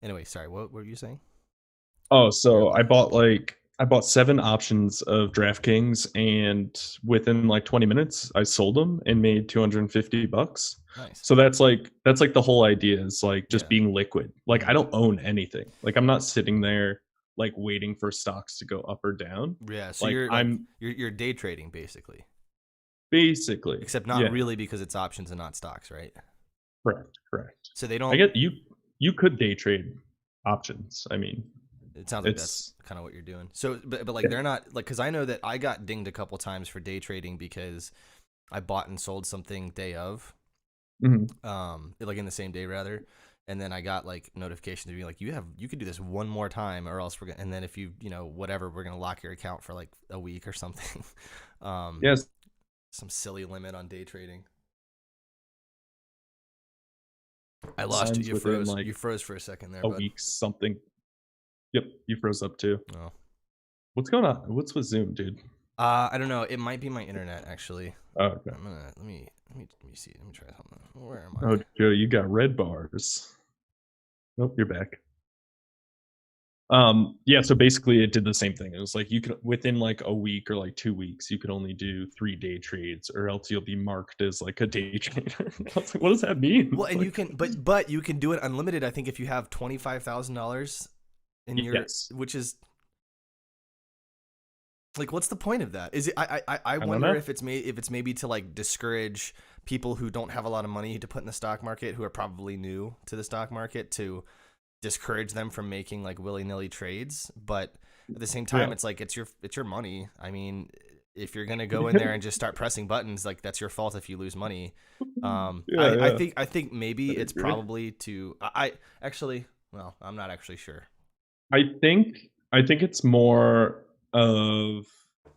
Anyway, sorry. What were you saying? Oh, You're so like, I bought 7 options of DraftKings, and within like 20 minutes, I sold them and made $250. nice. So that's like the whole idea is like just Yeah. being liquid. Like I Hmm. don't own anything. Like I'm not sitting there like waiting for stocks to go up or down. Yeah. So Like you're like I'm you're day trading basically, basically, except not yeah, really because it's options and not stocks, right? correct, correct. So they I don't. get you could day trade options. I mean, It sounds like that's it's kind of what you're doing. So, but like yeah. they're not like because I know that I got dinged a couple times for day trading because I bought and sold something day of, Mhm. like in the same day rather, and then I got like notifications to be like you could do this one more time or else we're gonna and then if you whatever we're gonna lock your account for like a week or something, um, Yes, some silly limit on day trading. I lost you. sometimes You within froze. like You froze for a second there, a bud. week something. Yep, you froze up too. Oh. What's going on? What's with Zoom, dude? I don't know. It might be my internet actually. Oh, okay. I'm gonna let me see. Let me try something. Where am Oh, I? Joe, you got red bars. Nope, you're back. Yeah, so basically it did the same thing. It was like you could within like a week or like 2 weeks, you could only do 3 day trades, or else you'll be marked as like a day trader. I was like, what does that mean? Well, and you Like, can, but you can do it unlimited. I think if you have $25,000 in your, yes. which is like, what's the point of that? Is it? I I don't wonder know. if it's maybe to like discourage people who don't have a lot of money to put in the stock market, who are probably new to the stock market, to discourage them from making like willy nilly trades. But at the same time, Yeah. it's like it's your money. I mean, if you're gonna go in there and just start pressing buttons, like that's your fault if you lose money. Yeah, yeah. I think maybe I it's agree. probably to I actually well I'm not actually sure. I think it's more of I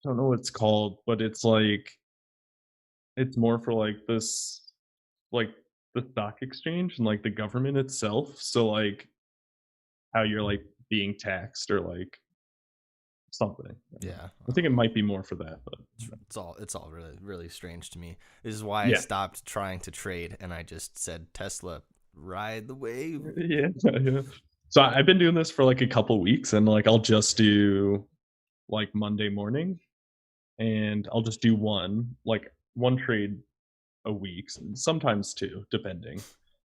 don't know what it's called, but it's more for like this like the stock exchange and like the government itself. So like how you're like being taxed or like something. I don't know. Yeah, I think it might be more for that, but it's all really really strange to me. This is why I yeah. stopped trying to trade and I just said Tesla ride the wave. Yeah, yeah. So I've been doing this for like a couple weeks, and like I'll just do like Monday morning, and I'll just do one trade a week, sometimes two, depending.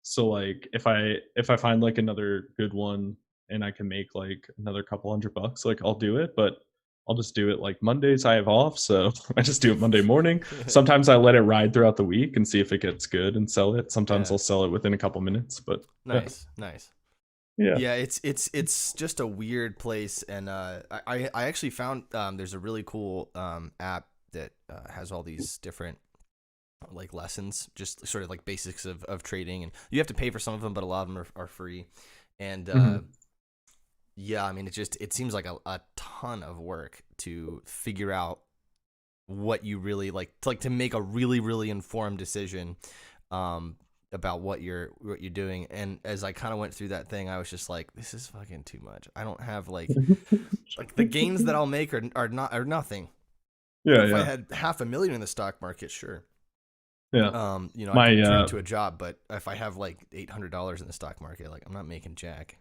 So like if I find like another good one and I can make like another couple $100, like I'll do it, but I'll just do it like Mondays I have off, so I just do it Monday morning. Sometimes I let it ride throughout the week and see if it gets good and sell it. Sometimes Yeah, I'll sell it within a couple minutes, but yeah. nice, nice. Yeah. Yeah, it's just a weird place, and I actually found there's a really cool app that has all these different like lessons, just sort of like basics of trading, and you have to pay for some of them, but a lot of them are free, and Mhm. yeah, I mean it seems like a ton of work to figure out what you really like to make a really really informed decision um about what you're doing. And as I kind of went through that thing, I was just like, this is fucking too much. I don't have like the gains that I'll make are nothing. Yeah, If I yeah. had half a million in the stock market, sure, Yeah. I My could turn it to a job. But if I have like $800 in the stock market, like I'm not making jack.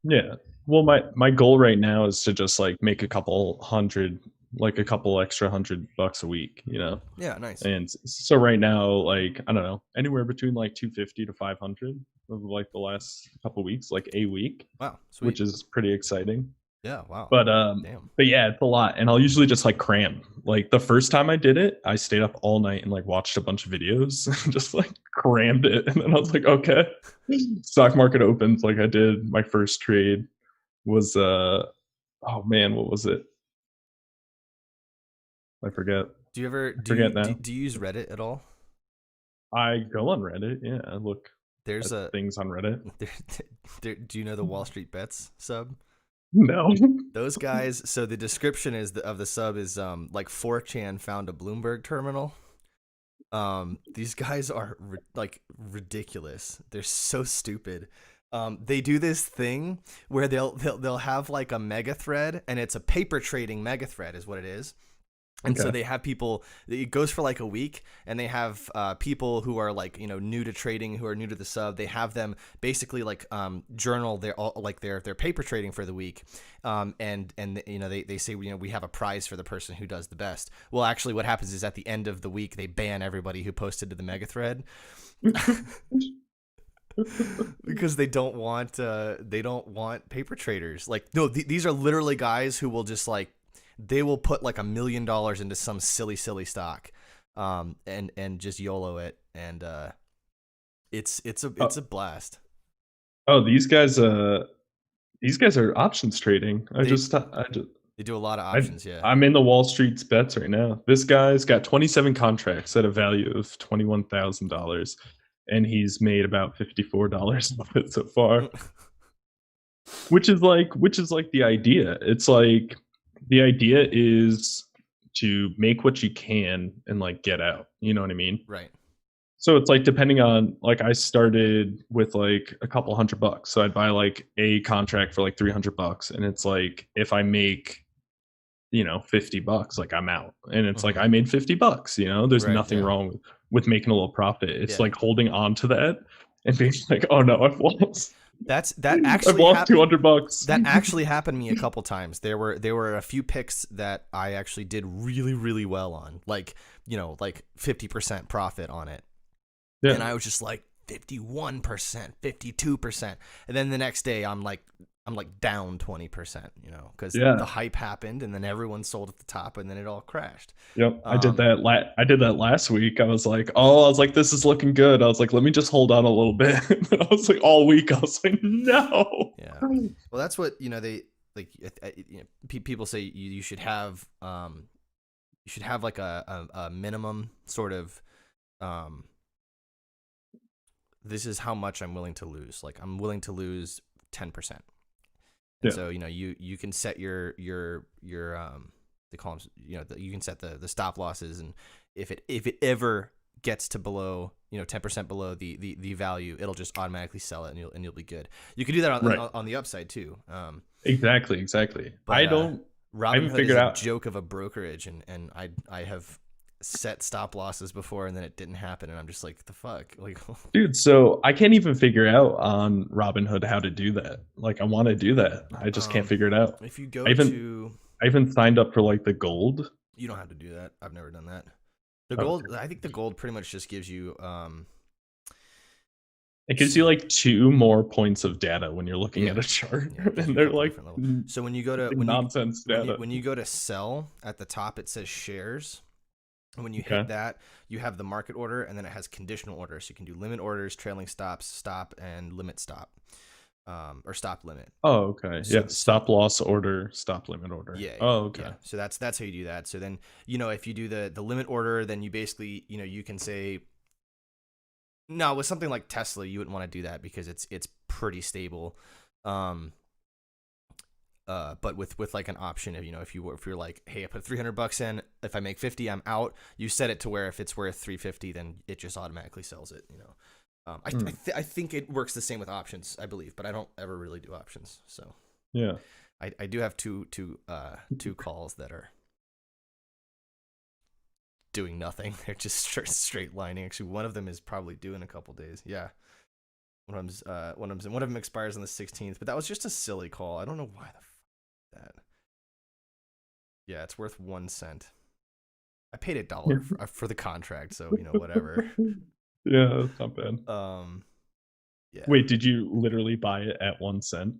yeah. Well, my goal right now is to just like make a couple hundred, like a couple extra $100 a week, you know. Yeah, nice. And so right now, like I don't know, anywhere between like 250 to 500 of like the last couple weeks, like a week, Wow, which sweet. is pretty exciting. Yeah, wow. But Damn. yeah, it's a lot, and I'll usually just like cram. Like the first time I did it, I stayed up all night and like watched a bunch of videos, and just like crammed it, and then I was like, okay, stock market opens. Like I did my first trade was oh man, what was it? I forget. Do you ever I forget now. do you use Reddit at all? I go on Reddit. Yeah, I look There's at a things on Reddit. there, do you know the Wall Street Bets sub? No. Those guys. So the description of the sub is like 4chan found a Bloomberg terminal. These guys are like ridiculous. They're so stupid. They do this thing where they'll have like a mega thread, and it's a paper trading mega thread is what it is. And so Okay. they have people, it goes for like a week, and they have people who are like, new to trading, who are new to the sub. They have them basically like journal their paper trading for the week. And they say, we have a prize for the person who does the best. Well, actually what happens is at the end of the week, they ban everybody who posted to the mega thread. Because they don't want paper traders. Like, no, these are literally guys who will just like, they will put like $1 million into some silly stock, and just YOLO it, and it's a blast. Oh, these guys are options trading. They do a lot of options, yeah. I'm in the Wall Street's bets right now. This guy's got 27 contracts at a value of $21,000, and he's made about $54 of it so far. which is like the idea. It's like the idea is to make what you can and like get out. You know what I mean? Right. So it's like, depending on, like, I started with like a couple $100. So I'd buy like a contract for like $300, and it's like, if I make, $50, like, I'm out. And it's like, I made $50, there's Right, nothing yeah. wrong with making a little profit. It's Yeah. like holding on to that and being like, oh no, I've lost. That I've actually lost $200. That actually happened to me a couple times. There were a few picks that I actually did really, really well on, like 50% profit on it. Yeah. And I was just like 51%, 52%. And then the next day I'm like down 20%, because the hype happened, and then everyone sold at the top, and then it all crashed. Yep. I did that last week. I was like, this is looking good. I was like, let me just hold on a little bit. I was like, all week, I was like, no. Yeah. Well, that's what, they like, people say you should have like a minimum sort of, this is how much I'm willing to lose. Like, I'm willing to lose 10%. And so, you can set your they call them, you can set the stop losses, and if it ever gets to below, 10% below the value, it'll just automatically sell it, and you'll be good. You can do that on the upside too. Exactly. But, I haven't Robinhood figured is a out. joke of a brokerage, and I have set stop losses before, and then it didn't happen, and I'm just like, the fuck, like, Dude, so I can't even figure out on Robinhood how to do that. Like, I want to do that. I just can't figure it out. if you go I even signed up for like the gold. you don't have to do that. I've never done that. The gold, I think the gold pretty much just gives you It gives you like 2 more points of data when you're looking at a chart, and they're like, so when you go to nonsense data. when you go to sell, at the top it says shares. And when you hit that, you have the market order, and then it has conditional orders. So you can do limit orders, trailing stops, stop, and limit stop, or stop limit. Oh, okay. So, Yeah, stop loss order, stop limit order. Yeah. Oh, okay. Yeah. So that's how you do that. So then, if you do the limit order, then you basically, you can say, no, with something like Tesla, you wouldn't want to do that because it's pretty stable. But with like an option of, if you're like, hey, I put $300 in, if I make 50, I'm out. You set it to where if it's worth 350, then it just automatically sells it. I think it works the same with options, I believe, but I don't ever really do options. So yeah, I do have two calls that are doing nothing. They're just straight lining. Actually, one of them is probably due in a couple days. Yeah. One of them expires on the 16th, but that was just a silly call. I don't know why the fuck that. Yeah, it's worth 1 cent. I paid $1 for the contract, so whatever. Yeah, that's not bad. Yeah. Wait, did you literally buy it at 1 cent?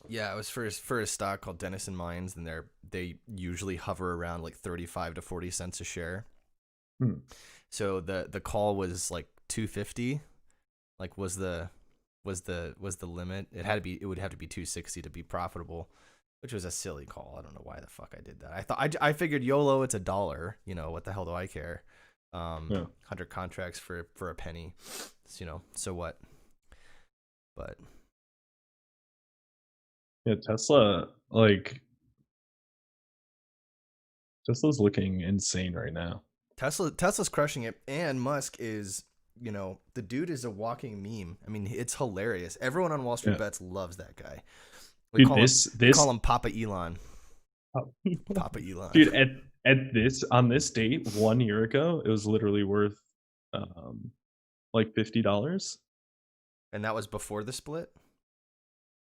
Yeah, it was for a stock called Denison Mines, and they usually hover around like 35 to 40 cents a share. So the call was like 250. Like was the limit. It would have to be 260 to be profitable, which was a silly call. I don't know why the fuck I did that. I figured YOLO, it's $1. What the hell do I care? 100 contracts for a penny. So what? But yeah, Tesla's looking insane right now. Tesla's crushing it, and Musk is, the dude is a walking meme. I mean, it's hilarious. Everyone on Wall Street Bets loves that guy. We call him Papa Elon. Papa Elon. Dude, on this date 1 year ago, it was literally worth like $50. And that was before the split?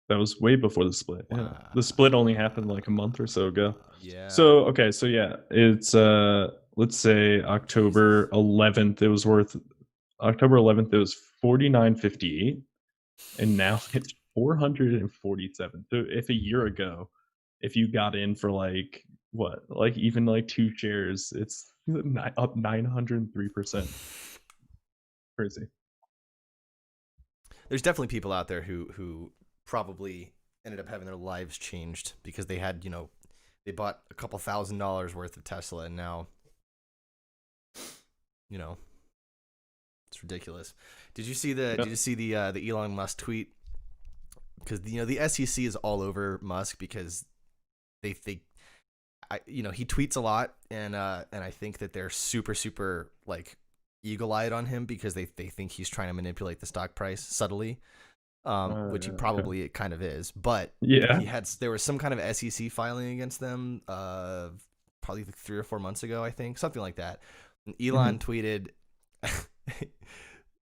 That was way before the split. Yeah. Wow. The split only happened like a month or so ago. Yeah. So okay, so yeah, it's let's say October 11th. It was worth October 11th. It was $49.58, and now it's $447. So if a year ago, if you got in for like what, like even like 2 shares, it's up 903%. Crazy. There's definitely people out there who probably ended up having their lives changed because they had, they bought a couple $1,000s worth of Tesla, and now, it's ridiculous. Did you see the Elon Musk tweet? Because the SEC is all over Musk because he tweets a lot, and I think that they're super super like eagle-eyed on him because they think he's trying to manipulate the stock price subtly. Which he probably kind of is, but yeah, there was some kind of SEC filing against them, probably like 3 or 4 months ago, I think, something like that. And Elon tweeted,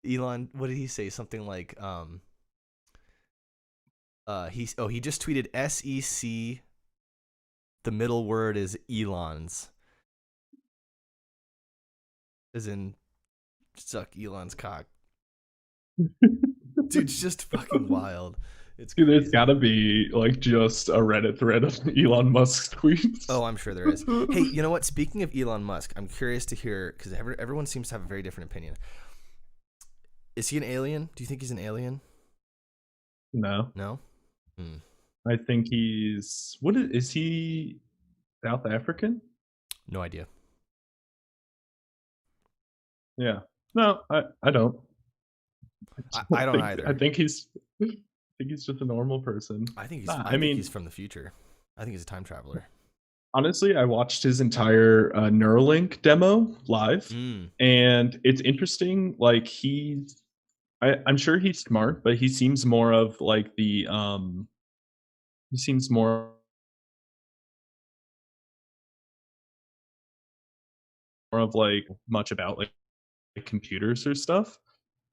Elon, what did he say? Something like, he just tweeted SEC. The middle word is Elon's, as in suck Elon's cock. Dude, it's just fucking wild. It's dude, crazy. there's gotta be like just a Reddit thread of Elon Musk tweets. Oh, I'm sure there is. Hey, you know what? Speaking of Elon Musk, I'm curious to hear, because everyone seems to have a very different opinion. Is he an alien? Do you think he's an alien? No. I think he's is he South African? No idea. Yeah. No, I don't. I don't either. I think he's just a normal person. I think he's from the future. I think he's a time traveler. Honestly, I watched his entire Neuralink demo live, and it's interesting. Like I'm sure he's smart, but he seems more of like he seems more of like much about like computers or stuff.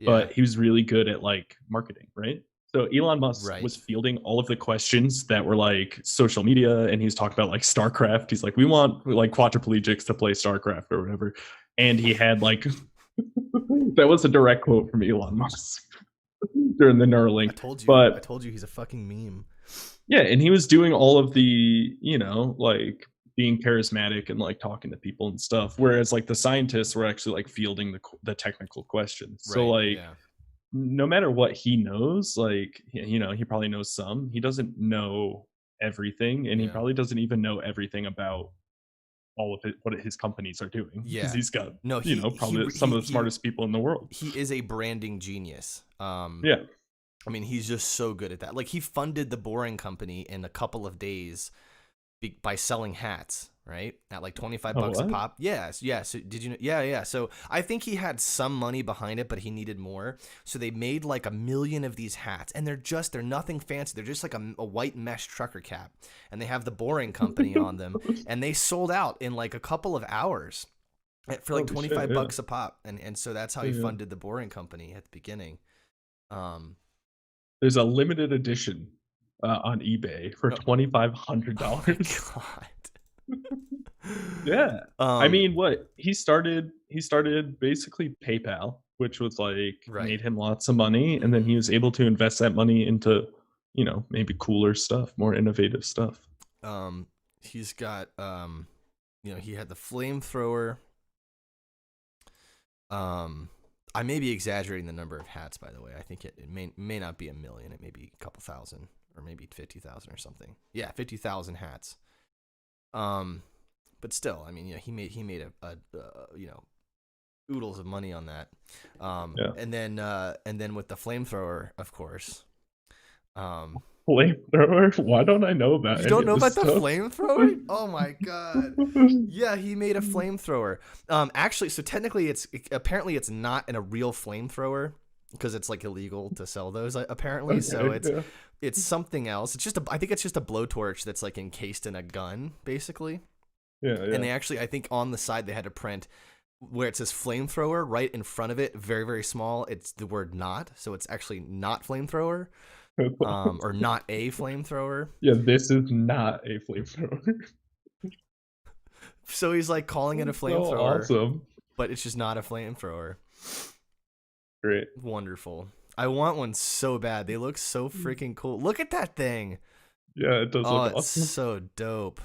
Yeah. But he was really good at like marketing, right? So Elon Musk was fielding all of the questions that were like social media, and he's talking about like StarCraft. He's like, we want like quadriplegics to play StarCraft or whatever. And he had like that was a direct quote from Elon Musk during the Neuralink. I told you he's a fucking meme. Yeah, and he was doing all of the, like being charismatic and like talking to people and stuff, whereas like the scientists were actually like fielding the technical questions. So like no matter what he knows, like he probably knows some. He doesn't know everything, and he probably doesn't even know everything about all of what his companies are doing. Because he's got probably some of the smartest people in the world. He is a branding genius. Yeah. I mean, he's just so good at that. Like, he funded the Boring Company in a couple of days by selling hats, right? At like $25 a pop. Yes. So did you know? Yeah. So I think he had some money behind it, but he needed more. So they made like 1 million of these hats, and they're nothing fancy. They're just like a white mesh trucker cap, and they have the Boring Company on them, and they sold out in like a couple of hours for like $25 a pop. And so that's how he funded the Boring Company at the beginning. There's a limited edition on eBay for $2,500. Oh God. Yeah. I mean, what he started basically PayPal, which was like made him lots of money, and then he was able to invest that money into maybe cooler stuff, more innovative stuff. He's got he had the flamethrower. I may be exaggerating the number of hats, by the way. I think it may not be 1 million. It may be a couple thousand, or maybe 50,000 or something. Yeah, 50,000 hats. But still, I mean, he made a oodles of money on that. And then with the flamethrower, of course. Flamethrower? Why don't I know about it? You don't know about the flamethrower? Oh my God. Yeah, he made a flamethrower. Actually, so technically apparently it's not a real flamethrower because it's like illegal to sell those apparently. Okay, so it's something else. I think it's just a blowtorch that's like encased in a gun, basically. Yeah. And they actually, I think on the side they had to print where it says flamethrower right in front of it, very, very small. It's the word not, so it's actually not flamethrower, or not a flamethrower. Yeah, this is not a flamethrower. So he's like calling it a So flamethrower, awesome. but it's just not a flamethrower. Great. Wonderful. I want one so bad. They look so freaking cool. Look at that thing. Yeah, it does look It's awesome. so dope.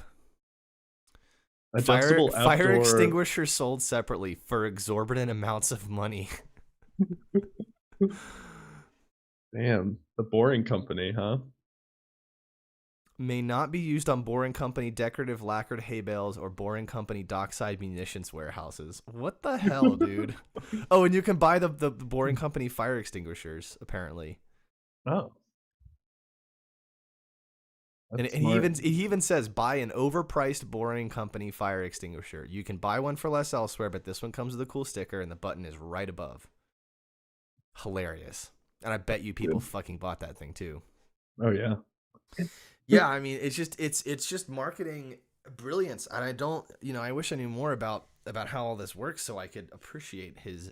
Adjustable Fire outdoor extinguisher sold separately for exorbitant amounts of money. Damn, the Boring Company, huh? May not be used on Boring Company decorative lacquered hay bales or Boring Company dockside munitions warehouses. What the hell, dude? Oh, and you can buy the Boring Company fire extinguishers, apparently. Oh. And he even says, buy an overpriced Boring Company fire extinguisher. You can buy one for less elsewhere, but this one comes with a cool sticker, and the button is right above. Hilarious. And I bet you people fucking bought that thing, too. Oh, yeah. Yeah, I mean, it's just marketing brilliance, and I don't, I wish I knew more about how all this works so I could appreciate his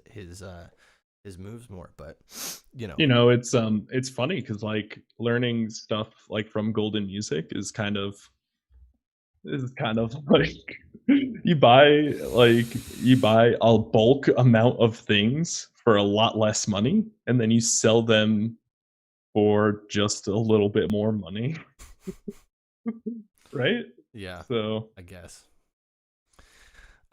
moves more. But it's funny because like learning stuff like from golden music is kind of like you buy a bulk amount of things for a lot less money, and then you sell them for just a little bit more money. Right? Yeah. So I guess.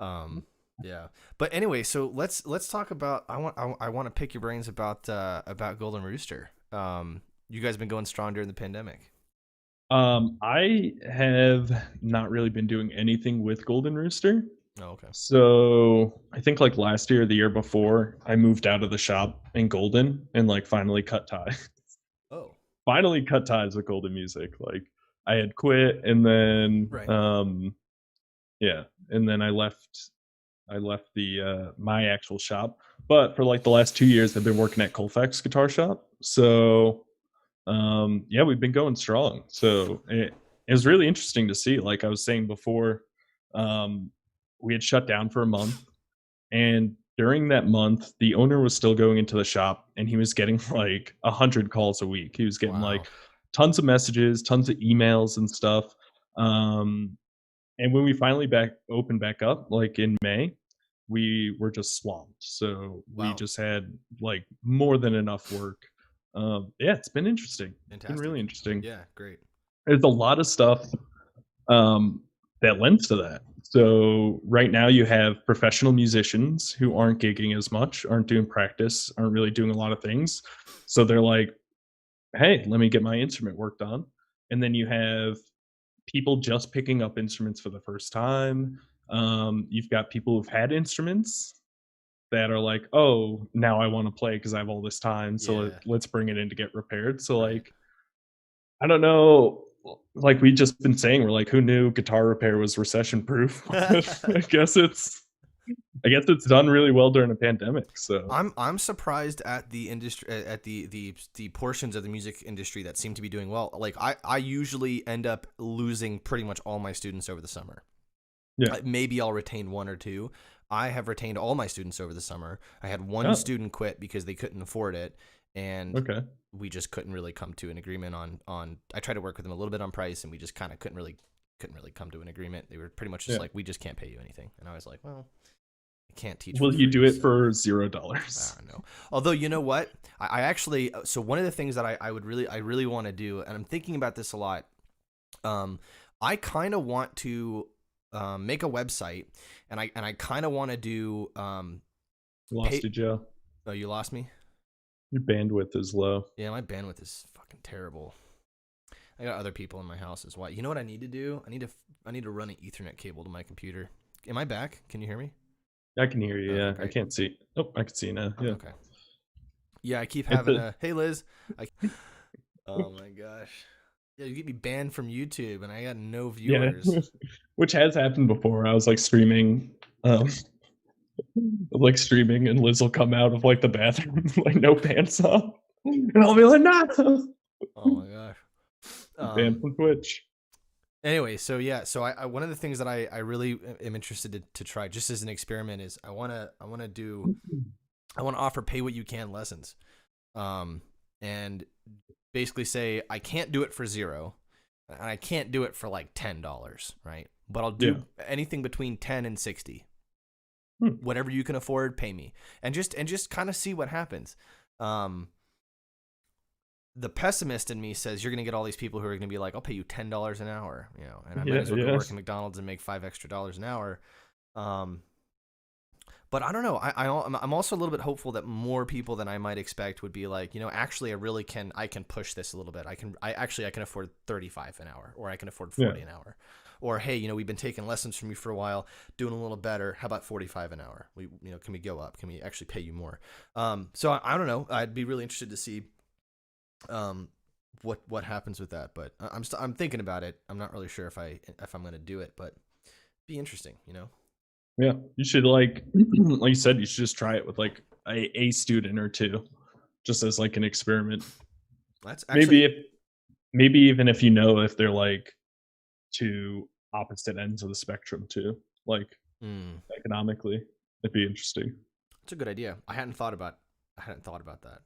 Yeah. But anyway, so let's talk about I want to pick your brains about Golden Rooster. You guys been going strong during the pandemic. I have not really been doing anything with Golden Rooster. Oh, okay. So I think like last year or the year before, I moved out of the shop in Golden and like finally cut ties. Oh. Finally cut ties with Golden Music. Like I had quit, and then and then I left the my actual shop. But for like the last 2 years I've been working at Colfax Guitar Shop. So we've been going strong. So it was really interesting to see. Like I was saying before, we had shut down for a month, and during that month the owner was still going into the shop, and he was getting like 100 calls a week. He was getting like tons of messages, tons of emails and stuff. And when we finally opened back up, like in May, we were just swamped. So we just had like more than enough work. It's been interesting. Fantastic. It's been really interesting. Yeah, great. There's a lot of stuff that lends to that. So right now you have professional musicians who aren't gigging as much, aren't doing practice, aren't really doing a lot of things. So they're like, hey, let me get my instrument worked on. And then you have people just picking up instruments for the first time. You've got people who've had instruments that are like, oh, now I want to play because I have all this time. So let's bring it in to get repaired. So like, I don't know, like we've just been saying, we're like, who knew guitar repair was recession proof? I guess it's done really well during a pandemic. So I'm surprised at the industry, at the portions of the music industry that seem to be doing well. Like I usually end up losing pretty much all my students over the summer. Yeah. Maybe I'll retain one or two. I have retained all my students over the summer. I had one student quit because they couldn't afford it, and we just couldn't really come to an agreement on. I tried to work with them a little bit on price, and we just kind of couldn't really come to an agreement. They were pretty much just like, we just can't pay you anything, and I was like, well, I can't teach. Will you do it for $0? I don't know. Although, you know what? I actually, so one of the things that I really want to do, and I'm thinking about this a lot. I kind of want to make a website, and I kind of want to do. Lost you, Joe. Oh, you lost me? Your bandwidth is low. Yeah, my bandwidth is fucking terrible. I got other people in my house as well. You know what I need to do? I need to run an Ethernet cable to my computer. Am I back? Can you hear me? I can hear you. Yeah, great. I can't see. Oh, I can see you now. Yeah. Okay. Yeah, I keep having a. Hey, Liz. Oh my gosh. Yeah, you get me banned from YouTube, and I got no viewers. Yeah. Which has happened before. I was like streaming, and Liz will come out of like the bathroom, like no pants on, and I'll be like, no. Oh my gosh. Ban from Twitch. Anyway, so yeah, so I one of the things that I really am interested to try just as an experiment is I want to offer pay what you can lessons, and basically say I can't do it for $0, and I can't do it for like $10, right? But I'll do anything between 10 and 60. Whatever you can afford, pay me, and just kind of see what happens. The pessimist in me says you're going to get all these people who are going to be like, I'll pay you $10 an hour, and I might as well go work at McDonald's and make $5 extra an hour. But I don't know. I'm also a little bit hopeful that more people than I might expect would be like, actually, I can push this a little bit. I can afford 35 an hour, or I can afford 40 an hour, or hey, we've been taking lessons from you for a while, doing a little better. How about 45 an hour? Can we go up? Can we actually pay you more? So I don't know. I'd be really interested to see what happens with that, but I'm thinking about it. I'm not really sure if I'm going to do it, but be interesting, Yeah, you should like you said, you should just try it with like a student or two, just as like an experiment. That's actually maybe even if if they're like two opposite ends of the spectrum too, like economically, it'd be interesting. It's a good idea. I hadn't thought about that.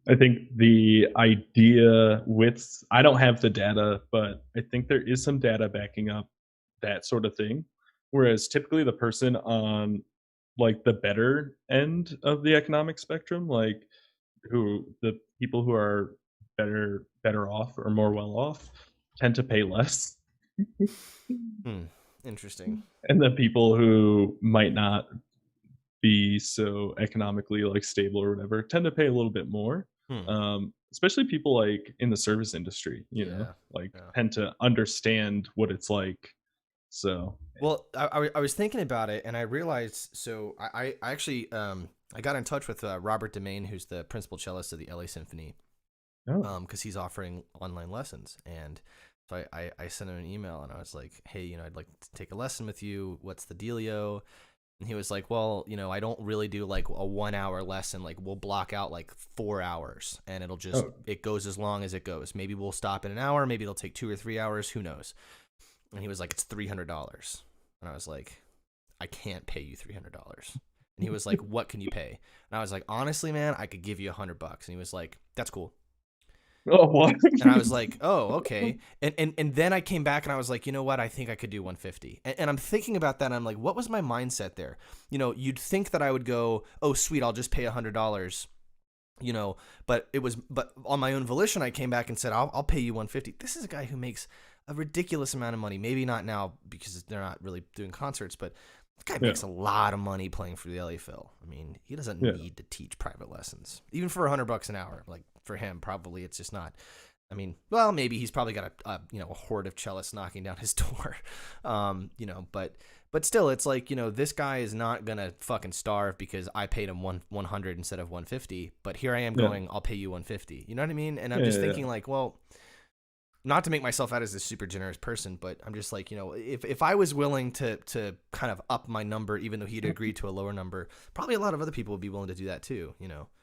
I think the idea with, I don't have the data, but I think there is some data backing up that sort of thing. Whereas typically the person on like the better end of the economic spectrum, like the people who are better off or more well off, tend to pay less. Interesting. And the people who might not be so economically like stable or whatever tend to pay a little bit more. Especially people like in the service industry, tend to understand what it's like. So well, I was thinking about it, and I realized. So I actually I got in touch with Robert Demain, who's the principal cellist of the LA Symphony, because he's offering online lessons, and so I sent him an email, and I was like, hey, I'd like to take a lesson with you. What's the dealio? And he was like, well, I don't really do like a 1 hour lesson. Like we'll block out like 4 hours, and it'll just, it goes as long as it goes. Maybe we'll stop in an hour. Maybe it'll take 2 or 3 hours. Who knows? And he was like, it's $300. And I was like, I can't pay you $300. And he was like, what can you pay? And I was like, honestly, man, I could give you $100. And he was like, that's cool. Oh, what? And I was like, oh, okay. And then I came back and I was like, you know what? I think I could do 150. And I'm thinking about that. And I'm like, what was my mindset there? You'd think that I would go, oh, sweet, I'll just pay $100. But on my own volition, I came back and said, I'll pay you 150. This is a guy who makes a ridiculous amount of money. Maybe not now because they're not really doing concerts, but this guy makes a lot of money playing for the LA Phil. I mean, he doesn't need to teach private lessons, even for $100 an hour. Like for him, probably it's just not. I mean, well, maybe he's probably got a horde of cellists knocking down his door, but still, it's like, this guy is not gonna fucking starve because I paid him 100 instead of 150. But here I am going, I'll pay you 150. You know what I mean? And I'm just thinking like, well, not to make myself out as a super generous person, but I'm just like, if I was willing to kind of up my number, even though he'd agreed to a lower number, probably a lot of other people would be willing to do that too,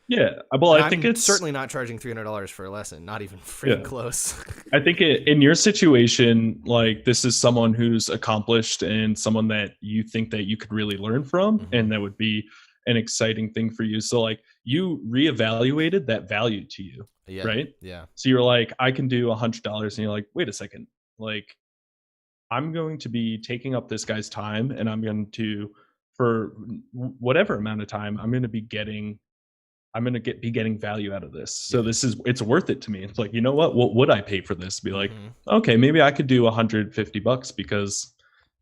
Yeah, well, I think it's certainly not charging $300 for a lesson, not even freaking close. I think in your situation, like this is someone who's accomplished and someone that you think that you could really learn from, and that would be an exciting thing for you. So like you reevaluated that value to you, right? Yeah. So you're like, I can do $100, and you're like, wait a second, like I'm going to be taking up this guy's time, and I'm going to, for whatever amount of time, I'm going to be getting value out of this. So it's worth it to me. It's like, you know what would I pay for this? Be like, okay, maybe I could do $150 because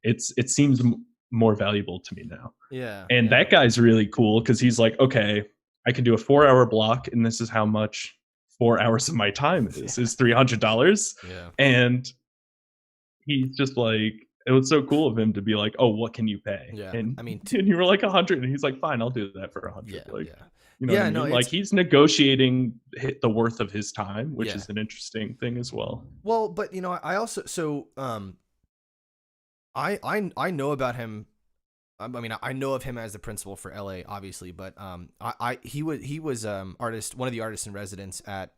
it seems more valuable to me now. Yeah. And that guy's really cool because he's like, okay, I can do a 4-hour block, and this is how much 4 hours of my time is $300. Yeah. And he's just like, it was so cool of him to be like, oh, what can you pay? Yeah. And I mean, and you were like 100, and he's like, fine, I'll do that for 100. Yeah. Like, Yeah. you know what I mean? Like he's negotiating the worth of his time, which is an interesting thing as well. Well, but I also I know about him. I mean, I know of him as the principal for LA, obviously, but he was one of the artists in residence at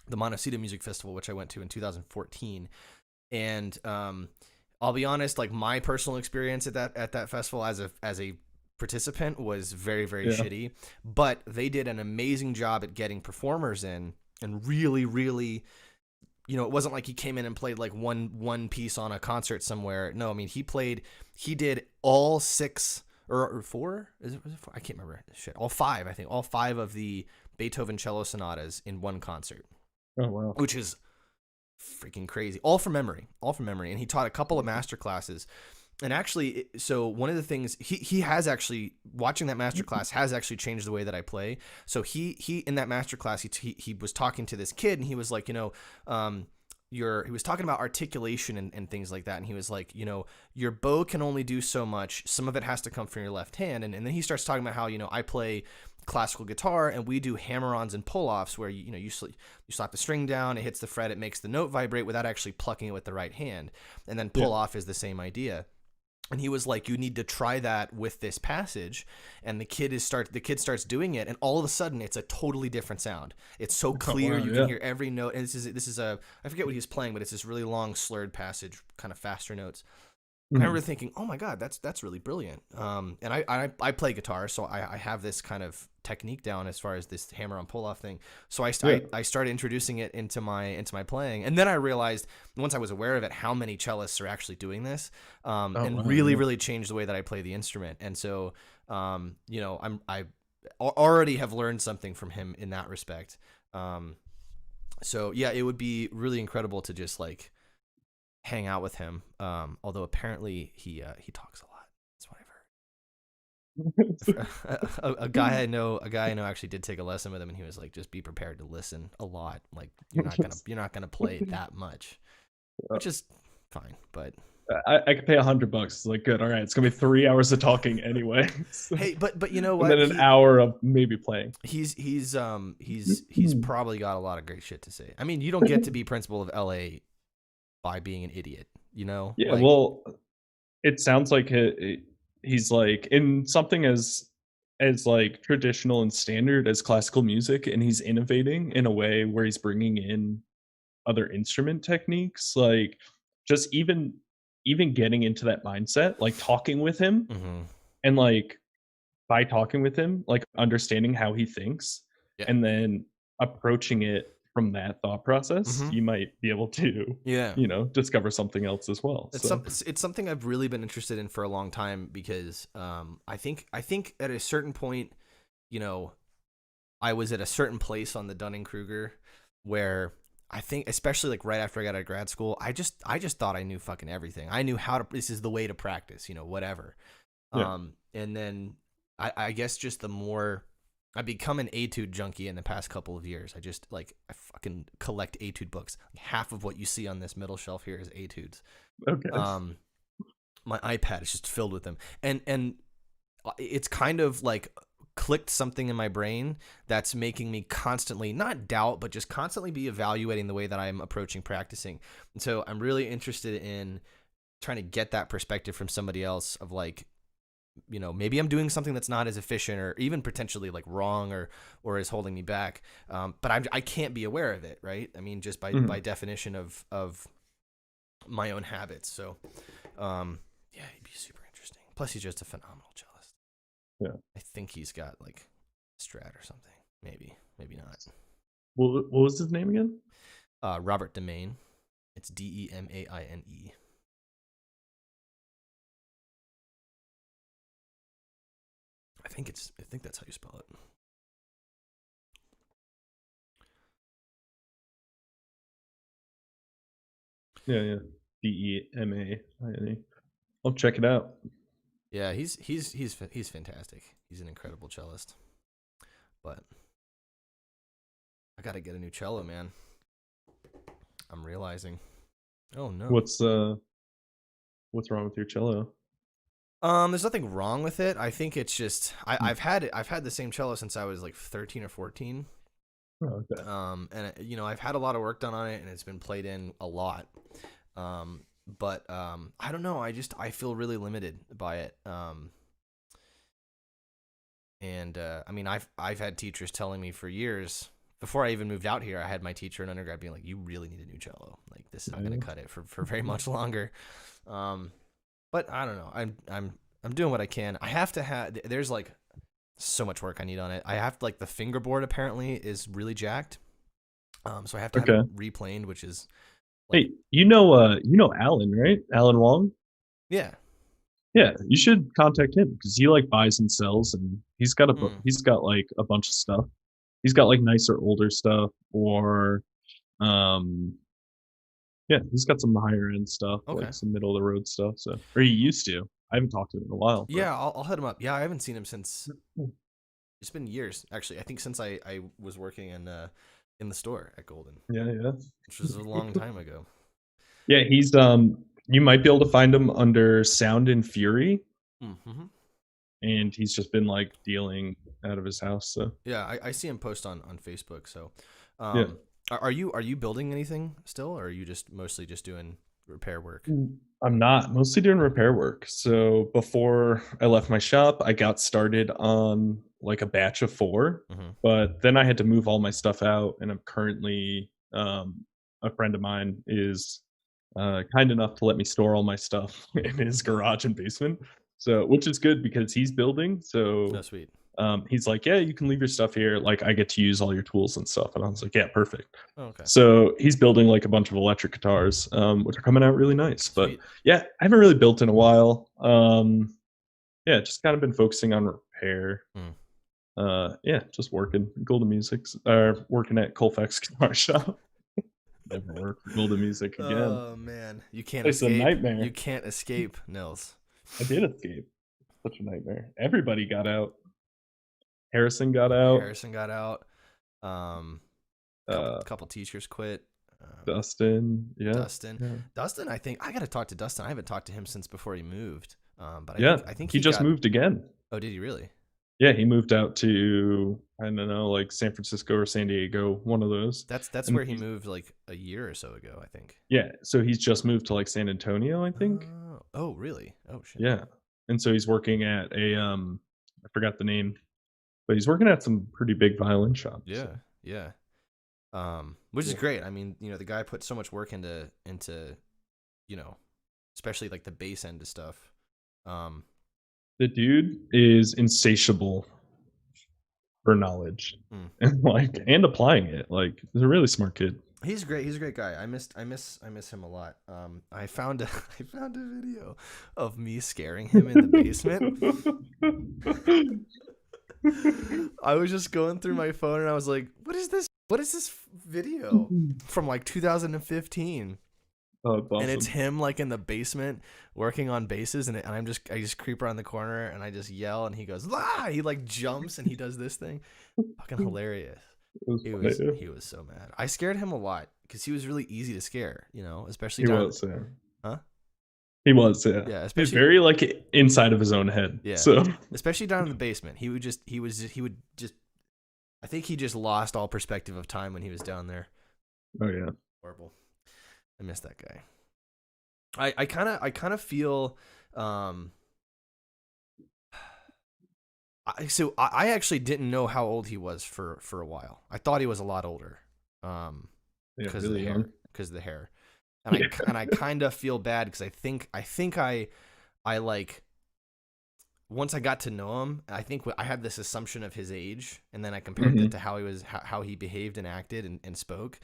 the Montecito Music Festival, which I went to in 2014. And I'll be honest, like my personal experience at that festival as a participant was very, very Yeah. shitty. But they did an amazing job at getting performers in, and really, really, it wasn't like he came in and played like one piece on a concert somewhere. No, I mean he did all six or four. Was it four? I can't remember. Shit, all five. I think all five of the Beethoven cello sonatas in one concert. Oh wow. Which is freaking crazy. All from memory. And he taught a couple of master classes. And actually, so one of the things he has actually, watching that masterclass has actually changed the way that I play. So he in that masterclass he was talking to this kid, and he was like, he was talking about articulation and things like that, and he was like, your bow can only do so much. Some of it has to come from your left hand, and then he starts talking about how I play classical guitar, and we do hammer-ons and pull-offs where you slap the string down, it hits the fret, it makes the note vibrate without actually plucking it with the right hand, and then pull-off is the same idea. And he was like, you need to try that with this passage. And the kid starts doing it, and all of a sudden it's a totally different sound. It's so clear, you can hear every note. And this is I forget what he was playing, but it's this really long slurred passage, kind of faster notes. And I remember thinking, oh my God, that's really brilliant. And I play guitar, so I have this kind of technique down as far as this hammer on pull off thing. So I started introducing it into my playing, and then I realized once I was aware of it how many cellists are actually doing this, really changed the way that I play the instrument. And so I already have learned something from him in that respect. So yeah, it would be really incredible to just like hang out with him. Although apparently he talks a lot. That's what I've heard. a guy I know actually did take a lesson with him, and he was like, just be prepared to listen a lot. Like you're not gonna play that much, which is fine. But I could pay $100. It's like, good, all right, it's gonna be 3 hours of talking anyway. Hey, but you know what? And then an hour of maybe playing. He's probably got a lot of great shit to say. I mean, you don't get to be principal of LA by being an idiot, Yeah, like, well, it sounds like he's like in something as like traditional and standard as classical music, and he's innovating in a way where he's bringing in other instrument techniques, like just even getting into that mindset, like talking with him, and like by talking with him, like understanding how he thinks, and then approaching it from that thought process, you might be able to discover something else as well. It's something I've really been interested in for a long time, because I think at a certain point, I was at a certain place on the Dunning-Kruger where I think, especially like right after I got out of grad school, I just thought I knew fucking everything. I knew this is the way to practice, whatever. And then I guess just the more I've become an etude junkie in the past couple of years. I fucking collect etude books. Half of what you see on this middle shelf here is etudes. Okay. My iPad is just filled with them, and it's kind of like clicked something in my brain that's making me constantly not doubt, but just constantly be evaluating the way that I'm approaching practicing. And so I'm really interested in trying to get that perspective from somebody else of like, maybe I'm doing something that's not as efficient, or even potentially like wrong, or is holding me back. But I can't be aware of it, right? I mean, just by definition of my own habits. So, yeah, he'd be super interesting. Plus, he's just a phenomenal cellist. Yeah, I think he's got like Strat or something. Maybe not. What was his name again? Robert Demaine. It's Demaine. I think that's how you spell it. Yeah. Demaine. I'll check it out. Yeah, he's fantastic. He's an incredible cellist. But I gotta get a new cello, man. I'm realizing. Oh no. What's wrong with your cello? There's nothing wrong with it. I think it's just I've had the same cello since I was like 13 or 14. Oh, okay. And I've had a lot of work done on it, and it's been played in a lot. But I don't know. I feel really limited by it. And I mean, I've had teachers telling me for years, before I even moved out here, I had my teacher in undergrad being like, "You really need a new cello. Like this is not going to cut it for very much longer." But I don't know. I'm doing what I can. I have to have. There's like so much work I need on it. I have like the fingerboard apparently is really jacked. So I have to have it replaned, which is. Like, hey, you know Alan, right? Alan Wong. Yeah. Yeah, you should contact him because he like buys and sells, and he's got like a bunch of stuff. He's got like nicer older stuff, or yeah, he's got some higher end stuff, like some middle of the road stuff. So, or he used to. I haven't talked to him in a while. But. Yeah, I'll hit him up. Yeah, I haven't seen him since. It's been years, actually. I think since I was working in the store at Golden. Yeah, which was a long time ago. Yeah, he's you might be able to find him under Sound and Fury. Mm-hmm. And he's just been like dealing out of his house. So yeah, I see him post on Facebook. So yeah. Are you building anything still, or are you just mostly just doing repair work? I'm not, mostly doing repair work. So before I left my shop, I got started on like a batch of 4, but then I had to move all my stuff out, and I'm currently a friend of mine is kind enough to let me store all my stuff in his garage and basement. So, which is good because he's building. So, oh, sweet. He's like, yeah, you can leave your stuff here. Like, I get to use all your tools and stuff. And I was like, yeah, perfect. Oh, okay. So he's building like a bunch of electric guitars, which are coming out really nice. Sweet. But yeah, I haven't really built in a while. Yeah, just kind of been focusing on repair. Yeah, just working Golden Music, working at Colfax Guitar Shop. Never work for Golden Music again. Oh man, you can't escape. It's a nightmare. You can't escape, Nils. I did escape. Such a nightmare. Everybody got out. Harrison got out. Couple teachers quit. Dustin, yeah. Dustin. I think I got to talk to Dustin. I haven't talked to him since before he moved. But I think he just moved again. Oh, did he really? Yeah, he moved out to, I don't know, like San Francisco or San Diego, one of those. That's where he moved like a year or so ago, I think. Yeah, so he's just moved to like San Antonio, I think. Oh, really? Oh, shit. Yeah, and so he's working at a I forgot the name, but he's working at some pretty big violin shops. Yeah, so. Yeah. Which is great. I mean, the guy put so much work into especially like the bass end of stuff. The dude is insatiable for knowledge and applying it. Like, he's a really smart kid. He's great. He's a great guy. I miss him a lot. I found a video of me scaring him in the basement. I was just going through my phone and I was like, "What is this? What is this video from like 2015?" Oh, awesome. And it's him like in the basement working on basses, and I just creep around the corner and I just yell, and he goes, "Ah!" He like jumps and he does this thing. Fucking hilarious. He was so mad. I scared him a lot because he was really easy to scare, especially he down. Was, yeah. Huh? He was, yeah. Yeah, especially he's very like inside of his own head. Yeah. So especially down in the basement, he would just. I think he just lost all perspective of time when he was down there. Oh yeah, horrible. I miss that guy. I kind of feel. So I actually didn't know how old he was for a while. I thought he was a lot older. Because of the hair. And I kind of feel bad because I think I like once I got to know him, I think I had this assumption of his age, and then I compared it to how he behaved and acted and spoke,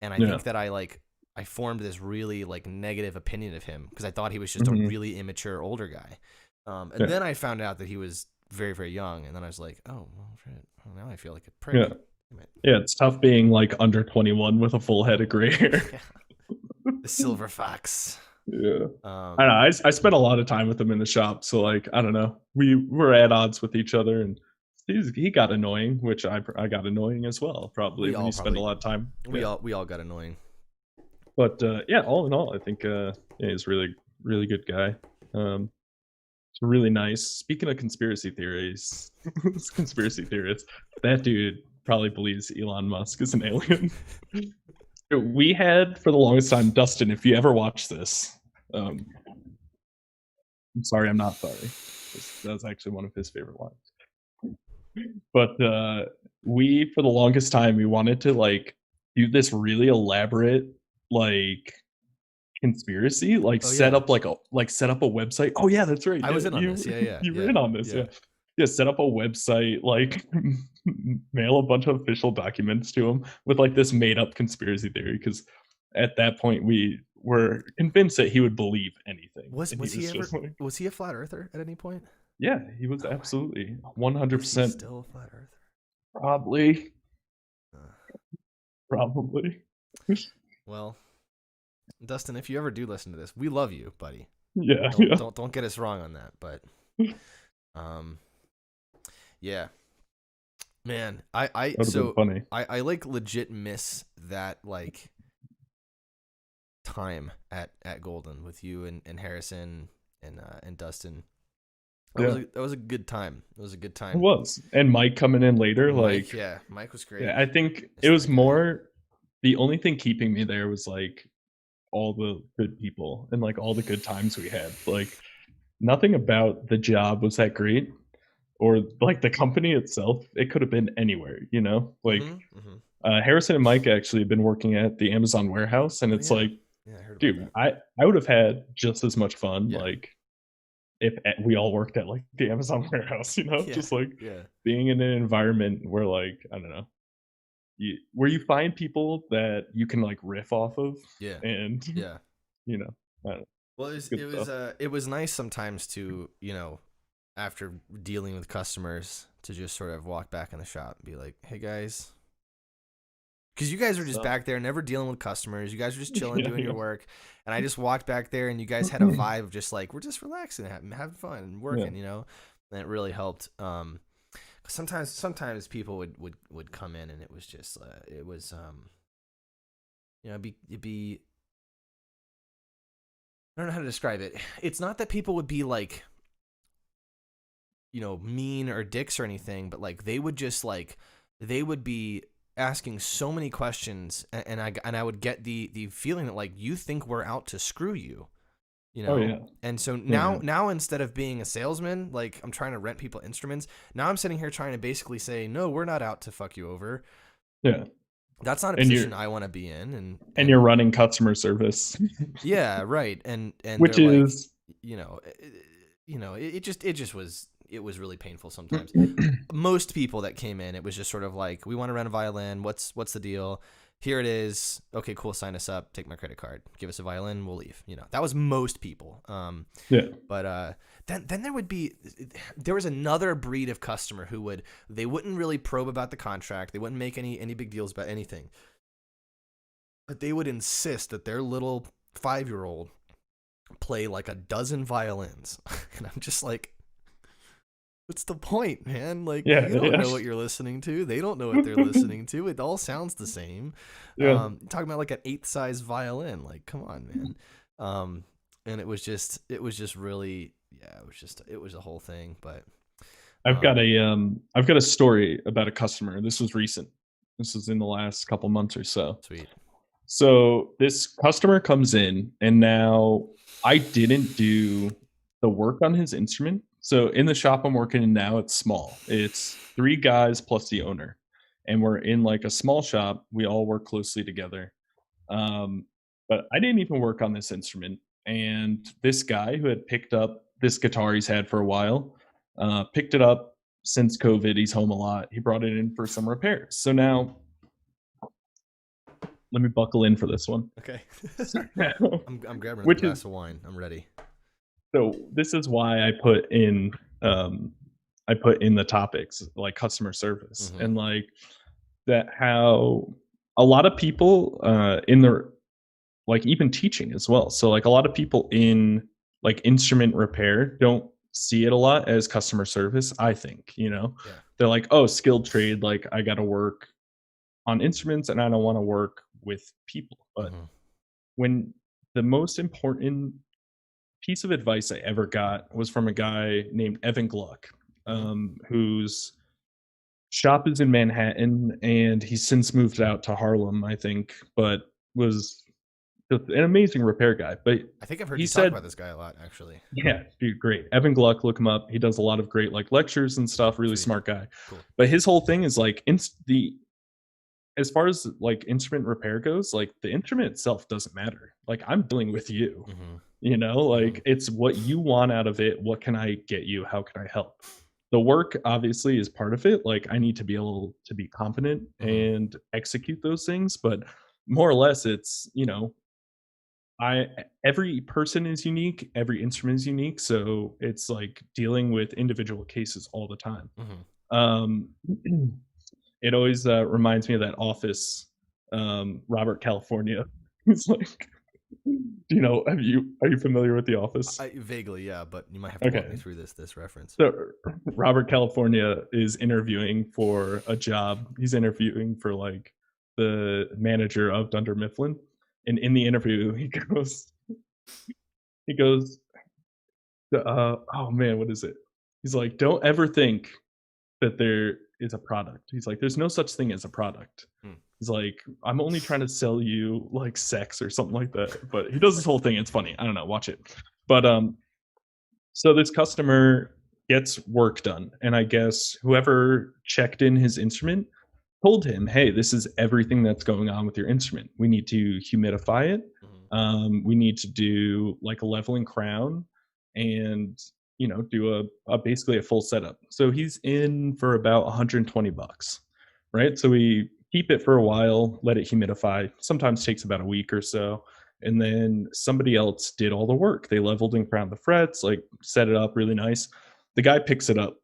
and I think that I formed this really like negative opinion of him because I thought he was just a really immature older guy, and then I found out that he was very, very young, and then I was like, oh well, shit. Well, now I feel like a prick. Yeah, it's tough being like under 21 with a full head of gray hair. The silver fox. Yeah. I don't know. I spent a lot of time with him in the shop, so like I don't know. We were at odds with each other, and he got annoying, which I got annoying as well. Probably when you spend a lot of time. We all got annoying. But yeah, all in all, I think he's really, really good guy. It's really nice. Speaking of conspiracy theories, that dude probably believes Elon Musk is an alien. We had for the longest time, Dustin, if you ever watch this, I'm sorry, I'm not sorry. That's actually one of his favorite lines. But we for the longest time we wanted to like do this really elaborate like conspiracy, like Oh yeah, set up a website. Oh yeah, that's right. I Yeah, was in on this. Yeah, yeah, you were yeah, in on this. yeah. Yeah, yeah. Set up a website, like mail a bunch of official documents to him with like this made up conspiracy theory. Because at that point we were convinced that he would believe anything, Was and he was he was ever just like, was he a flat earther at any point? yeah, he was Oh my, absolutely 100 is he percent still a flat earther? probably Uh, probably. well, Dustin, if you ever do listen to this, we love you, buddy. Yeah, Don't yeah. don't don't get us wrong on that, but um, yeah, man, That would have been funny. I like legit miss that like time at Golden with you and Harrison and Dustin. Yeah, That was a good time. It was a good it time. was. And Mike coming in later, Mike, like, yeah, Mike was great. yeah, I think Miss it was that guy. more the only thing keeping me there was like all the good people and like all the good times we had. Like nothing about the job was that great or like the company itself. It could have been anywhere, you know? Like Mm-hmm. Harrison and Mike actually have been working at the Amazon warehouse, and Oh it's yeah, like, yeah, I heard about dude, that. I would have had just as much fun Yeah, like if we all worked at like the Amazon warehouse, you know, yeah, just like yeah, being in an environment where like I don't know, where you find people that you can like riff off of, yeah, and yeah. you know, I don't know, Well, good stuff. it was nice sometimes to after dealing with customers to just sort of walk back in the shop and be like, hey guys, because you guys were just So back there never dealing with customers. You guys were just chilling, yeah, doing your yeah, work, and I just walked back there, and you guys had a vibe of just like we're just relaxing, having fun, and yeah, working, and it really helped. Sometimes people would come in, and it was just it was it'd be I don't know how to describe it. It's not that people would be like mean or dicks or anything, but like they would just like they would be asking so many questions, and I would get the feeling that like you think we're out to screw you, oh yeah, and so yeah, yeah, now instead of being a salesman, like I'm trying to rent people instruments, now I'm sitting here trying to basically say no, we're not out to fuck you over. yeah. That's not a And you're position I want to be in, and and you're running customer service, yeah, right, and which they're like, is you know, it was really painful sometimes. Most people that came in, it was just sort of like, we want to rent a violin. What's the deal? Here it is. Okay, cool. Sign us up. Take my credit card. Give us a violin. We'll leave. That was most people. yeah, But then there was another breed of customer who they wouldn't really probe about the contract. They wouldn't make any big deals about anything, but they would insist that their little 5-year-old play like a dozen violins, and I'm just like, what's the point, man? Like, yeah, you don't yeah, know what you're listening to. They don't know what they're listening to. It all sounds the same. yeah. Talking about like an 8th size violin. Like, come on, man. And it was just really, yeah, it was a whole thing. But I've got a story about a customer. This was recent. This was in the last couple months or so. sweet. So this customer comes in, and now I didn't do the work on his instrument. So in the shop I'm working in now, it's small. It's 3 guys plus the owner, and we're in like a small shop. We all work closely together. Um, but I didn't even work on this instrument. And this guy who had picked up this guitar he's had for a while, picked it up since COVID. He's home a lot. He brought it in for some repairs. So now let me buckle in for this one. Okay. I'm grabbing another Which is glass of wine. I'm ready. so this is why I put in the topics like customer service Mm-hmm. and like that how a lot of people in the like even teaching as well. So like a lot of people in like instrument repair don't see it a lot as customer service, I think, you know. Yeah. They're like, "Oh, skilled trade, like I got to work on instruments and I don't want to work with people." But Mm-hmm. when the most important piece of advice I ever got was from a guy named Evan Gluck, Mm-hmm. whose shop is in Manhattan, and he's since moved out to Harlem, I think, but was just an amazing repair guy. But I think I've heard he you talk said, about this guy a lot, actually. yeah, dude, great. Evan Gluck, look him up. He does a lot of great like lectures and stuff. Really Sweet. smart guy. Cool. But his whole thing is like the as far as like instrument repair goes, like the instrument itself doesn't matter. Like I'm dealing with you, Mm-hmm. like it's what you want out of it. What can I get you? How can I help? The work obviously is part of it. Like I need to be able to be competent Mm-hmm. and execute those things, but more or less it's, I every person is unique, every instrument is unique, so it's like dealing with individual cases all the time. Mm-hmm. Um it always reminds me of that Office, Robert California. He's like, are you familiar with The Office? Vaguely, yeah, but you might have to walk me Okay. through this reference. So Robert California is interviewing for a job. He's interviewing for like the manager of Dunder Mifflin. And in the interview, he goes, oh man, what is it? He's like, don't ever think that there is a product. He's like, there's no such thing as a product. Hmm. He's like, I'm only trying to sell you like sex or something like that. But he does this whole thing. It's funny. I don't know. Watch it. But so this customer gets work done, and I guess whoever checked in his instrument told him, "Hey, this is everything that's going on with your instrument. We need to humidify it. Mm-hmm. We need to do like a leveling crown, and do a basically a full setup." So he's in for about 120 bucks, right? So we keep it for a while, let it humidify. Sometimes takes about a week or so, and then somebody else did all the work. They leveled and crowned the frets, like set it up really nice. The guy picks it up,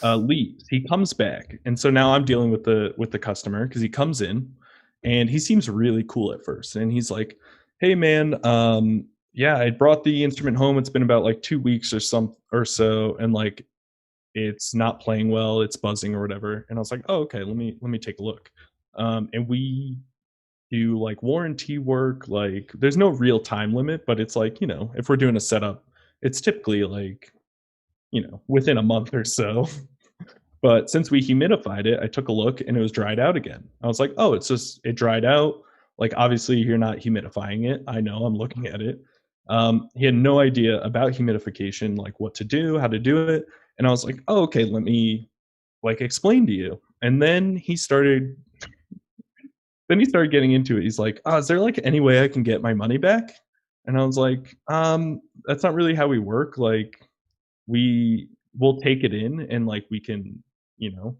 leaves. He comes back, and so now I'm dealing with the customer because he comes in, and he seems really cool at first, and he's like, "Hey man, yeah, I brought the instrument home. It's been about like 2 weeks or so, and like it's not playing well. It's buzzing or whatever." And I was like, "Oh, okay. Let me take a look." And we do like warranty work. Like there's no real time limit, but it's like if we're doing a setup, it's typically like within a month or so. But since we humidified it, I took a look and it was dried out again. I was like, "Oh, it dried out." Like obviously you're not humidifying it. I know, I'm looking at it. He had no idea about humidification, like what to do, how to do it. And I was like, "Oh, okay, let me like explain to you." And then he started getting into it. He's like, "Oh, is there like any way I can get my money back?" And I was like, that's not really how we work. Like we will take it in and like you know,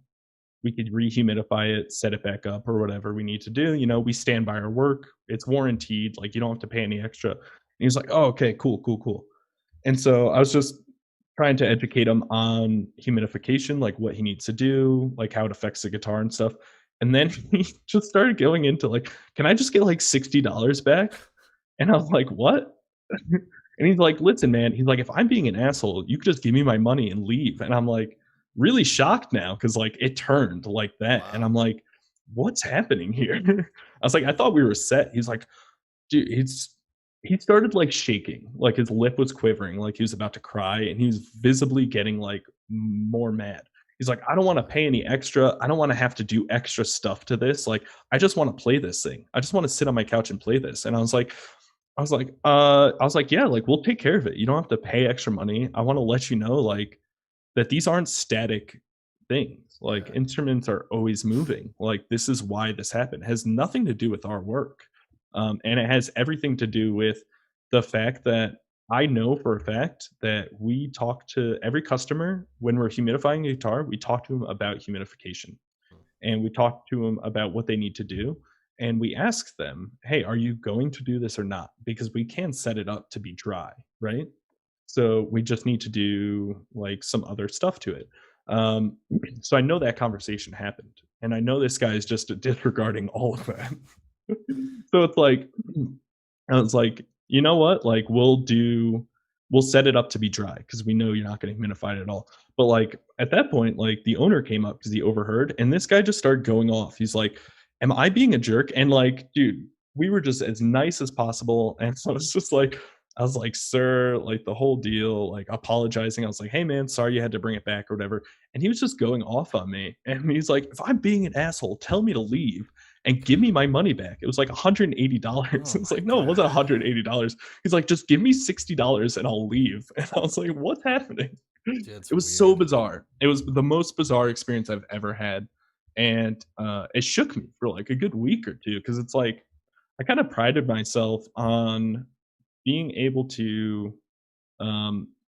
we could rehumidify it, set it back up or whatever we need to do. We stand by our work. It's warranted. Like you don't have to pay any extra. And he's like, "Oh, okay, cool, cool, cool." And so I was just trying to educate him on humidification, like what he needs to do, like how it affects the guitar and stuff. And then he just started going into like, "Can I just get like $60 back?" And I was like, "What?" And he's like, "Listen, man," he's like, "if I'm being an asshole, you could just give me my money and leave." And I'm like, really shocked now because like it turned like that. And Wow. I'm like, what's happening here? I was like, I thought we were set. He's like, dude, he started like shaking, like his lip was quivering, like he was about to cry, and he was visibly getting like more mad. He's like, "I don't want to pay any extra. I don't want to have to do extra stuff to this. Like, I just want to play this thing. I just want to sit on my couch and play this." And I was like, "Yeah, like we'll take care of it. You don't have to pay extra money. I want to let you know, like, that these aren't static things. Like Yeah. instruments are always moving. Like this is why this happened. It has nothing to do with our work, and it has everything to do with the fact that I know for a fact that we talk to every customer when we're humidifying a guitar. We talk to them about humidification, and we talk to them about what they need to do. And we ask them, "Hey, are you going to do this or not?" Because we can set it up to be dry, right? So we just need to do like some other stuff to it. Um, so I know that conversation happened, and I know this guy is just disregarding all of that. So it's like, I was like, you know what? Like we'll set it up to be dry because we know you're not going to humidify it at all. But like at that point, like the owner came up because he overheard, and this guy just started going off. He's like, "Am I being a jerk?" And like, dude, we were just as nice as possible. And so it's just like, I was like, "Sir," like the whole deal, like apologizing. I was like, "Hey man, sorry you had to bring it back or whatever." And he was just going off on me. And he's like, "If I'm being an asshole, tell me to leave." and give me my money back. It was like $180. Oh It's my like, no, it wasn't God. $180. He's like, just give me $60 and I'll leave. And I was like, what's happening? That's It was so weird. bizarre. It was the most bizarre experience I've ever had. And it shook me for like a good week or two, because it's like I kind of prided myself on being able to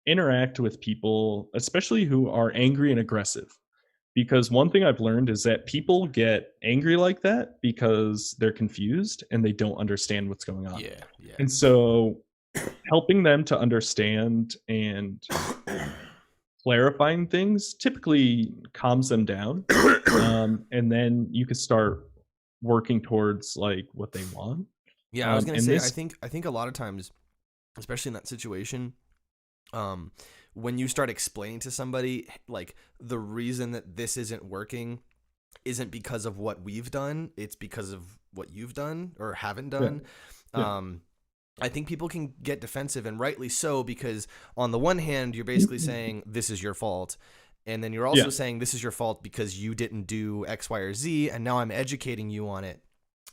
interact with people, especially who are angry and aggressive. Because one thing I've learned is that people get angry like that because they're confused and they don't understand what's going on. Yeah, yeah. And so helping them to understand and clarifying things typically calms them down. And then you can start working towards like what they want. Yeah, I was gonna And say, this, I think a lot of times, especially in that situation, when you start explaining to somebody like the reason that this isn't working isn't because of what we've done, it's because of what you've done or haven't yeah, done. yeah, I think people can get defensive, and rightly so, because on the one hand, you're basically saying this is your fault. And then you're also yeah, saying this is your fault because you didn't do X, Y, or Z, and now I'm educating you on it.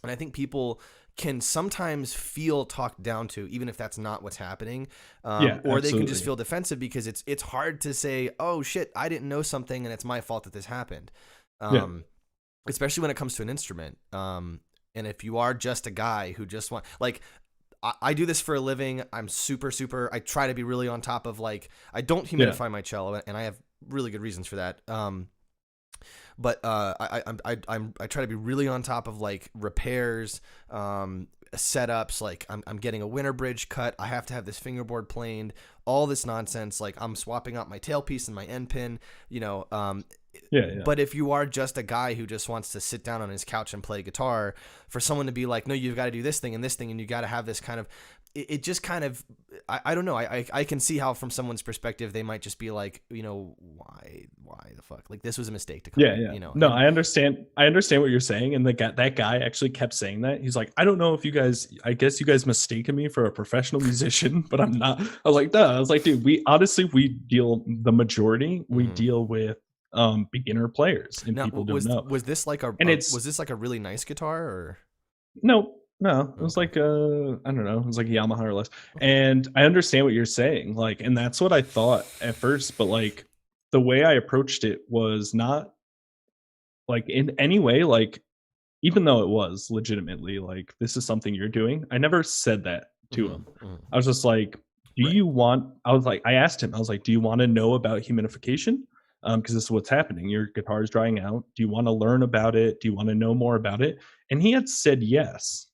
And I think people can sometimes feel talked down to, even if that's not what's happening, yeah, or they can just absolutely. feel defensive because it's hard to say, oh shit, I didn't know something and it's my fault that this happened, Yeah, especially when it comes to an instrument. And if you are just a guy who just want like. I do this for a living. I'm super. I try to be really on top of like I don't yeah, humidify my cello, and I have really good reasons for that. But I try to be really on top of like repairs, setups. Like I'm getting a winter bridge cut. I have to have this fingerboard planed. All this nonsense. Like I'm swapping out my tailpiece and my end pin. You know. yeah, But if you are just a guy who just wants to sit down on his couch and play guitar, for someone to be like, no, you've got to do this thing, and you got to have this kind of, it just kind of, I don't know. I can see how from someone's perspective, they might just be like, you know, why the fuck? Like this was a mistake to come yeah, in, yeah. you know? No, And I understand. I understand what you're saying. And that guy actually kept saying that. He's like, I don't know if you guys, I guess you guys mistaken me for a professional musician, but I'm not. I was like, duh. I was like, dude, we deal the majority. We mhm. deal with beginner players, and Now people don't know. was this like And it's was this like a really nice guitar or? no, no, it was Okay. like I don't know, it was like a Yamaha or less. Okay. And I understand what you're saying, like, and that's what I thought at first, but like the way I approached it was not like in any way, like, even though it was legitimately like, this is something you're doing, I never said that to Hmm. him. Hmm. I was just like, Right. I was like, I asked him, I was like, do you want to know about humidification? Because this is what's happening. Your guitar is drying out. Do you want to learn about it? Do you want to know more about it? And he had said yes.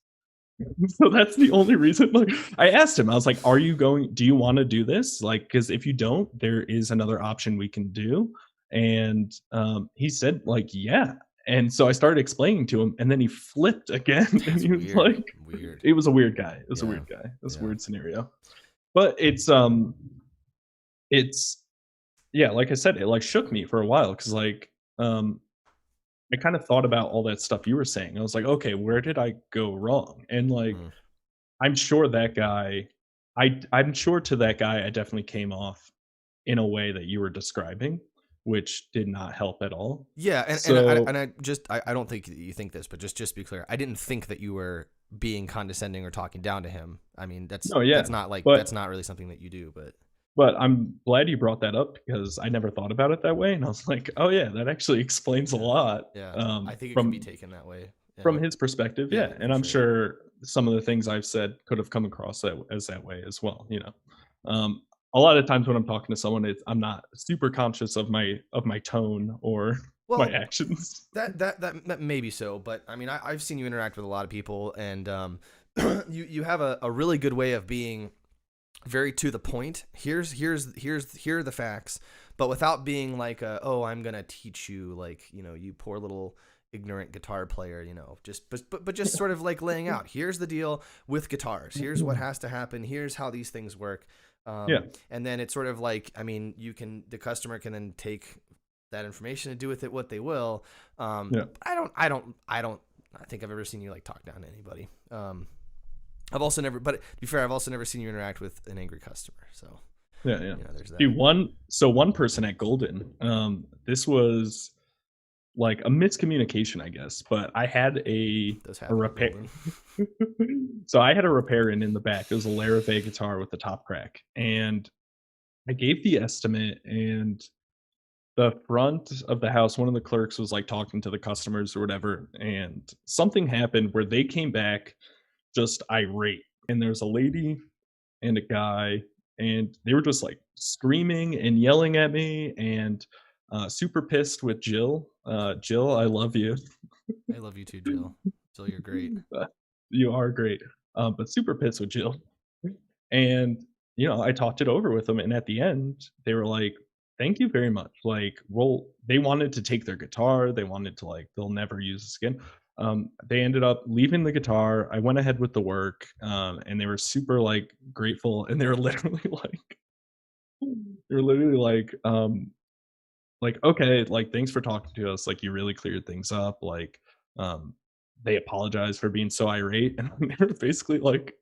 So that's the only reason. Like, I asked him, I was like, do you want to do this? Like, because if you don't, there is another option we can do. And he said, like, yeah. And so I started explaining to him, and then he flipped again. And That's he was weird. like, Weird. it was a weird guy. It was a Yeah. weird guy. It was a Yeah. weird scenario. But it's yeah, like I said, it like shook me for a while, because like I kind of thought about all that stuff you were saying. I was like, okay, where did I go wrong? And like, Mm. I'm sure that guy, I'm sure to that guy, I definitely came off in a way that you were describing, which did not help at all. Yeah, So I just I don't think you think this, but just to be clear, I didn't think that you were being condescending or talking down to him. I mean, no, yeah, that's but not really something that you do, but I'm glad you brought that up, because I never thought about it that way, and I was like, oh yeah, that actually explains a yeah. lot Yeah. I think it can be from taken that way. from And his perspective, yeah, yeah. for And I'm sure. sure some of the things I've said could have come across that way as well. You know, a lot of times when I'm talking to someone, I'm not super conscious of my tone or my Well, actions. that may be so, but I mean, I've seen you interact with a lot of people, and you have a really good way of being very to the point. Here are the facts, but without being like, oh, I'm gonna teach you, like, you know, you poor little ignorant guitar player, you know, just but just sort of like laying out. Here's the deal with guitars. Here's what has to happen. Here's how these things work. Yeah, And then it's sort of like, I mean, the customer can then take that information and do with it what they will. yeah, I don't think I've ever seen you like talk down to anybody. I've also never, but to be fair, I've also never seen you interact with an angry customer. So, yeah, yeah. you know, there's that. Dude, one person at Golden, this was like a miscommunication, I guess. But I had a Those a happen in repair. building. So I had a repair in the back. It was a Larrivee guitar with the top crack, and I gave the estimate, and the front of the house, one of the clerks was like talking to the customers or whatever, and something happened where they came back just irate. And there's a lady and a guy, and they were just like screaming and yelling at me, and super pissed with Jill. Jill, I love you. I love you too, Jill. Jill, you're great. You are great. But super pissed with Jill. And, I talked it over with them. And at the end, they were like, thank you very much. Like, they wanted to take their guitar. They wanted to, like, they'll never use this again. They ended up leaving the guitar. I went ahead with the work, and they were super, like, grateful. And they were literally like, okay, like, thanks for talking to us. Like, you really cleared things up. Like, they apologized for being so irate. And they were basically like,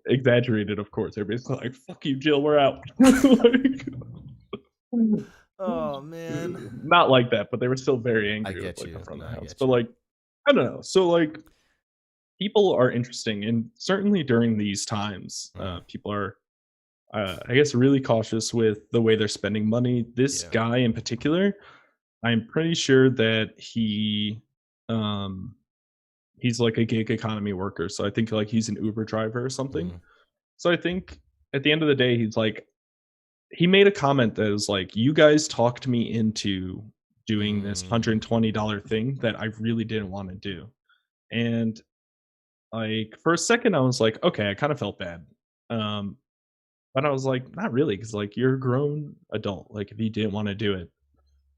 exaggerated, of course. They're basically like, "Fuck you, Jill, we're out." Like, Oh man. not like that, but they were still very I angry with get like you. the front No, of the I house. get But you. like, I don't know. So like, people are interesting, and certainly during these times, people are, I guess, really cautious with the way they're spending money. This Yeah. guy in particular, I'm pretty sure that he's like a gig economy worker. So I think like he's an Uber driver or something. Mhm. So I think at the end of the day, he made a comment that was like, you guys talked me into doing this $120 thing that I really didn't want to do. And like, for a second, I was like, okay, I kind of felt bad. Um, but I was like, not really. Cause like, you're a grown adult. Like, if you didn't want to do it,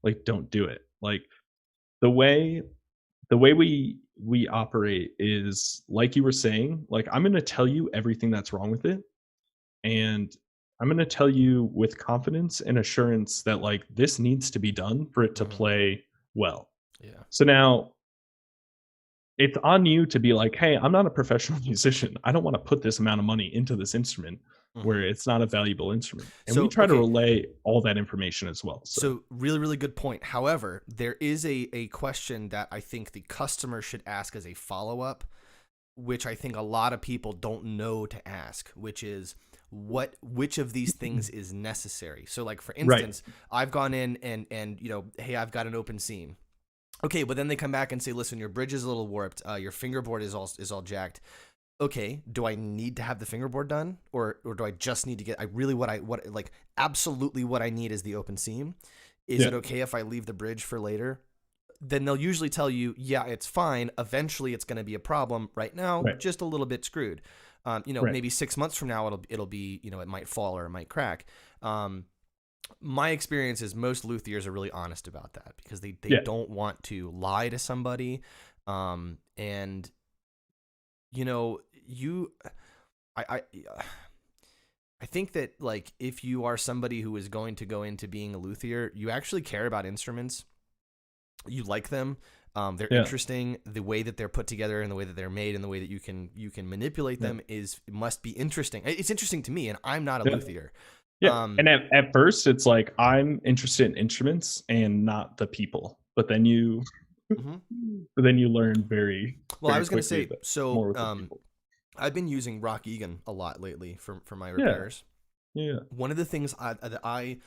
like, don't do it. Like, the way we operate is like you were saying, like, I'm going to tell you everything that's wrong with it, and I'm going to tell you with confidence and assurance that like this needs to be done for it to play well. Yeah. So now it's on you to be like, hey, I'm not a professional musician. I don't want to put this amount of money into this instrument where it's not a valuable instrument. And So, we try to okay. relay all that information as well. So really, really good point. However, there is a question that I think the customer should ask as a follow-up, which I think a lot of people don't know to ask, which is which of these things is necessary. So like, for instance, I've gone in and hey, I've got an open seam. Okay, but then they come back and say, listen, your bridge is a little warped. Your fingerboard is all jacked. Okay, do I need to have the fingerboard done, or do I just need to get? Absolutely what I need is the open seam. Is it okay if I leave the bridge for later? Then they'll usually tell you, yeah, it's fine. Eventually, it's going to be a problem. Right now, just a little bit screwed. Maybe 6 months from now, it'll be, it might fall or it might crack. My experience is most luthiers are really honest about that because they don't want to lie to somebody. And I think that, like, if you are somebody who is going to go into being a luthier, you actually care about instruments. You like them. They're interesting. The way that they're put together and the way that they're made and the way that you can manipulate them must be interesting. It's interesting to me, and I'm not a luthier. Yeah. And at first it's like, I'm interested in instruments and not the people. But then you learn very I was going to say, so I've been using Rock Egan a lot lately for my repairs. Yeah. One of the things I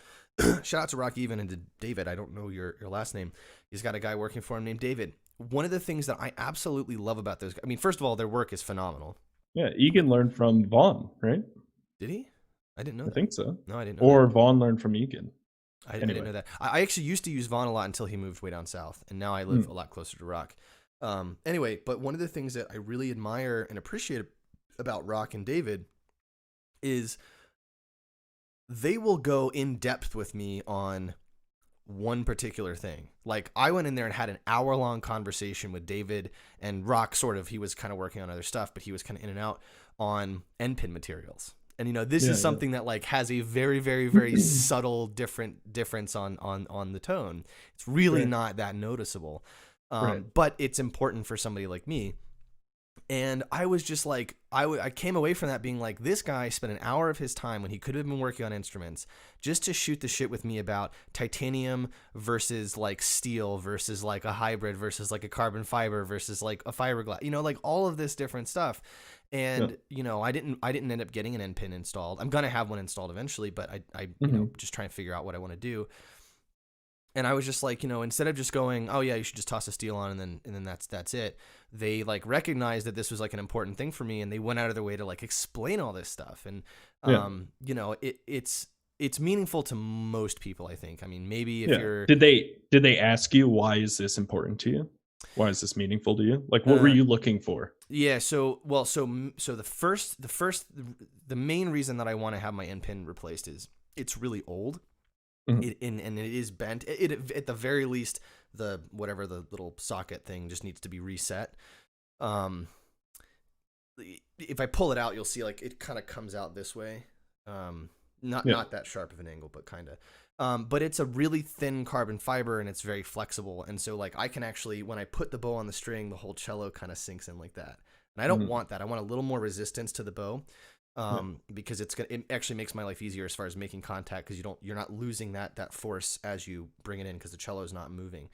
shout out to Rock Egan and to David. I don't know your last name. He's got a guy working for him named David. One of the things that I absolutely love about those guys, I mean, first of all, their work is phenomenal. Yeah. Egan learned from Vaughn, right? Did he? I didn't know that. I think so. No, I didn't know or that. Vaughn learned from Egan. I didn't know that. I actually used to use Vaughn a lot until he moved way down south, and now I live a lot closer to Rock. Anyway, but one of the things that I really admire and appreciate about Rock and David is they will go in depth with me on one particular thing. Like, I went in there and had an hour-long conversation with David, and Rock he was kind of working on other stuff, but he was kind of in and out on end pin materials. And this is something that like has a very, very, very subtle difference on the tone. It's really not that noticeable, but it's important for somebody like me. And I was just like, I came away from that being like, this guy spent an hour of his time when he could have been working on instruments just to shoot the shit with me about titanium versus like steel versus like a hybrid versus like a carbon fiber versus like a fiberglass, like all of this different stuff. And, I didn't end up getting an end pin installed. I'm going to have one installed eventually, but I just try and figure out what I want to do. And I was just like, instead of just going, oh yeah, you should just toss a steel on and then that's it. They like recognized that this was like an important thing for me, and they went out of their way to like explain all this stuff. And it's meaningful to most people, I think. I mean, maybe if you're did they ask you, why is this important to you? Why is this meaningful to you? Like, what were you looking for? Yeah, so the main reason that I want to have my end pin replaced is it's really old. And it is bent. It at the very least, the little socket thing just needs to be reset. If I pull it out, you'll see like it kind of comes out this way. Not that sharp of an angle, but kind of. But it's a really thin carbon fiber and it's very flexible. And so like I can actually, when I put the bow on the string, the whole cello kind of sinks in like that. And I don't want that. I want a little more resistance to the bow. Because it actually makes my life easier as far as making contact, because you're not losing that force as you bring it in, because the cello is not moving.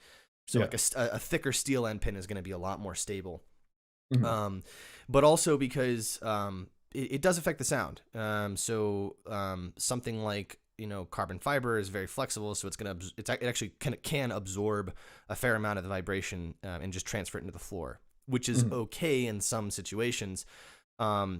So like a thicker steel end pin is going to be a lot more stable. But also because it does affect the sound. Something like carbon fiber is very flexible, so it actually can absorb a fair amount of the vibration and just transfer it into the floor, which is okay in some situations.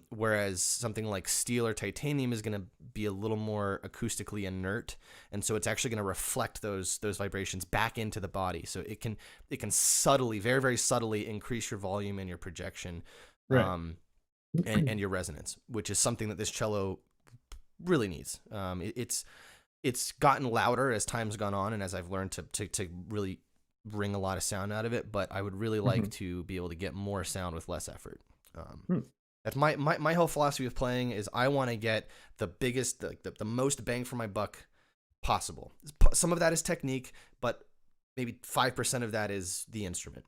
Whereas something like steel or titanium is going to be a little more acoustically inert, and so it's actually going to reflect those vibrations back into the body. So it can subtly, very very subtly, increase your volume and your projection, and your resonance, which is something that this cello really needs. It's gotten louder as time's gone on, and as I've learned to really wring a lot of sound out of it. But I would really like to be able to get more sound with less effort. That's my whole philosophy of playing is I want to get the biggest, the most bang for my buck possible. Some of that is technique, but maybe 5% of that is the instrument.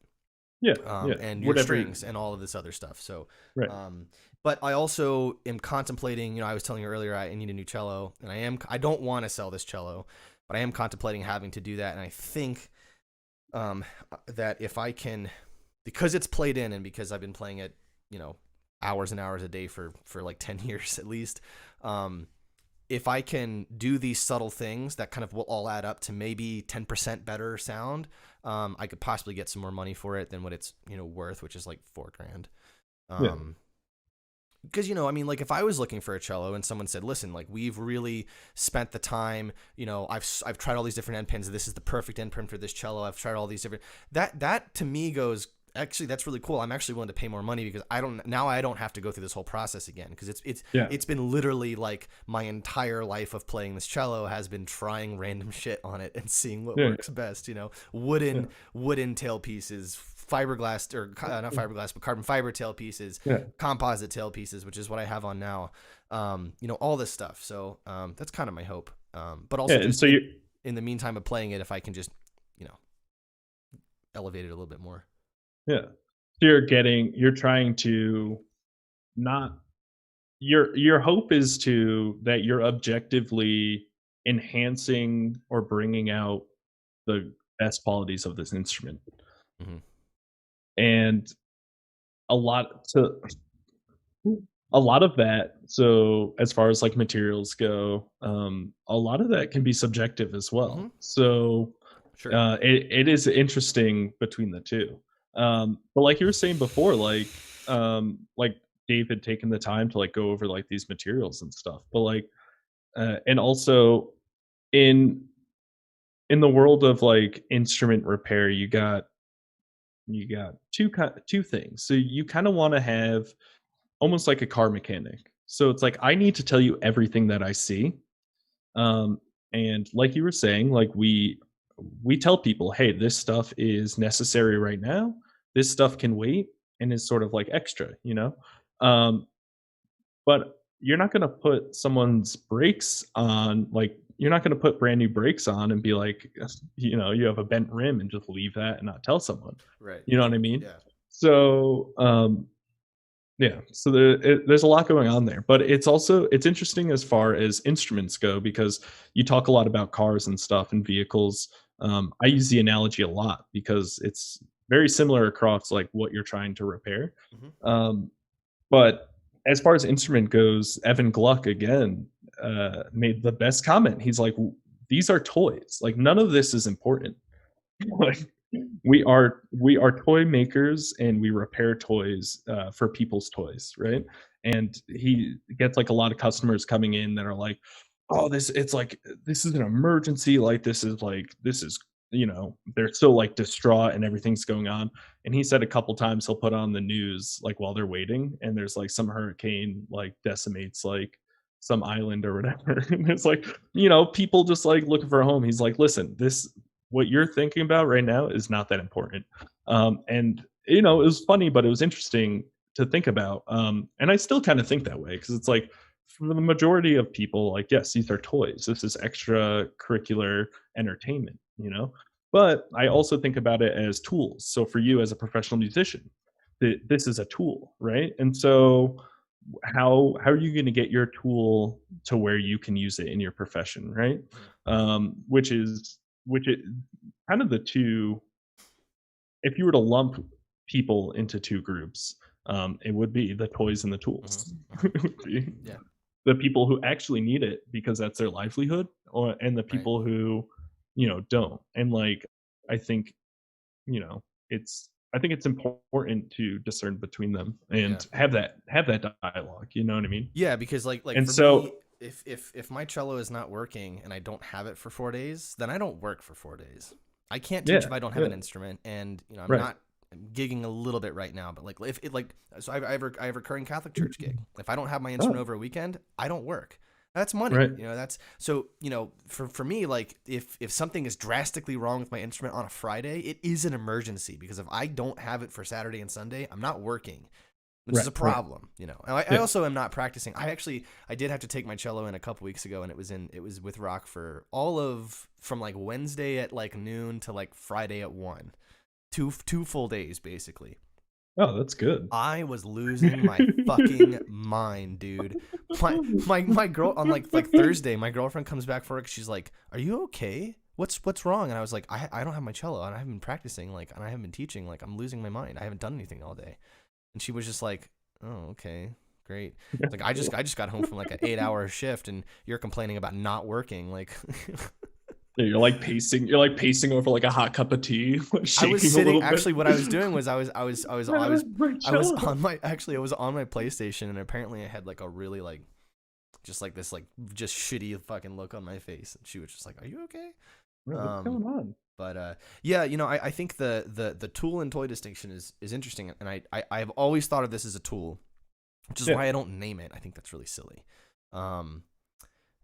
And your strings and all of this other stuff. So, but I also am contemplating, I was telling you earlier, I need a new cello, and I don't want to sell this cello, but I am contemplating having to do that. And I think that if I can, because it's played in and because I've been playing it, hours and hours a day for like 10 years at least. If I can do these subtle things that kind of will all add up to maybe 10% better sound, I could possibly get some more money for it than what it's, worth, which is like $4,000. Because, like if I was looking for a cello and someone said, listen, like we've really spent the time, I've tried all these different end pins. This is the perfect end pin for this cello. I've tried all these different, that to me goes, actually, that's really cool. I'm actually willing to pay more money because I don't have to go through this whole process again, because it's been literally like my entire life of playing this cello has been trying random shit on it and seeing what works best. Wooden tail pieces, fiberglass, or not fiberglass, but carbon fiber tail pieces, composite tail pieces, which is what I have on now. All this stuff. So that's kind of my hope. But also just in the meantime of playing it, if I can just elevate it a little bit more. Yeah. So you're trying to not, your hope is that you're objectively enhancing or bringing out the best qualities of this instrument. And a lot of that, so as far as like materials go, a lot of that can be subjective as well. So it is interesting between the two. But like you were saying before, like Dave had taken the time to like go over like these materials and stuff, but like and also in the world of like instrument repair, you got two things. So you kind of want to have almost like a car mechanic. So it's like, I need to tell you everything that I see, and like you were saying, like we tell people, hey, this stuff is necessary right now, this stuff can wait and is sort of like extra, but you're not going to put someone's brakes on, like you're not going to put brand new brakes on and be like, you have a bent rim and just leave that and not tell someone, right? You know what I mean? Yeah. So Yeah, so there's a lot going on there, but it's interesting as far as instruments go because you talk a lot about cars and stuff and vehicles. I use the analogy a lot because it's very similar across like what you're trying to repair. Hmm. Um, but as far as instrument goes, Evan Gluck again made the best comment. He's like, "These are toys. Like none of this is important. Like we are toy makers and we repair toys for people's toys, right?" And he gets like a lot of customers coming in that are like, "Oh, it's like this is an emergency. Like this is they're so like distraught and everything's going on." And he said a couple times he'll put on the news like while they're waiting, and there's like some hurricane like decimates like some island or whatever. And it's like, people just like looking for a home. He's like, "Listen, this what you're thinking about right now is not that important." And it was funny, but it was interesting to think about. And I still kind of think that way because it's like for the majority of people, like, yes, these are toys. This is extracurricular entertainment, But I also think about it as tools. So for you as a professional musician, this is a tool, right? And so how are you going to get your tool to where you can use it in your profession, right? Which is kind of the two. If you were to lump people into two groups, it would be the toys and the tools. Hmm. Hmm. It would be Yeah. the people who actually need it because that's their livelihood, and the Right. people who don't. And like I think you know it's important to discern between them Yeah. and have that dialogue. You know what I mean? Yeah, because like And for me, so if my cello is not working and I don't have it for 4 days, then I don't work for 4 days. I can't teach yeah, if I don't have yeah, an instrument, and I'm right, not gigging a little bit right now, but like if it like so I have a recurring Catholic church gig. If I don't have my instrument oh, over a weekend, I don't work. That's money, right, that's so, for me, like if something is drastically wrong with my instrument on a Friday, it is an emergency, because if I don't have it for Saturday and Sunday, I'm not working, which is right, a right, problem. And I yeah. also am not practicing. I did have to take my cello in a couple weeks ago, and it was with Rock for from like Wednesday at like noon to like Friday at 1, two full days basically. Oh, that's good. I was losing my fucking mind, dude. My girl on like Thursday, my girlfriend comes back for work. She's like, "Are you okay? What's wrong?" And I was like, I don't have my cello, and I haven't been practicing, like, and I haven't been teaching. Like, I'm losing my mind. I haven't done anything all day." And she was just like, "Oh, okay, great." Like, I just got home from like an 8-hour shift, and you're complaining about not working. Like, Yeah, you're like pacing over like a hot cup of tea, like I was shaking a sitting. little bit. Actually, what I was doing was My I was cello. on my actually I was on my PlayStation, and apparently I had like a really like just like this like just shitty fucking look on my face, and she was just like, "Are you okay?" Bro, what's Um, going on? but yeah, I think the tool and toy distinction is interesting, and I've always thought of this as a tool, which is Yeah, why I don't name it. I think that's really silly. Um,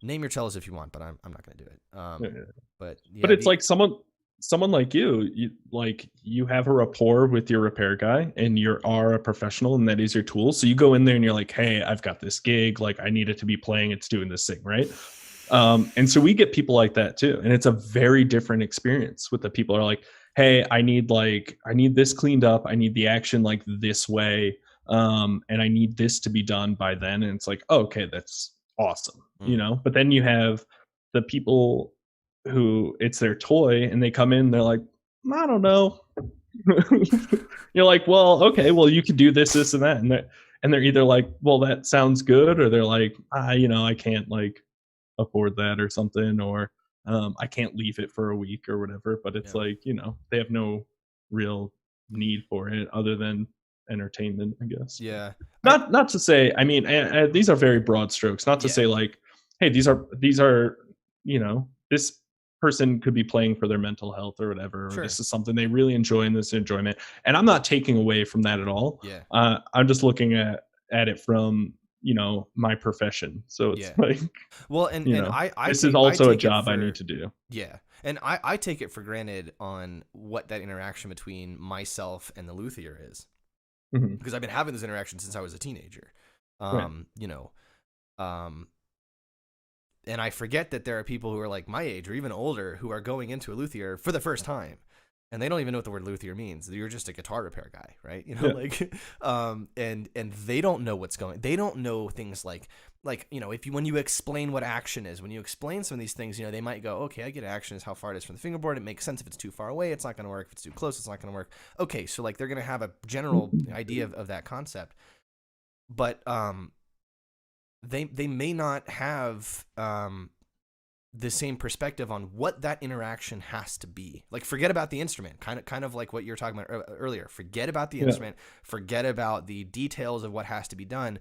Name your cellos if you want, but I'm not gonna do it. yeah, yeah. But But yeah, it's the like someone like you have a rapport with your repair guy, and you are a professional, and that is your tool. So you go in there and you're like, "Hey, I've got this gig. Like, I need it to be playing. It's doing this thing, right?" And so we get people like that too, and it's a very different experience with the people who are like, "Hey, I need this cleaned up. I need the action like this way, and I need this to be done by then." And it's like, oh, okay, that's awesome, mm, But then you have the people who it's their toy, and they come in, they're like, "I don't know." You're like, "Well, okay, well, you could do this, this, and that," and they're either like, "Well, that sounds good," or they're like, I can't like afford that or something, or I can't leave it for a week or whatever. But it's yeah, like, they have no real need for it other than entertainment, I guess. But yeah, I not to say, I mean, these are very broad strokes. Not to yeah, say like, hey, these are this person could be playing for their mental health or whatever, or sure, this is something they really enjoy in this enjoyment. And I'm not taking away from that at all. yeah, I'm just looking at it from my profession. So it's yeah. like, Well, and this is I also a take it job I need for to do. yeah, and I take it for granted on what that interaction between myself and the luthier is, Mhm. because I've been having this interaction since I was a teenager. Right. Um, you know, um, and I forget that there are people who are like my age or even older who are going into a luthier for the first time. and they don't even know what the word luthier means. You're just a guitar repair guy, right? You know, Yeah. like, and they don't know what's going. They don't know things like, you know, if you, when you explain what action is, when you explain some of these things, you know, they might go, okay, I get action is how far it is from the fingerboard. It makes sense. If it's too far away, it's not going to work. If it's too close, it's not going to work. Okay, so like they're going to have a general idea of that concept, but they may not have the same perspective on what that interaction has to be. Like, forget about the instrument, kind of like what you were talking about earlier. Forget about the instrument, forget about the details of what has to be done.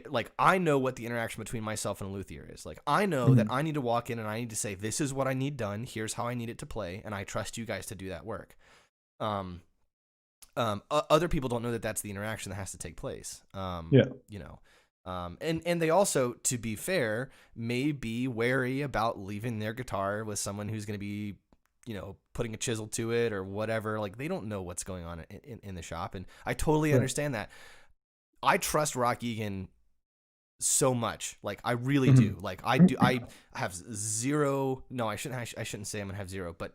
Like, I know what the interaction between myself and a luthier is. Like, I know that I need to walk in and I need to say, this is what I need done. Here's how I need it to play. And I trust you guys to do that work. Other people don't know that that's the interaction that has to take place. You know, and they also, to be fair, may be wary about leaving their guitar with someone who's going to be, you know, putting a chisel to it or whatever. Like, they don't know what's going on in the shop. And I totally understand that. I trust Rock Egan so much. Like, I really do. Like, I have zero. No, I shouldn't say I'm gonna have zero, but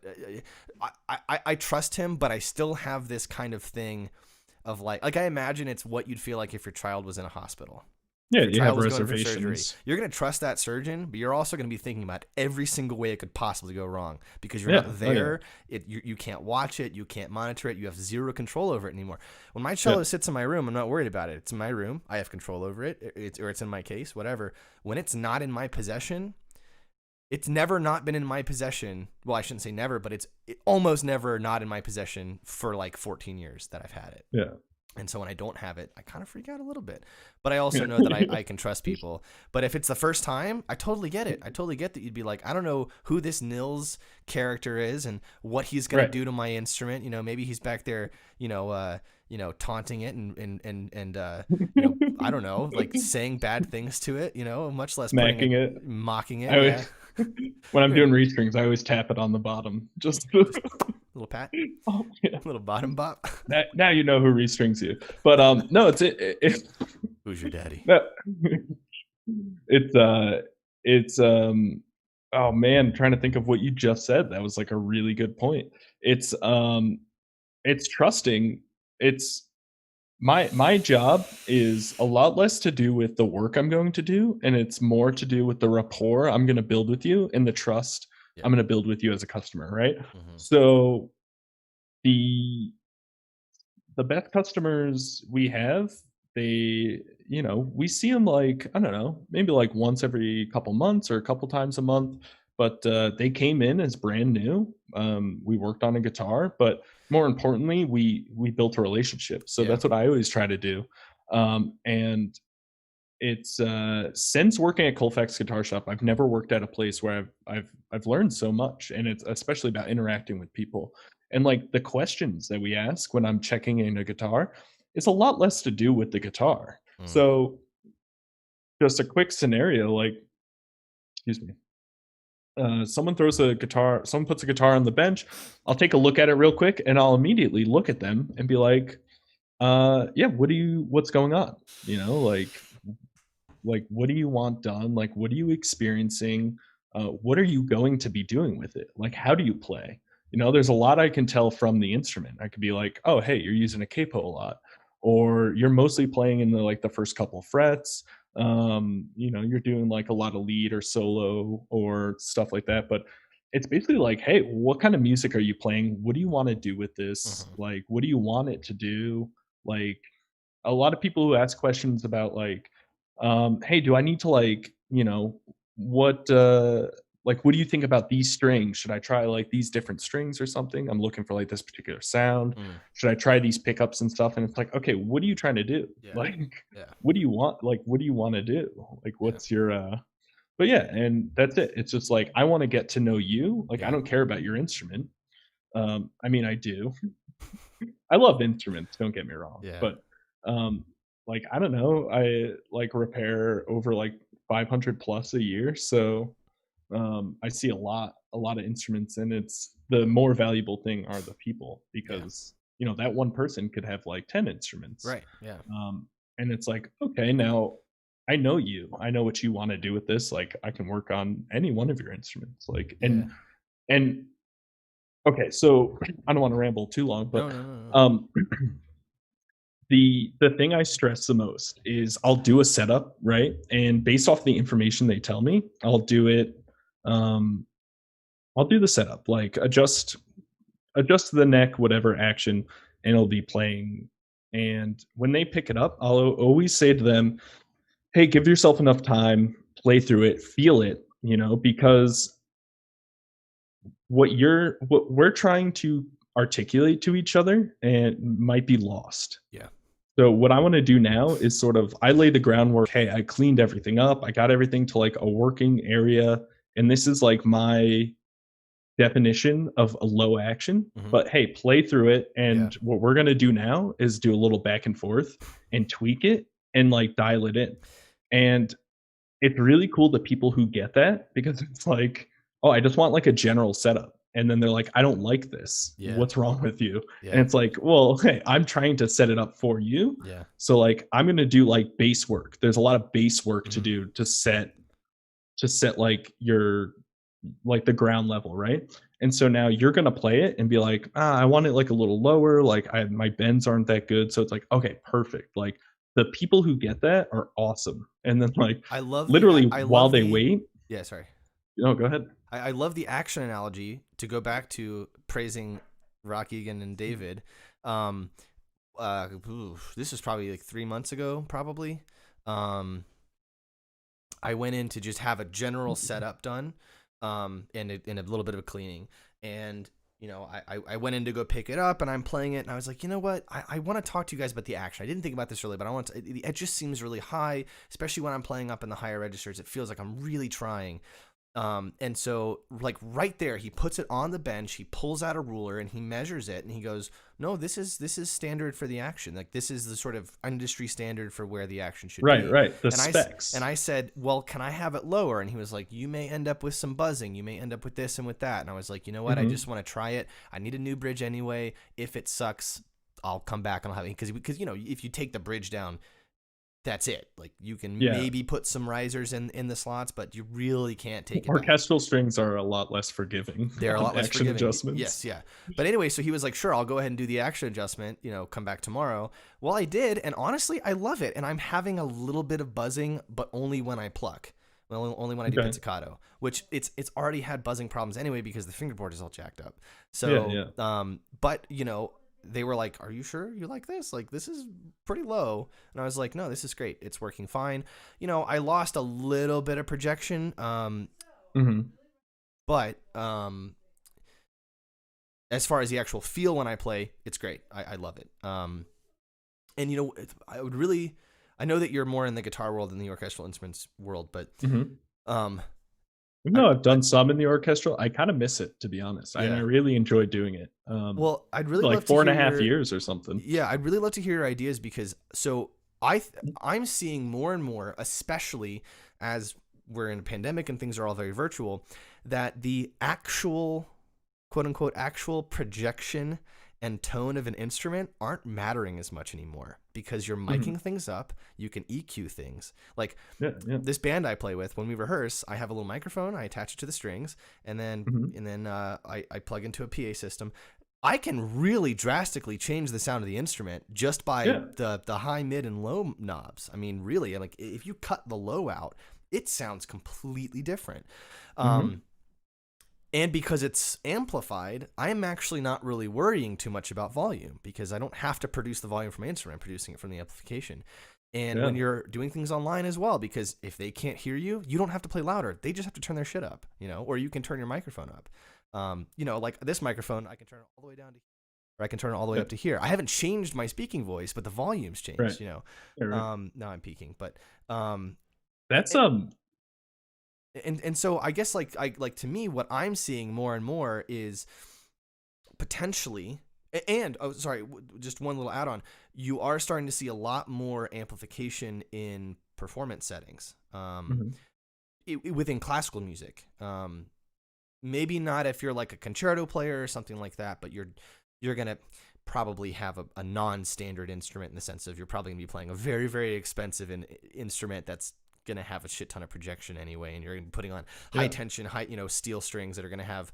I trust him, but I still have this kind of thing of like I imagine it's what you'd feel like if your child was in a hospital. Yeah, Your you child have was going for reservations. surgery. You're going to trust that surgeon, but you're also going to be thinking about every single way it could possibly go wrong because you're not there. You can't watch it. You can't monitor it. You have zero control over it anymore. When my cello sits in my room, I'm not worried about it. It's in my room. I have control over it. Or it's in my case, whatever. When it's not in my possession, it's never not been in my possession. Well, I shouldn't say never, but it's almost never not in my possession for like 14 years that I've had it. Yeah. And so when I don't have it, I kind of freak out a little bit. But I also know that I can trust people. But if it's the first time, I totally get it. I totally get that you'd be like, I don't know who this Nils character is and what he's going to do to my instrument. You know, maybe he's back there, taunting it and I don't know, like saying bad things to it, much less mocking it. When I'm doing restrings, I always tap it on the bottom. Just little pat, yeah. Little bottom bop. Now you know who restrings you. But no, it's who's your daddy? It's oh man, trying to think of what you just said. That was like a really good point. It's trusting. It's my job is a lot less to do with the work I'm going to do, and it's more to do with the rapport I'm going to build with you and the trust I'm going to build with you as a customer, right? So the best customers we have, we see them like, I don't know, maybe like once every couple months or a couple times a month, but they came in as brand new. We worked on a guitar, but more importantly, we built a relationship. So that's what I always try to do. And it's since working at Colfax Guitar Shop, I've never worked at a place where I've learned so much, and it's especially about interacting with people. And like the questions that we ask when I'm checking in a guitar, it's a lot less to do with the guitar. So just a quick scenario, like, excuse me. Someone puts a guitar on the bench. I'll take a look at it real quick, and I'll immediately look at them and be like, what's going on? Like, what do you want done? Like, what are you experiencing? What are you going to be doing with it? Like, how do you play? There's a lot I can tell from the instrument. I could be like, oh, hey, you're using a capo a lot, or you're mostly playing in the first couple of frets. You're doing like a lot of lead or solo or stuff like that. But it's basically like, hey, what kind of music are you playing? What do you want to do with this? Like, what do you want it to do? Like, a lot of people who ask questions about like, hey, do I need to what do you think about these strings? Should I try like these different strings or something? I'm looking for like this particular sound. Should I try these pickups and stuff? And it's like, okay, what are you trying to do? What do you want? Like, what do you want to do? Like, what's your but yeah, and that's it. It's just like, I want to get to know you. Like, I don't care about your instrument. I mean, I do. I love instruments, don't get me wrong. But like, I don't know, I like repair over like 500 plus a year. So I see a lot of instruments, and it's the more valuable thing are the people, because that one person could have like 10 instruments. Right. Yeah. And it's like, okay, now I know you. I know what you want to do with this. Like, I can work on any one of your instruments. Like, and Okay, so I don't want to ramble too long, but No, no, no, no. um, the thing I stress the most is I'll do a setup, right? And based off the information they tell me, I'll do it. Um, I'll do the setup, like adjust the neck, whatever action, and it'll be playing. And when they pick it up, I'll always say to them, "Hey, give yourself enough time, play through it, feel it, because what we're trying to articulate to each other and might be lost." Yeah. So what I want to do now is sort of I laid the groundwork. Hey, I cleaned everything up. I got everything to like a working area, and this is like my definition of a low action. Hmm. But hey, play through it. Yeah. And what we're gonna do now is do a little back and forth and tweak it and like dial it in. And it's really cool the people who get that because it's like, oh, I just want like a general setup. And then they're like, I don't like this. Yeah. What's wrong with you? And Yeah. it's like, well, hey, I'm trying to set it up for you. Yeah. So like I'm gonna do like base work. There's a lot of base work to Mhm. do to set like your like the ground level, right? And so now you're gonna play it and be like, I want it like a little lower. Like my bends aren't that good. So it's like, okay, perfect. Like the people who get that are awesome. And then like I love literally I while love they the wait, yeah, sorry. go ahead. I love the action analogy to go back to praising Rock Egan and David. Um, this was probably like 3 months ago, probably. Um, I went in to just have a general setup done, and a little bit of a cleaning. And, I went in to go pick it up and I'm playing it and I was like, you know what? I want to talk to you guys about the action. I didn't think about this earlier, but it just seems really high, especially when I'm playing up in the higher registers. It feels like I'm really trying. And so like right there, he puts it on the bench, he pulls out a ruler and he measures it and he goes, no, this is standard for the action. Like this is the sort of industry standard for where the action should Right, be. right. The And specs. I said, well, can I have it lower? And he was like, you may end up with some buzzing. You may end up with this and with that. And I was like, you know what? I Hmm. just want to try it. I need a new bridge anyway. If it sucks, I'll come back and I'll have it. Because if you take the bridge down, that's it. Like you can Yeah. maybe put some risers in the slots, but you really can't take it back. Orchestral strings are a lot less forgiving They're a on lot less action forgiving. adjustments. Yes, yeah. But anyway, so he was like, sure, I'll go ahead and do the action adjustment, come back tomorrow. Well, I did, and honestly, I love it. And I'm having a little bit of buzzing, but only when I pluck. Well, only when I do Okay. pizzicato, which it's already had buzzing problems anyway because the fingerboard is all jacked up. Yeah, So, yeah. but they were like, are you sure you like this? Like, this is pretty low. And I was like, no, this is great. It's working fine. I lost a little bit of projection. Hmm. But as far as the actual feel when I play, it's great. I love it. And I know that you're more in the guitar world than the orchestral instruments world, but Hmm. um, No, I've done some in the orchestral. I kind of miss it, to be honest. And I yeah. really enjoy doing it. Well, I'd really Like love to four and hear a half your years or something. yeah. I'd really love to hear your ideas because I'm seeing more and more, especially as we're in a pandemic and things are all very virtual, that the actual quote unquote actual projection and tone of an instrument aren't mattering as much anymore because you're Mhm. miking things up, you can EQ things. Like Yeah, yeah. this band I play with, when we rehearse, I have a little microphone, I attach it to the strings, and then Mhm. I plug into a PA system. I can really drastically change the sound of the instrument just by Yeah. the high, mid, and low knobs. I mean, really, like if you cut the low out, it sounds completely different. Mhm. And because it's amplified, I'm actually not really worrying too much about volume because I don't have to produce the volume from my instrument. I'm producing it from the amplification. And Yeah. when you're doing things online as well, because if they can't hear you, you don't have to play louder. They just have to turn their shit up, or you can turn your microphone up. Like this microphone, I can turn it all the way down to, or I can turn it all the way Yeah. up to here. I haven't changed my speaking voice, but the volume's Right. changed, Yeah, right. Now I'm peaking, but, um, That's and so I guess like to me, what I'm seeing more and more is potentially, and oh sorry, just one little add-on, you are starting to see a lot more amplification in performance settings, Mhm. within classical music. Maybe not if you're like a concerto player or something like that, but you're gonna probably have a non-standard instrument in the sense of you're probably gonna be playing a very, very expensive instrument that's gonna have a shit ton of projection anyway, and you're gonna be putting on high Yeah. tension, high steel strings that are gonna have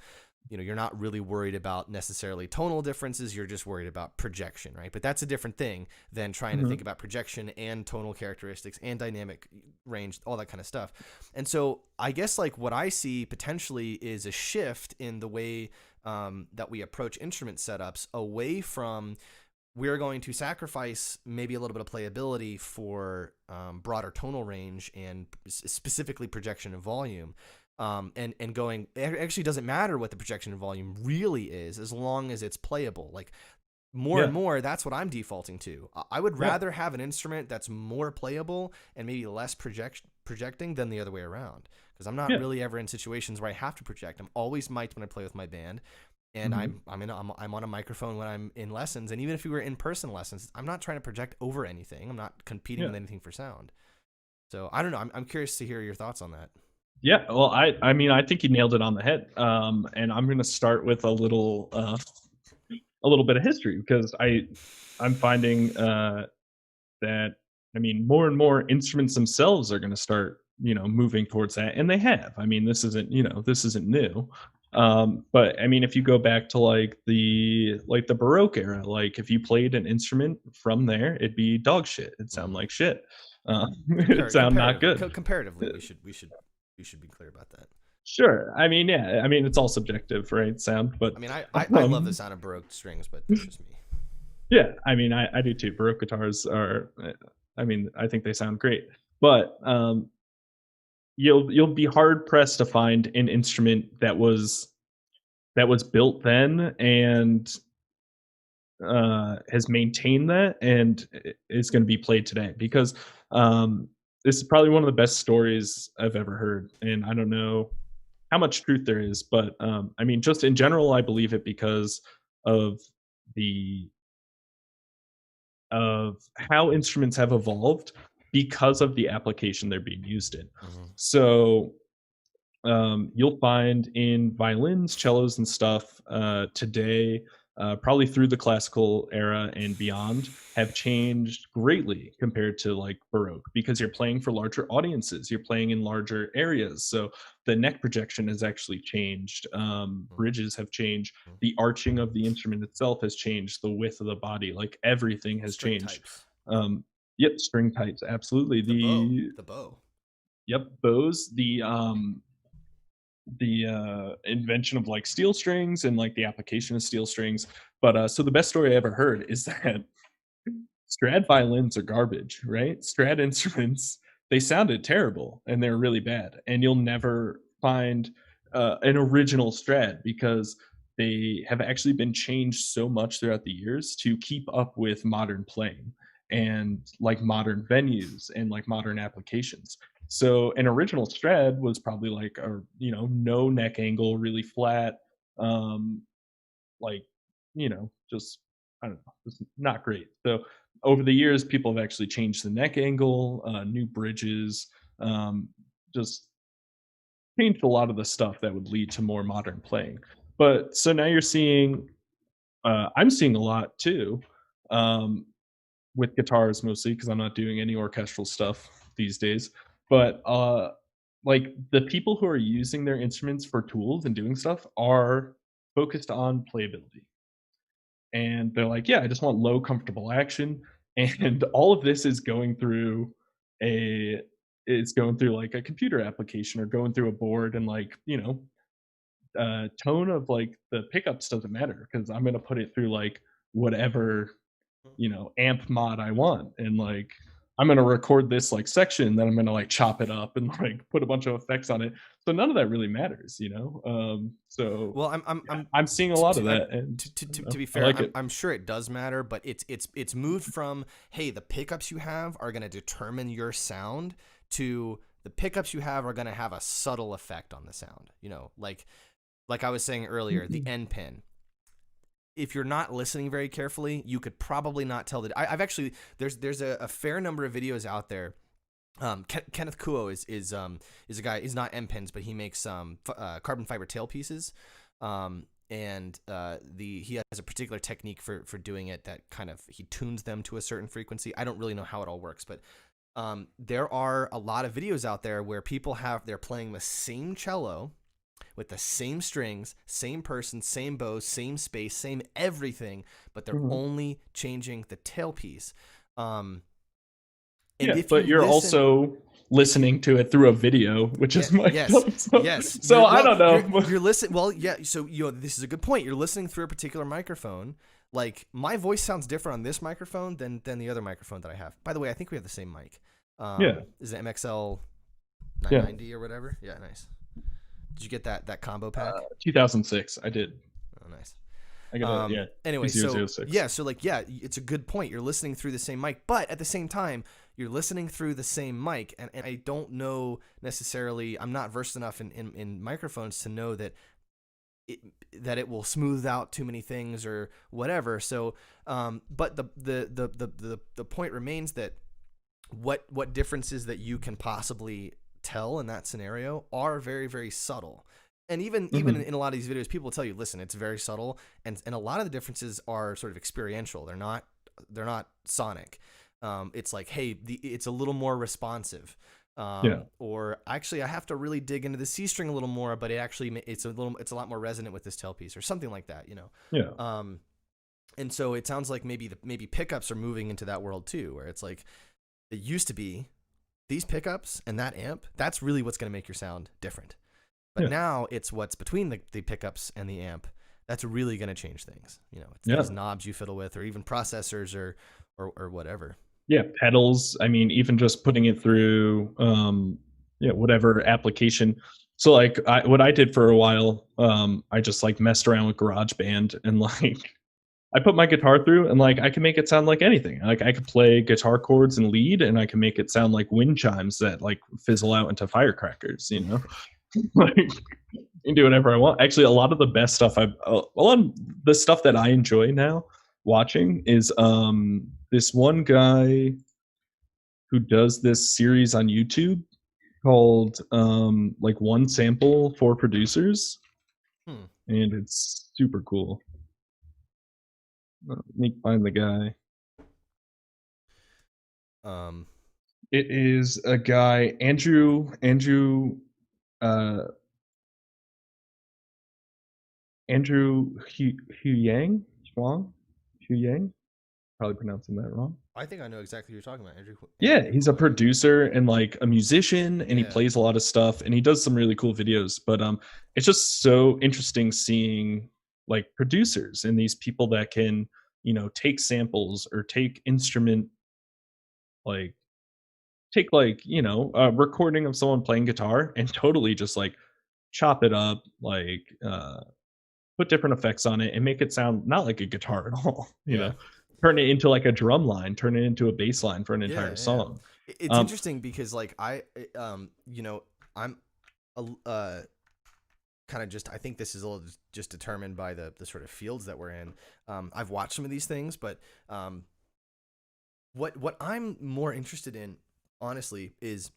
you're not really worried about necessarily tonal differences. You're just worried about projection, right? But that's a different thing than trying to think about projection and tonal characteristics and dynamic range, all that kind of stuff. And so I guess like what I see potentially is a shift in the way that we approach instrument setups away from we're going to sacrifice maybe a little bit of playability for broader tonal range and specifically projection and volume. And going, it actually doesn't matter what the projection and volume really is as long as it's playable. Like more and more, that's what I'm defaulting to. I would rather have an instrument that's more playable and maybe less projecting than the other way around, because I'm not really ever in situations where I have to project. I'm always mic'd when I play with my band, and I'm on a microphone when I'm in lessons. And even if we were in-person lessons, I'm not trying to project over anything. I'm not competing with anything for sound. So I don't know. I'm curious to hear your thoughts on that. Yeah, well, I mean, I think you nailed it on the head. And I'm going to start with a little bit of history, because I'm finding that, I mean, more and more instruments themselves are going to start, moving towards that, and they have. I mean, this isn't new. But I mean, if you go back to like the Baroque era, like if you played an instrument from there, it'd be dog shit. It'd sound like shit. It'd sound not good. Comparatively, we should be clear about that. Sure. I mean, yeah. I mean, it's all subjective, right? Sound, but I mean, I love the sound of Baroque strings, but that's just me. Yeah, I mean, I do too. Baroque guitars are, I mean, I think they sound great, but you'll be hard pressed to find an instrument that was built then and has maintained that and is going to be played today, because this is probably one of the best stories I've ever heard, and I don't know how much truth there is, but I mean, just in general, I believe it because of how instruments have evolved because of the application they're being used in. So you'll find in violins, cellos, and stuff today, probably through the classical era and beyond, have changed greatly compared to like Baroque, because you're playing for larger audiences, you're playing in larger areas. So the neck projection has actually changed. Bridges have changed. The arching of the instrument itself has changed. The width of the body, like everything has changed. Yep, string types, absolutely. The bow. Yep, bows. The invention of like steel strings and like the application of steel strings. But so the best story I ever heard is that Strad violins are garbage, right? Strad instruments, they sounded terrible and they're really bad, and you'll never find an original Strad, because they have actually been changed so much throughout the years to keep up with modern playing and like modern venues and like modern applications. So an original Strad was probably like a no neck angle, really flat, like just, I don't know, just not great. So over the years, people have actually changed the neck angle, new bridges, just changed a lot of the stuff that would lead to more modern playing. But so now you're seeing, I'm seeing a lot too, with guitars mostly, because I'm not doing any orchestral stuff these days. But like the people who are using their instruments for tools and doing stuff are focused on playability. And they're like, yeah, I just want low, comfortable action. And all of this is going through like a computer application or going through a board, and like, tone of like the pickups doesn't matter, because I'm going to put it through like whatever amp mod I want, and like I'm going to record this like section, then I'm going to like chop it up and like put a bunch of effects on it. So none of that really matters. So well, I'm seeing a lot of that. And to be fair, I'm sure it does matter, but it's moved from, hey, the pickups you have are going to determine your sound, to the pickups you have are going to have a subtle effect on the sound. Like I was saying earlier, the end pin. If you're not listening very carefully, you could probably not tell that. I've actually, there's a fair number of videos out there. Kenneth Kuo is a guy. He's not M pins, but he makes carbon fiber tailpieces. And he has a particular technique for doing it, that kind of, he tunes them to a certain frequency. I don't really know how it all works, but there are a lot of videos out there where they're playing the same cello with the same strings, same person, same bow, same space, same everything, but they're Mhm. only changing the tailpiece. And Yeah, if you but you're listen, also listening to it through a video, which yeah, is mic'd yes, up. So, yes. so I don't know. You're listening. Well, yeah. So this is a good point. You're listening through a particular microphone. Like my voice sounds different on this microphone than the other microphone that I have. By the way, I think we have the same mic. Yeah, Is it MXL yeah. 990 or whatever? Yeah, nice. Did you get that combo pack? 2006, I did. Oh, nice. I got a Anyway, so 2006. yeah, so like yeah, it's a good point. You're listening through the same mic, but at the same time, you're listening through the same mic, and I don't know necessarily. I'm not versed enough in microphones to know that it will smooth out too many things or whatever. So, but the point remains that what differences that you can possibly tell in that scenario are very, very subtle. And even in a lot of these videos, people will tell you, listen, it's very subtle, and a lot of the differences are sort of experiential. They're not sonic. It's like, hey, it's a little more responsive. Or actually, I have to really dig into the C string a little more, but it's a lot more resonant with this tailpiece or something like that, Yeah. And so it sounds like maybe pickups are moving into that world too, where it's like it used to be these pickups and that amp. That's really what's going to make your sound different. But now it's what's between the pickups and the amp that's really going to change things. It's these knobs you fiddle with, or even processors or whatever. Yeah, pedals. I mean, even just putting it through, whatever application. So like what I did for a while, I just like messed around with GarageBand and like I put my guitar through and like I can make it sound like anything. Like I could play guitar chords and lead, and I can make it sound like wind chimes that like fizzle out into firecrackers. Like you can do whatever I want. Actually, a lot of the best stuff a lot of the stuff that I enjoy now watching is this one guy who does this series on YouTube called like One Sample for Producers. And it's super cool. Let me find the guy. It is a guy, Andrew Huyang, probably pronouncing that wrong. I think I know exactly who you're talking about, Andrew. Yeah, he's a producer and like a musician, and he Yeah. plays a lot of stuff, and he does some really cool videos. But it's just so interesting seeing like producers and these people that can, take samples or take instrument, like take like, a recording of someone playing guitar and totally just like chop it up, like put different effects on it and make it sound not like a guitar at all, turn it into like a drum line, turn it into a bass line for an entire song. It's interesting because like I'm kind of just, I think this is a little just determined by the sort of fields that we're in. I've watched some of these things, but what I'm more interested in, honestly, is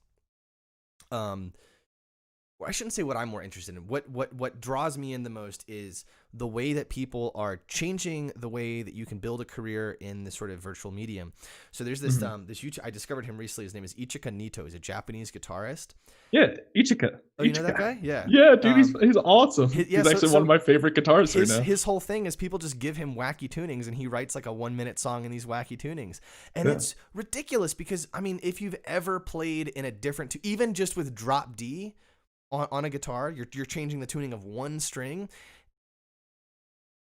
I shouldn't say what I'm more interested in. What draws me in the most is the way that people are changing the way that you can build a career in this sort of virtual medium. So there's this this YouTube, I discovered him recently. His name is Ichika Nito. He's a Japanese guitarist. Yeah, Ichika. Oh, you know that guy? Yeah. Yeah, dude, he's awesome. He's actually one of my favorite guitarists right now. His whole thing is people just give him wacky tunings, and he writes like a 1-minute song in these wacky tunings. And it's ridiculous because, I mean, if you've ever played in a different, even just with drop D on a guitar, you're changing the tuning of one string.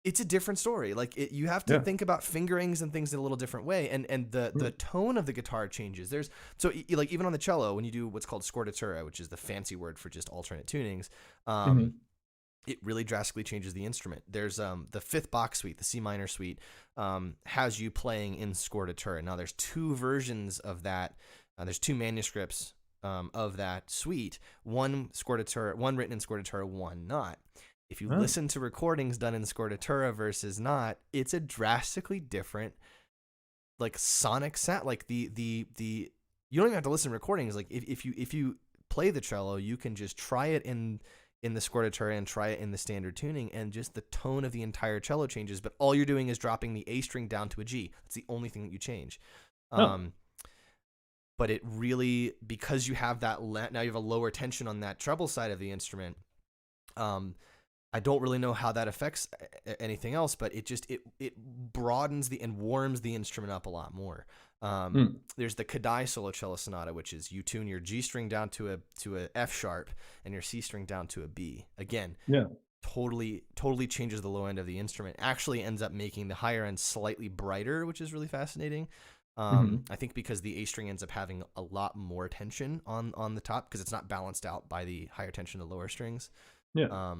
It's a different story. Like you have to think about fingerings and things in a little different way, and the tone of the guitar changes. Like even on the cello, when you do what's called scordatura, which is the fancy word for just alternate tunings, it really drastically changes the instrument. There's the fifth Bach suite, the C minor suite, has you playing in scordatura. Now there's two versions of that. There's two manuscripts of that suite. One written in scordatura, one not. If you listen to recordings done in scordatura versus not, it's a drastically different, like sonic sound. Like the you don't even have to listen to recordings. Like if you play the cello, you can just try it in the scordatura and try it in the standard tuning, and just the tone of the entire cello changes. But all you're doing is dropping the A string down to a G. That's the only thing that you change. But it really, because you have that now you have a lower tension on that treble side of the instrument. I don't really know how that affects anything else, but it broadens and warms the instrument up a lot more. There's the Kadai solo cello sonata, which is you tune your G string down to a F sharp and your C string down to a B. Again, Yeah. totally changes the low end of the instrument. Actually ends up making the higher end slightly brighter, which is really fascinating. I think because the A string ends up having a lot more tension on the top because it's not balanced out by the higher tension of the lower strings. Yeah.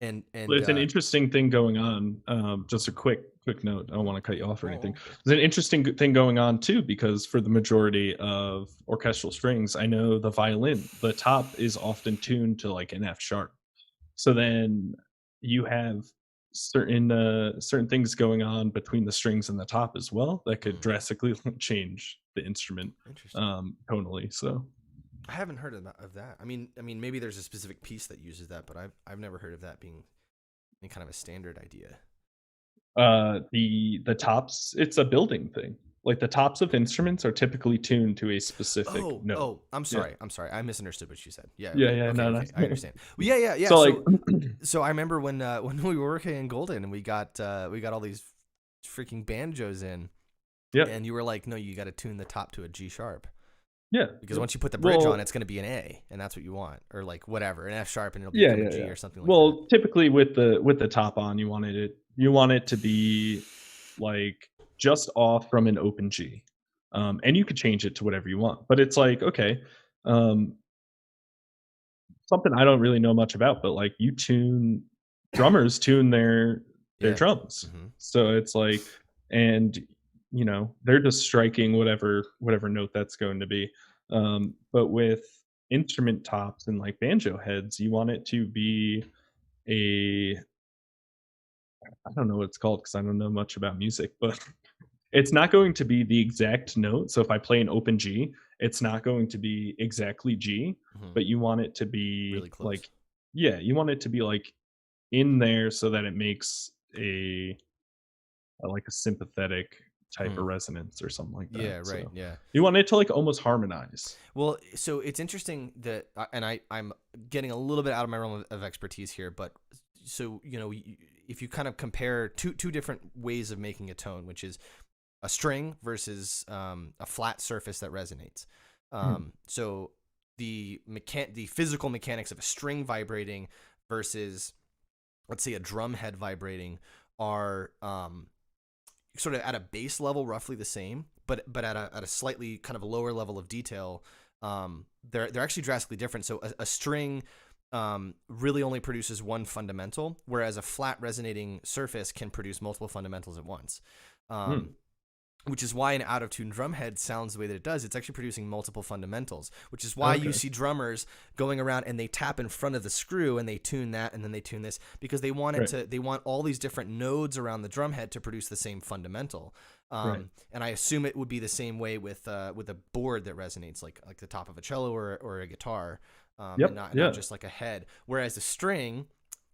And There's an interesting thing going on. Just a quick note. I don't want to cut you off or anything. Okay. There's an interesting thing going on too, because for the majority of orchestral strings, I know the violin, the top is often tuned to like an F sharp. So then you have certain things going on between the strings and the top as well that could drastically change the instrument tonally. So I haven't heard of that. I mean, maybe there's a specific piece that uses that, but I've never heard of that being any kind of a standard idea. The tops, it's a building thing. Like the tops of instruments are typically tuned to a specific note. Oh, I'm sorry. I misunderstood what you said. Yeah. Yeah. Okay, No. I understand. Well, yeah. So, So I remember when we were working in Golden and we got all these freaking banjos in. Yeah. And you were like, no, you got to tune the top to a G sharp. Yeah. Because once you put the bridge on, it's going to be an A, and that's what you want, or like whatever, an F sharp, and it'll be a G or something like that. Well, typically with the top on, you want it to be like just off from an open G, and you could change it to whatever you want. But it's like, okay, something I don't really know much about, but like drummers tune their drums, so it's like, and they're just striking whatever note that's going to be. But with instrument tops and like banjo heads, you want it to be I don't know what it's called because I don't know much about music, but it's not going to be the exact note. So if I play an open G, it's not going to be exactly G, but you want it to be really close. Like, yeah, you want it to be like in there so that it makes a sympathetic type of resonance or something like that. Yeah, right. So yeah, you want it to like almost harmonize. Well, so it's interesting that, and I'm getting a little bit out of my realm of expertise here, but so if you kind of compare two different ways of making a tone, which is a string versus a flat surface that resonates. So the physical mechanics of a string vibrating versus, let's say, a drum head vibrating are sort of at a base level roughly the same, but at a slightly kind of a lower level of detail. They're actually drastically different. So a string really only produces one fundamental, whereas a flat resonating surface can produce multiple fundamentals at once. Which is why an out-of-tune drum head sounds the way that it does. It's actually producing multiple fundamentals, which is why you see drummers going around and they tap in front of the screw and they tune that and then they tune this, because they want they want all these different nodes around the drum head to produce the same fundamental. And I assume it would be the same way with a board that resonates, like the top of a cello or a guitar, and not just like a head. Whereas the string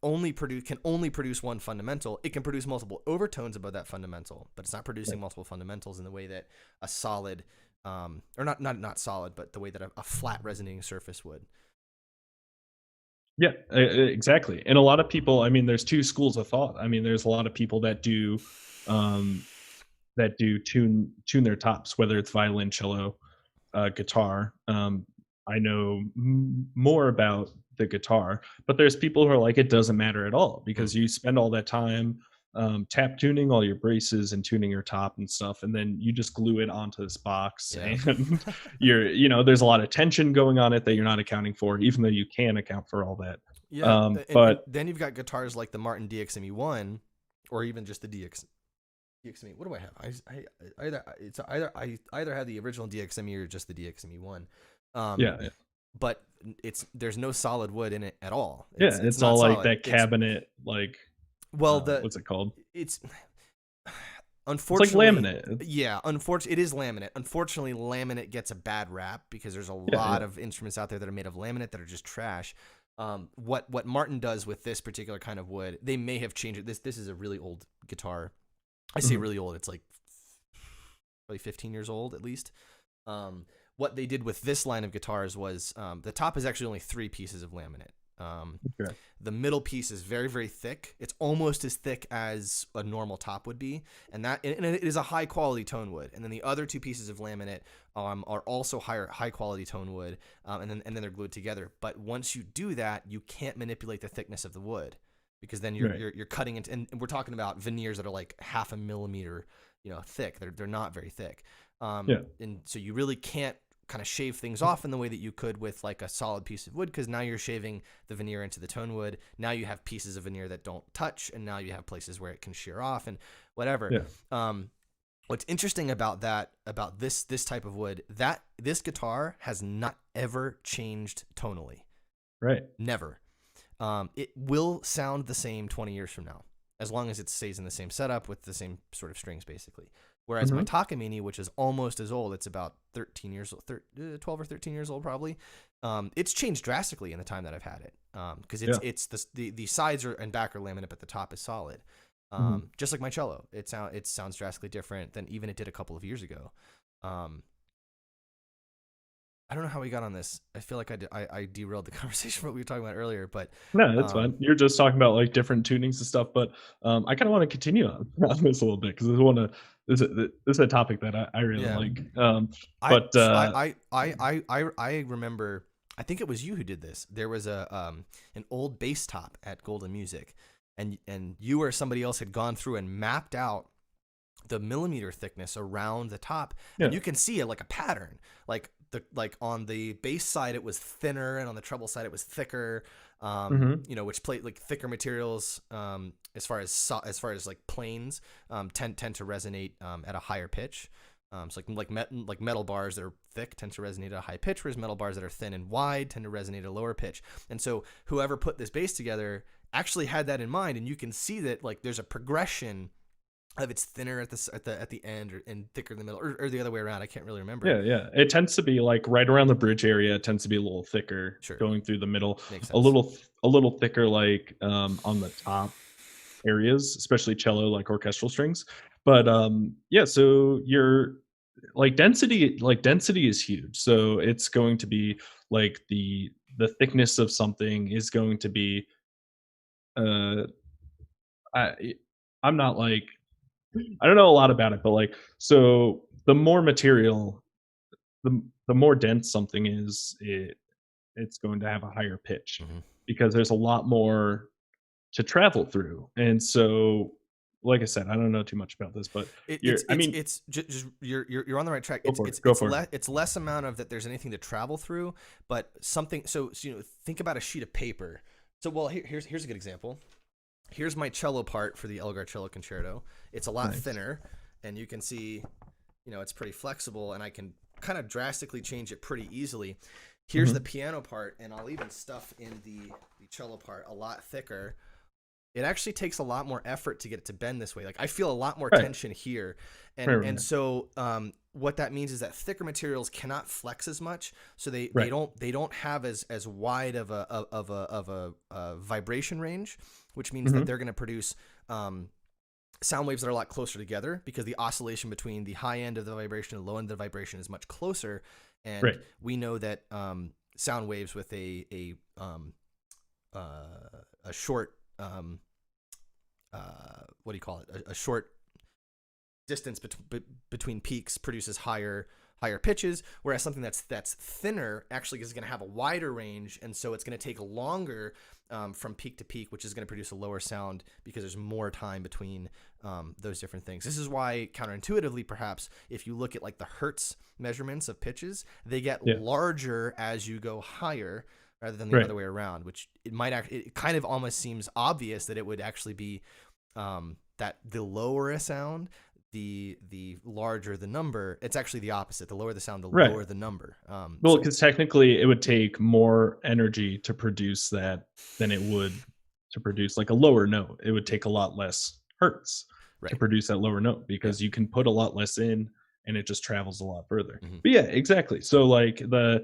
can only produce one fundamental. It can produce multiple overtones above that fundamental, but it's not producing multiple fundamentals in the way that a solid, or not solid, but the way that a flat resonating surface would. Yeah, exactly. And a lot of people, I mean, there's two schools of thought. I mean, there's a lot of people that do tune their tops, whether it's violin, cello, guitar. I know more about the guitar, but there's people who are like, it doesn't matter at all, because you spend all that time tap tuning all your braces and tuning your top and stuff, and then you just glue it onto this box, and there's a lot of tension going on it that you're not accounting for, even though you can account for all that. But then you've got guitars like the Martin DXME1, or even just the DXME. What do I have? I either have the original DXME or just the DXME1. But there's no solid wood in it at all. It's all like solid. That cabinet, what's it called? It's unfortunately it's like laminate. Yeah, it is laminate. Unfortunately, laminate gets a bad rap because there's a lot of instruments out there that are made of laminate that are just trash. What Martin does with this particular kind of wood, they may have changed it. This is a really old guitar. I say really old. It's like probably 15 years old at least. What they did with this line of guitars was the top is actually only 3 pieces of laminate. Okay. The middle piece is very, very thick. It's almost as thick as a normal top would be, and it is a high quality tone wood. And then the other two pieces of laminate are also high quality tone wood, and then they're glued together. But once you do that, you can't manipulate the thickness of the wood, because then you're cutting into, and we're talking about veneers that are like half a millimeter, thick. They're not very thick, and so you really can't kind of shave things off in the way that you could with like a solid piece of wood, because now you're shaving the veneer into the tone wood. Now you have pieces of veneer that don't touch, and now you have places where it can shear off and whatever. What's interesting about this type of wood, that this guitar has not ever changed tonally. Right. Never. It will sound the same 20 years from now, as long as it stays in the same setup with the same sort of strings, basically. Whereas my Takamine, which is almost as old, it's about 12 or 13 years old probably. It's changed drastically in the time that I've had it, because it's the sides and back are laminate, but the top is solid. Just like my cello, it sounds drastically different than even it did a couple of years ago. I don't know how we got on this. I feel like I derailed the conversation from what we were talking about earlier, but no, that's fine. You're just talking about like different tunings and stuff, but I kind of want to continue on this a little bit, because this is a topic that I really like. I remember, I think it was you who did this. There was an old bass top at Golden Music, and you or somebody else had gone through and mapped out the millimeter thickness around the top, and you can see it like a pattern, like on the bass side it was thinner, and on the treble side it was thicker, which played like thicker materials, as far as like planes, tend to resonate at a higher pitch. So like metal bars that are thick tend to resonate at a high pitch, whereas metal bars that are thin and wide tend to resonate at a lower pitch. And so whoever put this bass together actually had that in mind, and you can see that like there's a progression of it's thinner at the end and thicker in the middle, or the other way around. I can't really remember. Yeah. It tends to be like right around the bridge area. It tends to be a little thicker, going through the middle. Makes sense. A little thicker, like on the top areas, especially cello, like orchestral strings. But so you're like density is huge. So it's going to be like the thickness of something is going to be. I'm not like. I don't know a lot about it, but like, so the more material, the more dense something is, it's going to have a higher pitch, because there's a lot more to travel through. And so, like I said, I don't know too much about this, but you're on the right track. It's less amount of that there's anything to travel through, but something. So think about a sheet of paper. So here's a good example. Here's my cello part for the Elgar Cello Concerto. It's a lot thinner, and you can see, it's pretty flexible, and I can kind of drastically change it pretty easily. Here's the piano part, and I'll even stuff in the cello part a lot thicker. It actually takes a lot more effort to get it to bend this way. Like I feel a lot more tension here, and so what that means is that thicker materials cannot flex as much, so they don't have as wide of a vibration range, which means that they're going to produce sound waves that are a lot closer together, because the oscillation between the high end of the vibration and the low end of the vibration is much closer, and we know that sound waves with a short what do you call it? A short distance between peaks produces higher pitches, whereas something that's thinner actually is going to have a wider range, and so it's going to take longer from peak to peak, which is going to produce a lower sound because there's more time between those different things. This is why, counterintuitively, perhaps, if you look at like the hertz measurements of pitches, they get larger as you go higher, rather than the other way around, which it kind of almost seems obvious that it would actually be that the lower a sound, the larger the number. It's actually the opposite. The lower the sound, the lower the number. Because technically it would take more energy to produce that than it would to produce like a lower note. It would take a lot less hertz to produce that lower note, because you can put a lot less in and it just travels a lot further. But yeah, exactly. So like the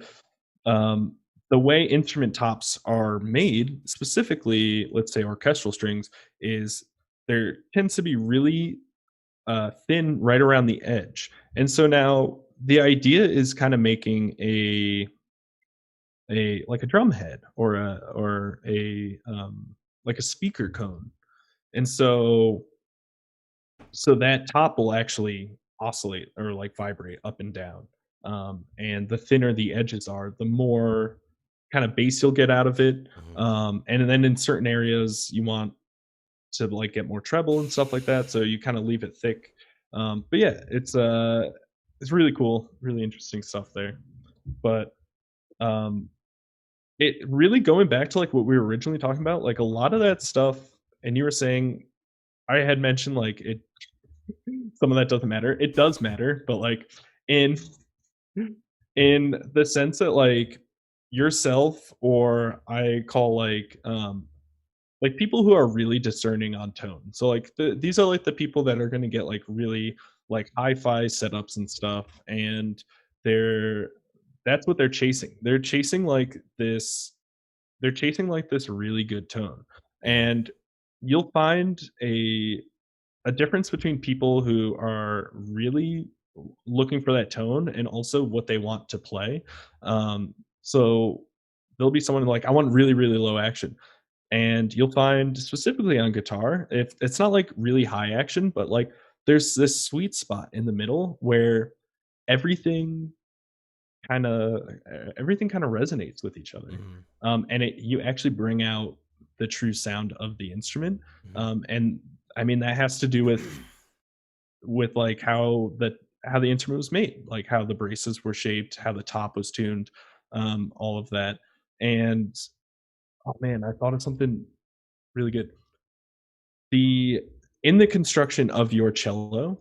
way instrument tops are made, specifically, let's say orchestral strings, is there tends to be really thin right around the edge. And so now the idea is kind of making a like a drum head or a like a speaker cone. And so that top will actually oscillate or like vibrate up and down. And the thinner the edges are, the more kind of bass you'll get out of it. Hmm. And then in certain areas, you want to like get more treble and stuff like that. So you kind of leave it thick. But yeah, it's really cool, really interesting stuff there. But um, it really going back to like what we were originally talking about, like a lot of that stuff, and you were saying I had mentioned like it some of that doesn't matter. It does matter, but like in in the sense that like yourself or I call like people who are really discerning on tone. So like these are like the people that are going to get like really like hi-fi setups and stuff, and they're that's what they're chasing. They're chasing like this really good tone. Yeah. And you'll find a difference between people who are really looking for that tone and also what they want to play. So there'll be someone like, I want really, really low action. And you'll find specifically on guitar, if it's not like really high action, but like there's this sweet spot in the middle where everything everything kind of resonates with each other. Hmm. And you actually bring out the true sound of the instrument. Hmm. And I mean that has to do with like how the instrument was made, like how the braces were shaped, how the top was tuned, all of that. And oh man, I thought of something really good. The In the construction of your cello,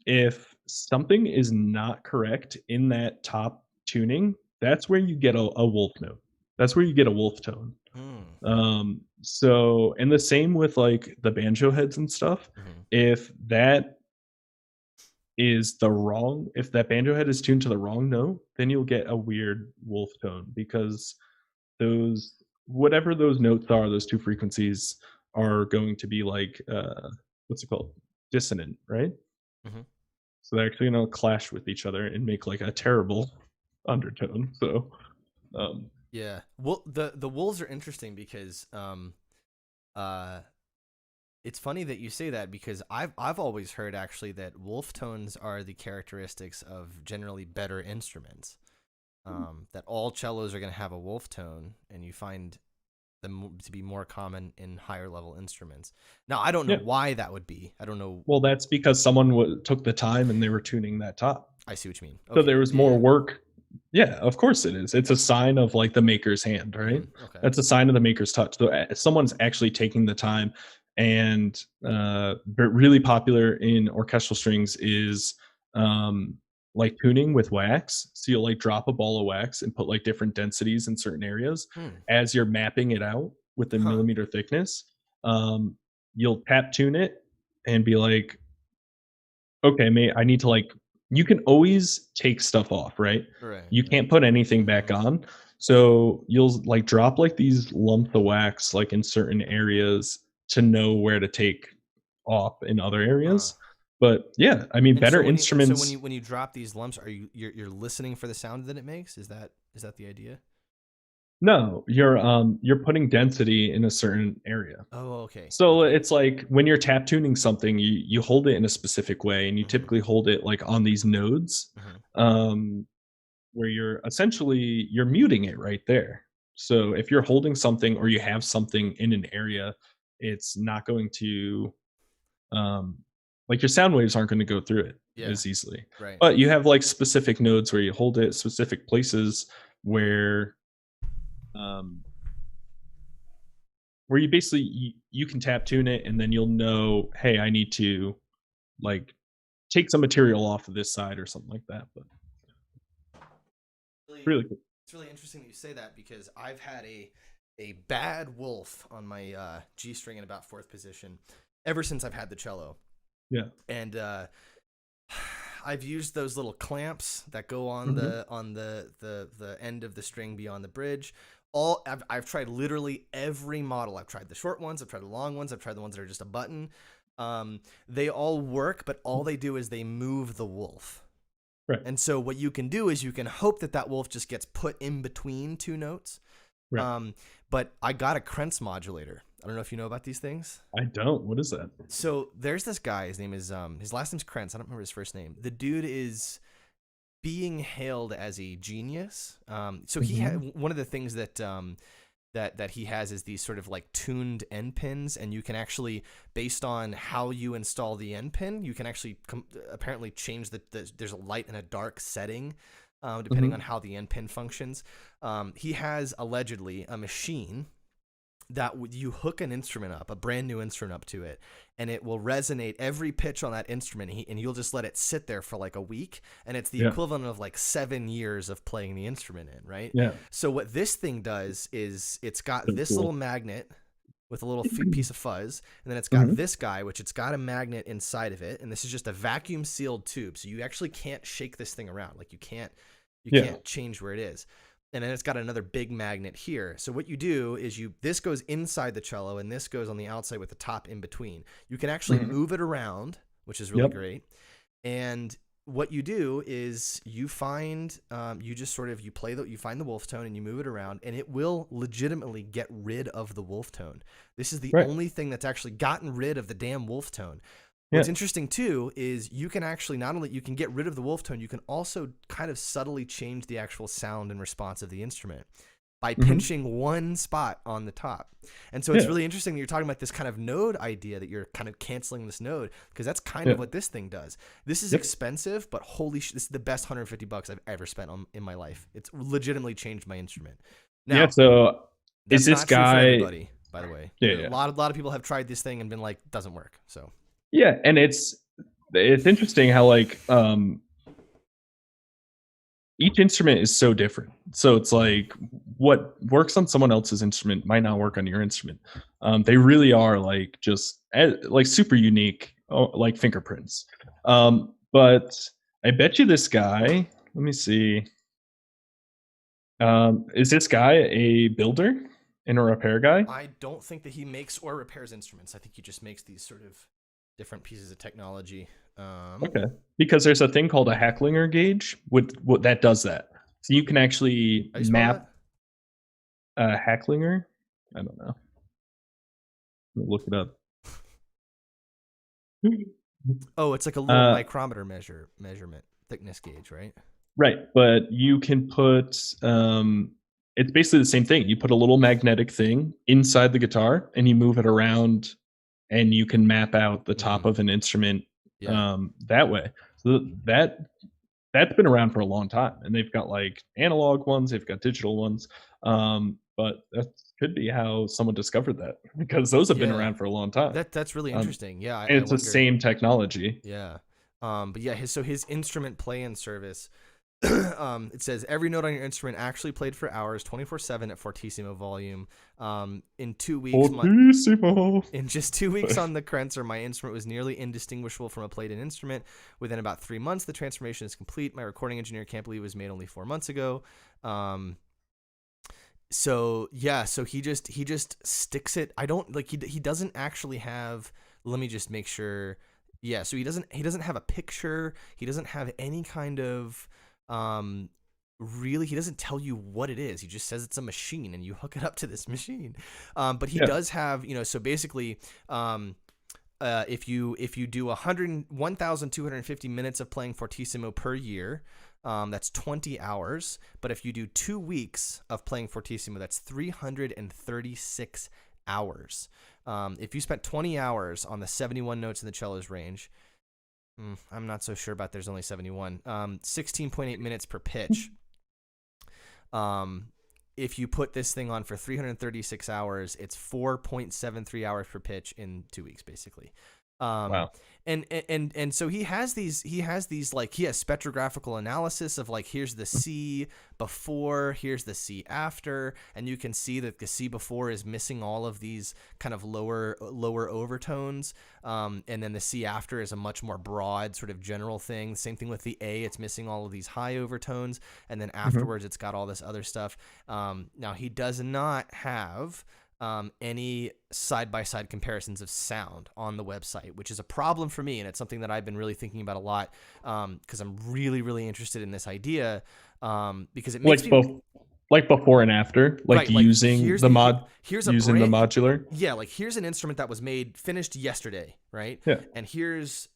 if something is not correct in that top tuning, that's where you get a wolf note. That's where you get a wolf tone. Hmm. So and the same with like the banjo heads and stuff. Hmm. If that is the wrong if that banjo head is tuned to the wrong note, then you'll get a weird wolf tone because those whatever those notes are, those two frequencies are going to be like what's it called? Dissonant, right? Hmm. So they're actually gonna clash with each other and make like a terrible undertone. So um Yeah. Well, the wolves are interesting because uh it's funny that you say that because I've always heard actually that wolf tones are the characteristics of generally better instruments. That all cellos are going to have a wolf tone, and you find them to be more common in higher level instruments. Now, I don't know yeah. why that would be. I don't know. Well, that's because someone took the time and they were tuning that top. I see what you mean. So Okay. there was Yeah. more work. Yeah, of course it is. It's a sign of like the maker's hand, Yeah. right? Okay. That's a sign of the maker's touch. So someone's actually taking the time. And really popular in orchestral strings is like tuning with wax. So you'll like drop a ball of wax and put like different densities in certain areas Hmm. as you're mapping it out with the Huh. millimeter thickness. Um, you'll tap tune it and be like, okay, mate, I need to like you can always take stuff off, right? Right. You Right. can't put anything back Hmm. on. So you'll like drop like these lumps of wax like in certain areas to know where to take off in other Huh. areas. But yeah, I mean And so better when you and so when instruments. you when you drop these lumps, are you're listening for the sound that it makes? Is that the idea? No, you're putting density in a certain area. Oh, okay. So Okay. it's like when you're tap tuning something, you hold it in a specific way and you Hmm. typically hold it like on these nodes. Hmm. Um where you're muting it right there. So if you're holding something or you have something in an area, it's not going to um like your sound waves aren't going to go through it Yeah. as easily. Right. But you have like specific nodes where you hold it, specific places where um you basically you can tap tune it and then you'll know, hey, I need to like take some material off of this side or something like that. But Really, really cool. it's really interesting that you say that because I've had a bad wolf on my G string in about fourth position ever since I've had the cello, Yeah. and I've used those little clamps that go on Hmm. the end of the string beyond the bridge. I've tried literally every model. I've tried the short ones. I've tried the long ones. I've tried the ones that are just a button. They all work, but all they do is they move the wolf. Right. And so what you can do is you can hope that that wolf just gets put in between two notes. Right. But I got a Krentz modulator. I don't know if you know about these things. I don't. What is that? So there's this guy. His name is his last name's Krentz. I don't remember his first name. The dude is being hailed as a genius. So he one of the things that that he has is these sort of like tuned end pins, and you can actually, based on how you install the end pin, you can actually apparently change there's a light and a dark setting depending on how the end pin functions. He has allegedly a machine that you hook an instrument up, a brand new instrument up to it, and it will resonate every pitch on that instrument, and you'll just let it sit there for like a week, and it's the equivalent of like 7 years of playing the instrument in, right? Yeah. So what this thing does is it's got this little magnet with a little piece of fuzz, and then it's got this guy, which it's got a magnet inside of it, and this is just a vacuum sealed tube, so you actually can't shake this thing around. Like you can't change where it is. And then it's got another big magnet here. So what you do is this goes inside the cello, and this goes on the outside with the top in between. You can actually move it around, which is really great. And what you do is you find, you find the wolf tone and you move it around, and it will legitimately get rid of the wolf tone. This is the only thing that's actually gotten rid of the damn wolf tone. What's interesting too is you can actually not only you can get rid of the wolf tone, you can also kind of subtly change the actual sound and response of the instrument by pinching one spot on the top. And so it's really interesting that you're talking about this kind of node idea, that you're kind of canceling this node, because that's kind of what this thing does. This is expensive, but holy shit, this is the best $150 I've ever spent in my life. It's legitimately changed my instrument. Now, so is this not true for guy, everybody, by the way? A lot of people have tried this thing and been like, doesn't work. So yeah, and it's interesting how like each instrument is so different. So it's like what works on someone else's instrument might not work on your instrument. They really are like just like super unique, like fingerprints. But I bet you this guy, let me see. Is this guy a builder and a repair guy? I don't think that he makes or repairs instruments. I think he just makes these sort of different pieces of technology. Okay, because there's a thing called a Hacklinger gauge with what that does that. So you can actually map a Hacklinger. I don't know. Let me look it up. Oh, it's like a little micrometer measurement thickness gauge, right? Right, but you can put it's basically the same thing. You put a little magnetic thing inside the guitar and you move it around, and you can map out the top of an instrument that way. So that's been around for a long time, and they've got like analog ones, they've got digital ones, but that could be how someone discovered that, because those have been around for a long time. That's really interesting. And it's the same technology. But yeah, his instrument play-in service, it says every note on your instrument actually played for hours, 24/7 at fortissimo volume. In 2 weeks, in just 2 weeks on the Krentzer, my instrument was nearly indistinguishable from a played-in instrument. Within about 3 months, the transformation is complete. My recording engineer can't believe it was made only 4 months ago. So he just sticks it. I don't like he doesn't actually have. Let me just make sure. Yeah, so he doesn't have a picture. He doesn't have any kind of really, he doesn't tell you what it is. He just says it's a machine and you hook it up to this machine. But he does have, so basically if you do 1,250 minutes of playing fortissimo per year, that's 20 hours. But if you do 2 weeks of playing fortissimo, that's 336 hours. If you spent 20 hours on the 71 notes in the cello's range, I'm not so sure about there's only 71. 16.8 minutes per pitch. If you put this thing on for 336 hours, it's 4.73 hours per pitch in 2 weeks, basically. Wow. And so he has like, he has spectrographical analysis of like, here's the C before, here's the C after, and you can see that the C before is missing all of these kind of lower overtones, and then the C after is a much more broad sort of general thing. Same thing with the A, it's missing all of these high overtones, and then afterwards it's got all this other stuff. Now he does not have any side-by-side comparisons of sound on the website, which is a problem for me, and it's something that I've been really thinking about a lot, because I'm really, really interested in this idea, because it makes Like me both, like before and after, like right. Like using the here's a using the brand modular. yeah, like here's an instrument that was finished yesterday, right? Yeah. And here's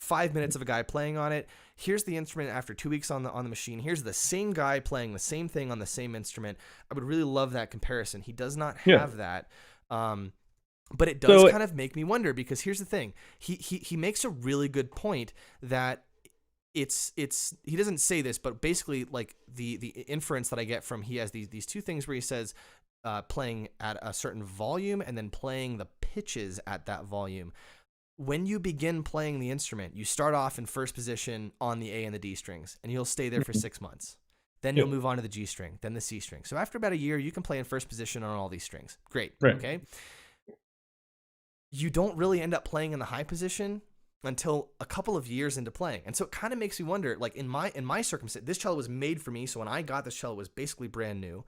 5 minutes of a guy playing on it. Here's the instrument after 2 weeks on the machine. Here's the same guy playing the same thing on the same instrument. I would really love that comparison. He does not Yeah. have that. But it does So kind of make me wonder, because here's the thing. He makes a really good point that it's he doesn't say this, but basically, like, the inference that I get from, he has these two things where he says, playing at a certain volume and then playing the pitches at that volume. When you begin playing the instrument, you start off in first position on the A and the D strings, and you'll stay there for 6 months. Then yeah, you'll move on to the G string, then the C string. So after about a year, you can play in first position on all these strings. Great. right. Okay. You don't really end up playing in the high position until a couple of years into playing. And so it kind of makes me wonder, like, in my circumstance, this cello was made for me. So when I got this cello, it was basically brand new.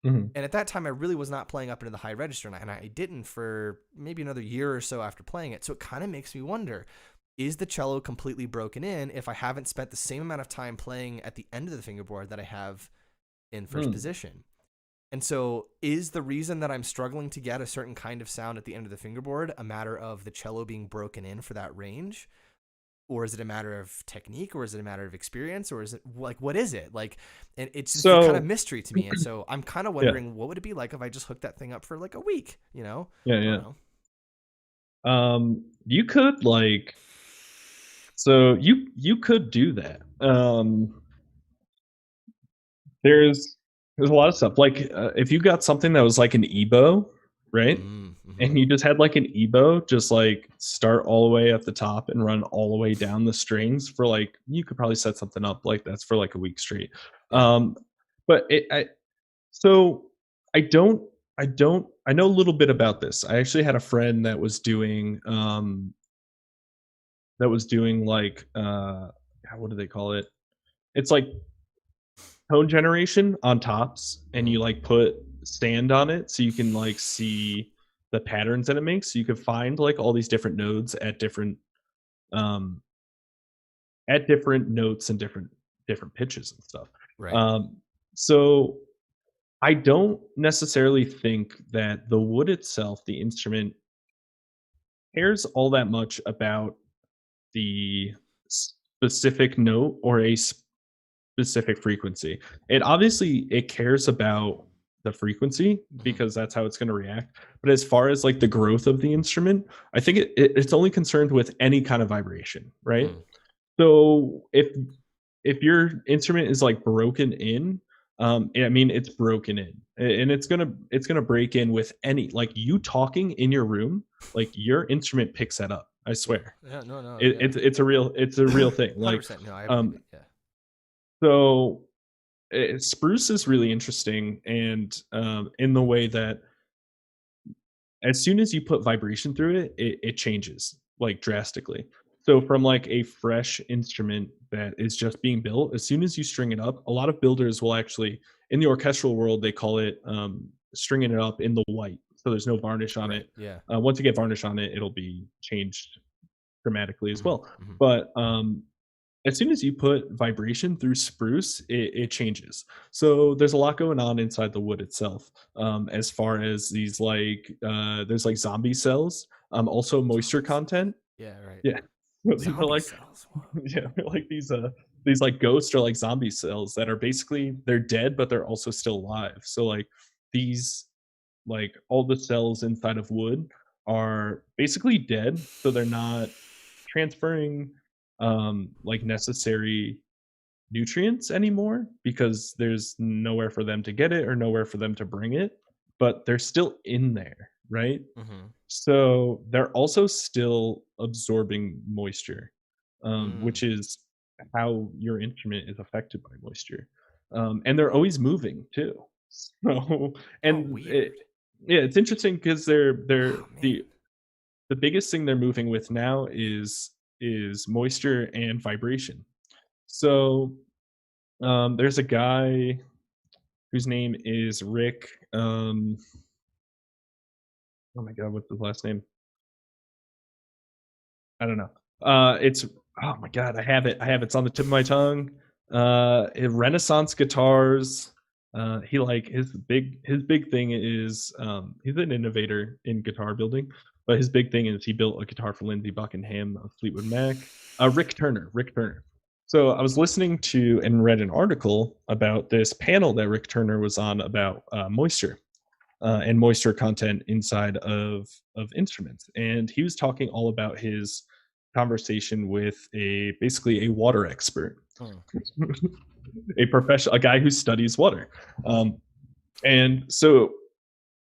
Mm-hmm. And at that time, I really was not playing up into the high register, and I didn't for maybe another year or so after playing it. So it kind of makes me wonder, is the cello completely broken in if I haven't spent the same amount of time playing at the end of the fingerboard that I have in first position? And so is the reason that I'm struggling to get a certain kind of sound at the end of the fingerboard a matter of the cello being broken in for that range? Or is it a matter of technique, or is it a matter of experience, or is it, like, what is it? Like, and it's just a kind of mystery to me. And so I'm kind of wondering, what would it be like if I just hooked that thing up for like a week, you know? Yeah, I yeah. don't know. You could, like, so you could do that. There's a lot of stuff. Like, if you got something that was like an EBow, right? Mm-hmm. And you just had like an EBow, just like start all the way at the top and run all the way down the strings for, like, you could probably set something up like that's for like a week straight. Yeah. But so I know a little bit about this. I actually had a friend that was doing like, what do they call it? It's like tone generation on tops, and you like put sand on it so you can like see the patterns that it makes. So you could find like all these different nodes um at different notes and different pitches and stuff. Right. So I don't necessarily think that the wood itself, the instrument, cares all that much about the specific note or a specific frequency. It cares about the frequency because that's how it's going to react. But as far as like the growth of the instrument, I think it's only concerned with any kind of vibration, right? So if your instrument is like broken in, I mean, it's broken in, and it's gonna break in with any, like, you talking in your room, like, your instrument picks that up. I swear. Yeah. No. It's a real thing. Like, 100%. No, I believe it. Yeah. so spruce is really interesting, and in the way that as soon as you put vibration through it, it changes, like, drastically. So from like a fresh instrument that is just being built, as soon as you string it up, a lot of builders will actually, in the orchestral world, they call it stringing it up in the white. So there's no varnish on it. Yeah. Once you get varnish on it, it'll be changed dramatically as well. Mm-hmm. But as soon as you put vibration through spruce, it changes. So there's a lot going on inside the wood itself, as far as these, like, there's like zombie cells, also moisture content. Yeah. Right. Yeah. These are Zombie like, cells. yeah, like these like ghosts or like zombie cells that are basically, they're dead, but they're also still alive. So like these, like, all the cells inside of wood are basically dead, so they're not transferring like necessary nutrients anymore because there's nowhere for them to get it or nowhere for them to bring it, but they're still in there, right? So they're also still absorbing moisture, which is how your instrument is affected by moisture. And they're always moving too. So, and yeah, it's interesting because the biggest thing they're moving with now is moisture and vibration. So there's a guy whose name is Rick. Oh my god, what's his last name? I don't know. It's oh my god, I have it. It's on the tip of my tongue. Renaissance guitars. He like his big thing is he's an innovator in guitar building, but his big thing is he built a guitar for Lindsey Buckingham of Fleetwood Mac. Rick Turner. Rick Turner. So I was listening to and read an article about this panel that Rick Turner was on about moisture and moisture content inside of instruments. And he was talking all about his conversation with basically a water expert, a professional, a guy who studies water. And so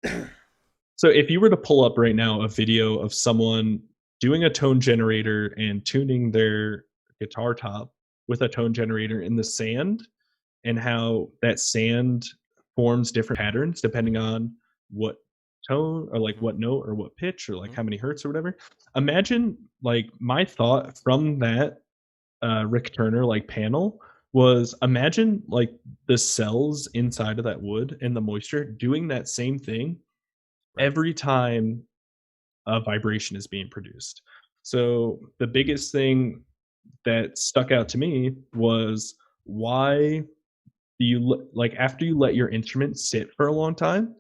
if you were to pull up right now a video of someone doing a tone generator and tuning their guitar top with a tone generator in the sand, and how that sand forms different patterns depending on what tone or like what note or what pitch or like how many hertz or whatever. Imagine like my thought from that Rick Turner like panel was, imagine like the cells inside of that wood and the moisture doing that same thing every time a vibration is being produced. So the biggest thing that stuck out to me was, why do you like, after you let your instrument sit for a long time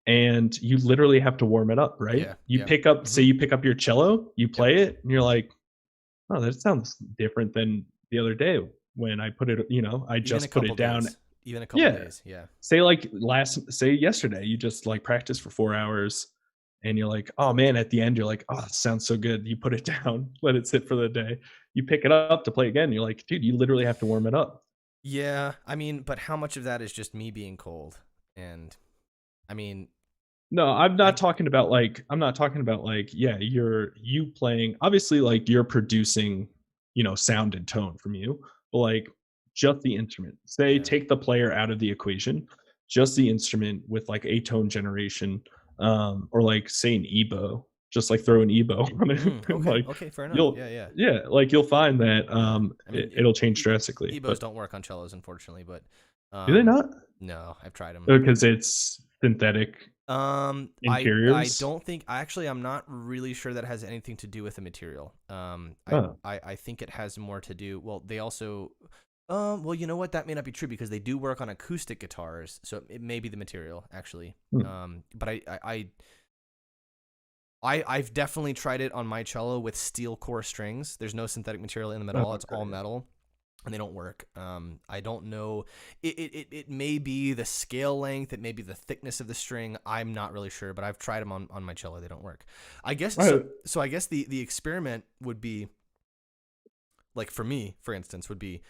and you literally have to warm it up, right? You pick up, say you pick up your cello, you play it, and you're like, oh, that sounds different than the other day when I put it, I just put it down. Even a couple days. Yeah. Say yesterday, you just like practiced for 4 hours and you're like, oh man, at the end, you're like, oh, it sounds so good. You put it down, let it sit for the day. You pick it up to play again. You're like, dude, you literally have to warm it up. Yeah. I mean, but how much of that is just me being cold? And I mean, no, I'm not talking about like, yeah, you playing, obviously like you're producing, sound and tone from you, but like just the instrument. Say take the player out of the equation, just the instrument with like a tone generation, or like say an ebow, just like throw an ebow on it. Okay, fair enough. Yeah, like you'll find that it'll change drastically. Ebos don't work on cellos, unfortunately, but do they not? No, I've tried them because it's synthetic. Interiors? I don't think. I'm not really sure that has anything to do with the material. I think it has more to do. Well, they also. Well, you know what? That may not be true because they do work on acoustic guitars, so it may be the material actually. But I've definitely tried it on my cello with steel core strings. There's no synthetic material in them at all. It's all metal, and they don't work. I don't know. It may be the scale length. It may be the thickness of the string. I'm not really sure, but I've tried them on my cello. They don't work. I guess so. I guess the experiment would be, like for me, for instance, would be,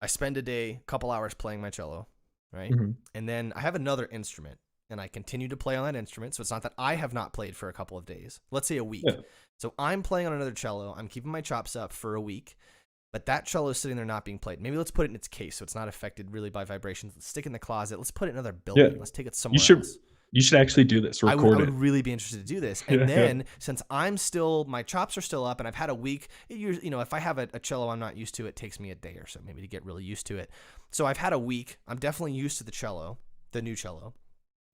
I spend a day, couple hours playing my cello, right? And then I have another instrument, and I continue to play on that instrument. So it's not that I have not played for a couple of days. Let's say a week. So I'm playing on another cello. I'm keeping my chops up for a week. But that cello is sitting there not being played. Maybe let's put it in its case so it's not affected really by vibrations. Let's stick it in the closet. Let's put it in another building. Let's take it somewhere else. You should actually do this. Record it. I would really be interested to do this. And then since my chops are still up and I've had a week, if I have a cello I'm not used to, it takes me a day or so maybe to get really used to it. So I've had a week. I'm definitely used to the cello, the new cello.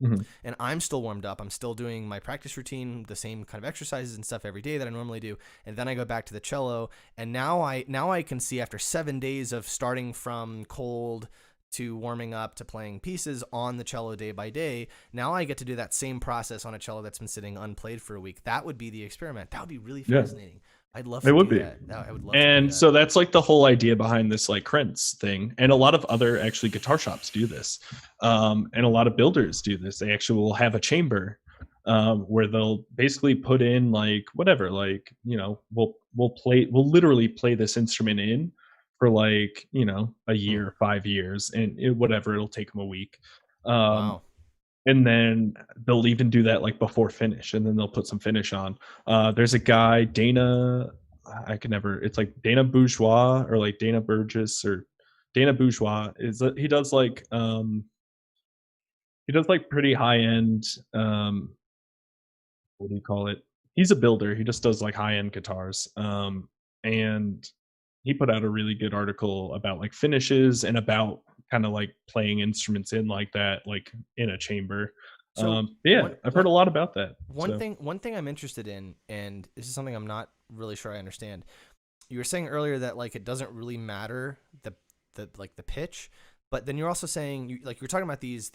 And I'm still warmed up. I'm still doing my practice routine, the same kind of exercises and stuff every day that I normally do. And then I go back to the cello. And now I can see, after 7 days of starting from cold to warming up to playing pieces on the cello day by day, now I get to do that same process on a cello that's been sitting unplayed for a week. That would be the experiment. That would be really fascinating. I'd love to do that. I would love to do that. So that's like the whole idea behind this like Krentz thing. And a lot of other actually guitar shops do this. And a lot of builders do this. They actually will have a chamber where they'll basically put in like whatever, like, we'll literally play this instrument in for like, a year, 5 years, and it'll take them a week. Wow. And then they'll even do that like before finish, and then they'll put some finish on. There's a guy, Dana, it's like Dana Bourgeois or like Dana Burgess or Dana Bourgeois. He does like pretty high end, what do you call it? He's a builder. He just does like high end guitars. And he put out a really good article about like finishes and about kind of like playing instruments in like that, like in a chamber. So Yeah, I've heard a lot about that. So one thing I'm interested in, and this is something I'm not really sure I understand. You were saying earlier that like it doesn't really matter the like the pitch, but then you're also saying you're talking about these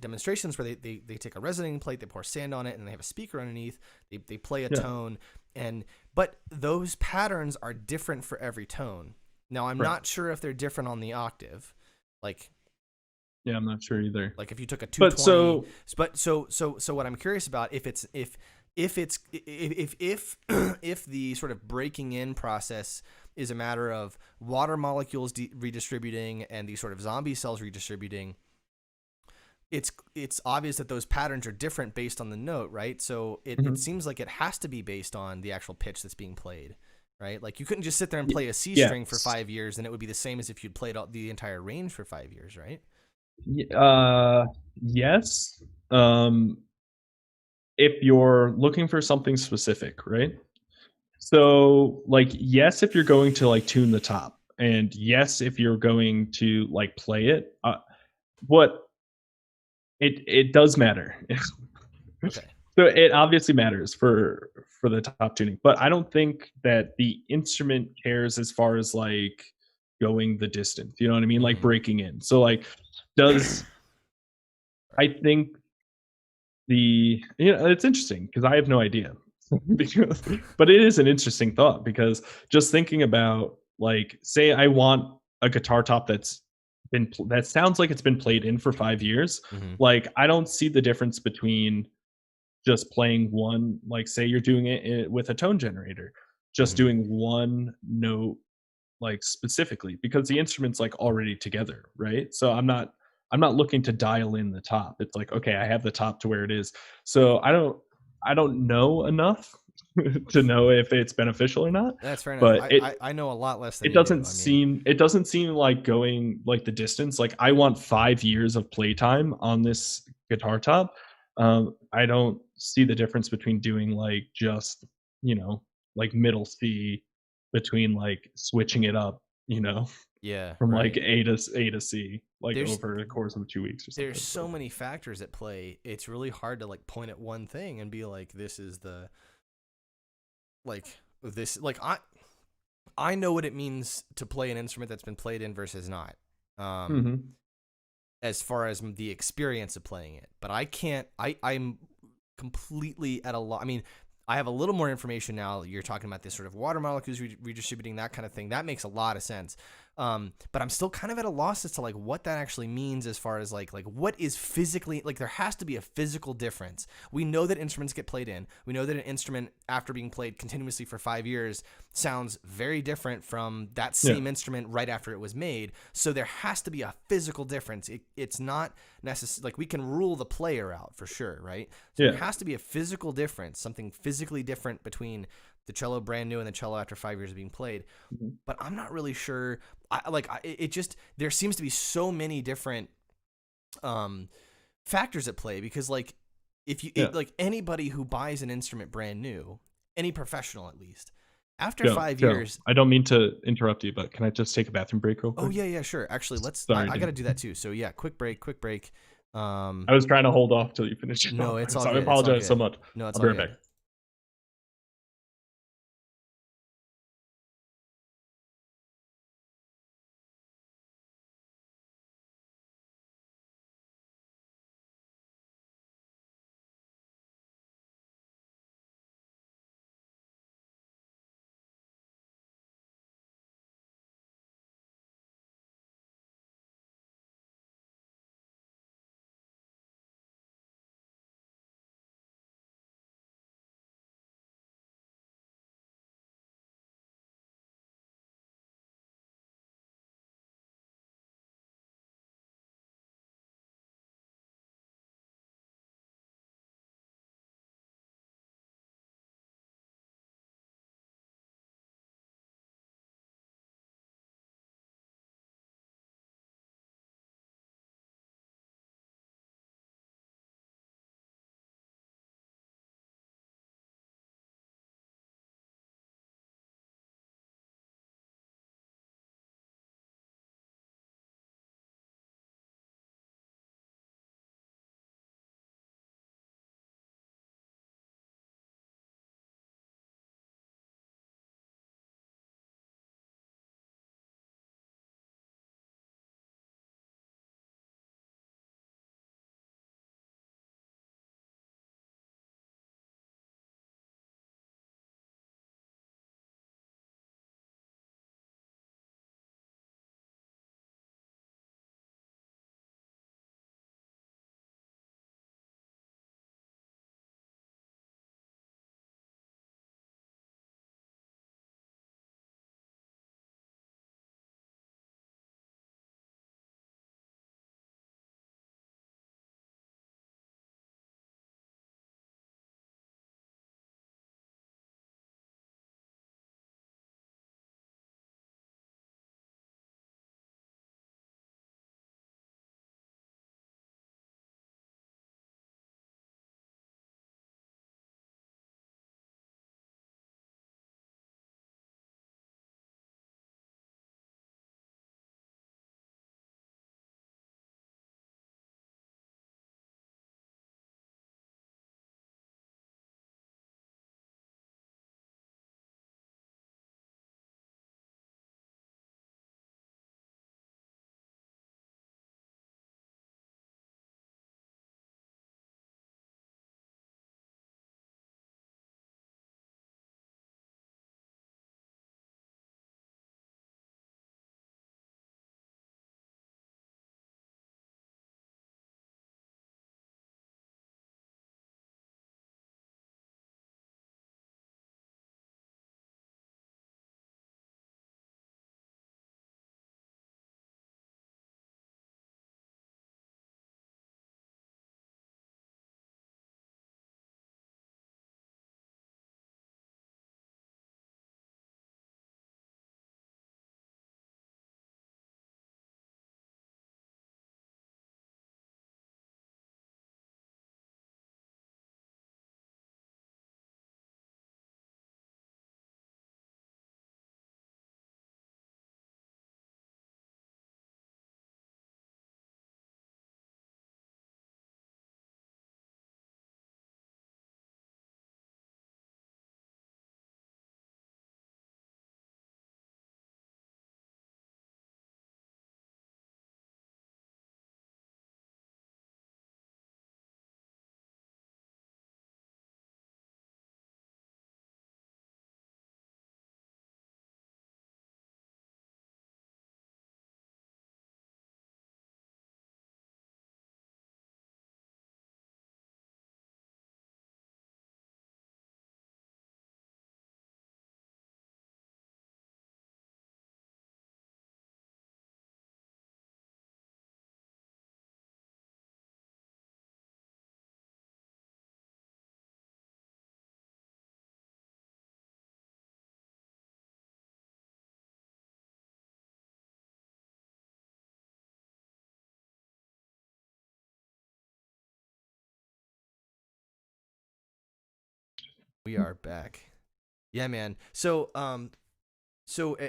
demonstrations where they take a resonating plate, they pour sand on it, and they have a speaker underneath. They play a yeah, tone, but those patterns are different for every tone. Now I'm right. not sure if they're different on the octave, like Yeah, I'm not sure either. like if you took a But 220, so but so what I'm curious about if if the sort of breaking in process is a matter of water molecules redistributing and these sort of zombie cells redistributing, it's obvious that those patterns are different based on the note, right? So it seems like it has to be based on the actual pitch that's being played, right? Like you couldn't just sit there and play a C string for 5 years and it would be the same as if you'd played the entire range for 5 years, right? Yes. If you're looking for something specific, right? So, like, yes, if you're going to like tune the top, and yes, if you're going to like play it, what it does matter. Okay. So it obviously matters for the top tuning, but I don't think that the instrument cares as far as like going the distance. You know what I mean? Like breaking in. So like, does I think it's interesting because I have no idea. But it is an interesting thought because just thinking about like, say I want a guitar top that sounds like it's been played in for 5 years. Mm-hmm. Like I don't see the difference between just playing one, like say you're doing it with a tone generator, just Mm-hmm. doing one note like specifically because the instrument's like already together, right? So I'm not looking to dial in the top. It's like, okay, I have the top to where it is. So I don't know enough to know if it's beneficial or not. That's fair enough. But I know a lot less than it you do. doesn't I mean, seem like going like the distance. Like I want 5 years of playtime on this guitar top. I don't see the difference between doing like just like middle C between like switching it up, yeah, from like right. A to C, like There's over the course of 2 weeks or there's something. so many factors at play. It's really hard to like point at one thing and be like, this is the like this like I know what it means to play an instrument that's been played in versus not. Mm-hmm. As far as the experience of playing it, but I can't. I'm completely at a loss. I mean, I have a little more information now. You're talking about this sort of water molecules redistributing, that kind of thing. That makes a lot of sense. But I'm still kind of at a loss as to like what that actually means as far as like what is physically, like there has to be a physical difference. We know that instruments get played in. We know that an instrument after being played continuously for 5 years sounds very different from that same instrument right after it was made. So there has to be a physical difference. It's not necessary. Like we can rule the player out for sure, right? So there has to be a physical difference, something physically different between the cello brand new and the cello after 5 years of being played. Mm-hmm. But I'm not really sure. It just, there seems to be so many different factors at play because like if you like anybody who buys an instrument brand new, any professional at least, after 5 years. I don't mean to interrupt you, but can I just take a bathroom break real quick? Oh yeah, sure. Actually, let's. Sorry, I got to do that too. So yeah, quick break. I was trying to hold off till you finish. No, it's all So I good. It's all apologize so good. much. No, it's I'll all be right good. back. We are back. Yeah, man. So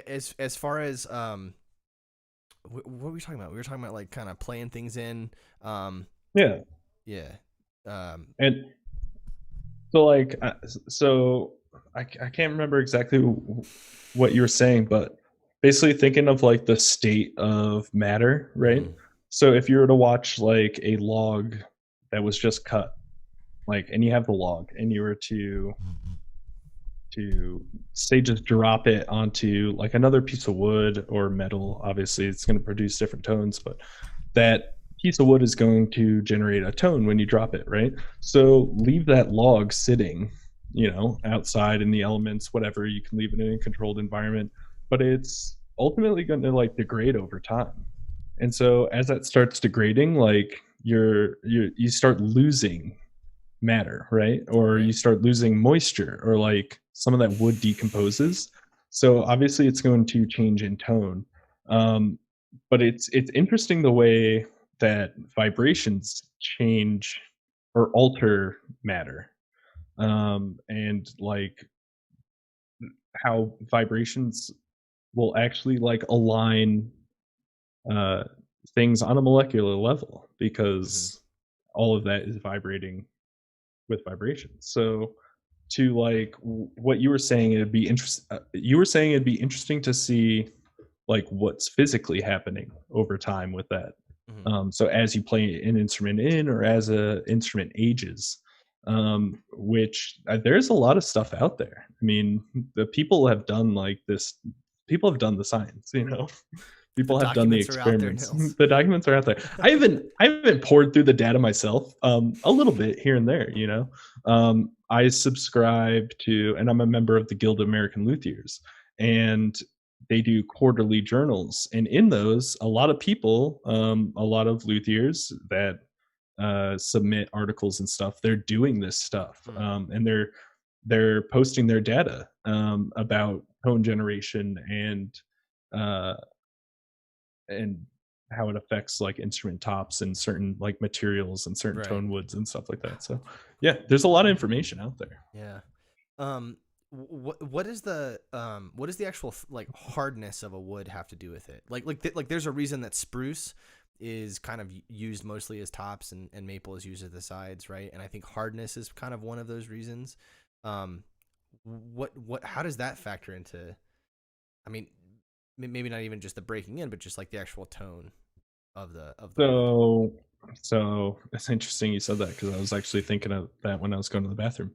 as far as what were we talking about? We were talking about like kind of playing things in. Um, Yeah, yeah. Um, and so like so I can't remember exactly what you were saying, but basically thinking of like the state of matter, right? mhm, So if you were to watch like a log that was just cut, like, and you have the log, and you were to say just drop it onto like another piece of wood or metal, obviously it's going to produce different tones, but that piece of wood is going to generate a tone when you drop it, right? So leave that log sitting, outside in the elements, whatever. You can leave it in a controlled environment, but it's ultimately going to like degrade over time. And so as that starts degrading, like you start losing matter, right? Or right. you start losing moisture, or like some of that wood decomposes. So obviously it's going to change in tone. Um, but it's interesting the way that vibrations change or alter matter. And like how vibrations will actually like align uh, things on a molecular level, Mhm. because all of that is vibrating with vibrations. So to like what you were saying, it'd be interesting. You were saying it'd be interesting to see like what's physically happening over time with that. Mhm. So as you play an instrument in, or as a instrument ages, which there's a lot of stuff out there. I mean, the people have done like this. People have done the science, The people have done the documents are out there, experiments. Nils. The documents are out there. I haven't poured through the data myself, a little bit here and there. I subscribe to, and I'm a member of the Guild of American Luthiers, and they do quarterly journals, and in those, a lot of people, a lot of luthiers that submit articles and stuff, they're doing this stuff, Hmm. and they're posting their data, about tone generation uh, and how it affects like instrument tops and certain like materials and certain Right. tone woods and stuff like that. So yeah, there's a lot of information out there. Yeah. Um, what is the actual like hardness of a wood have to do with it? Like there's a reason that spruce is kind of used mostly as tops and maple is used as the sides, right? And I think hardness is kind of one of those reasons. Um, how does that factor into? I mean, maybe not even just the breaking in, but just like the actual tone of the wood. So it's interesting you said that, because I was actually thinking of that when I was going to the bathroom.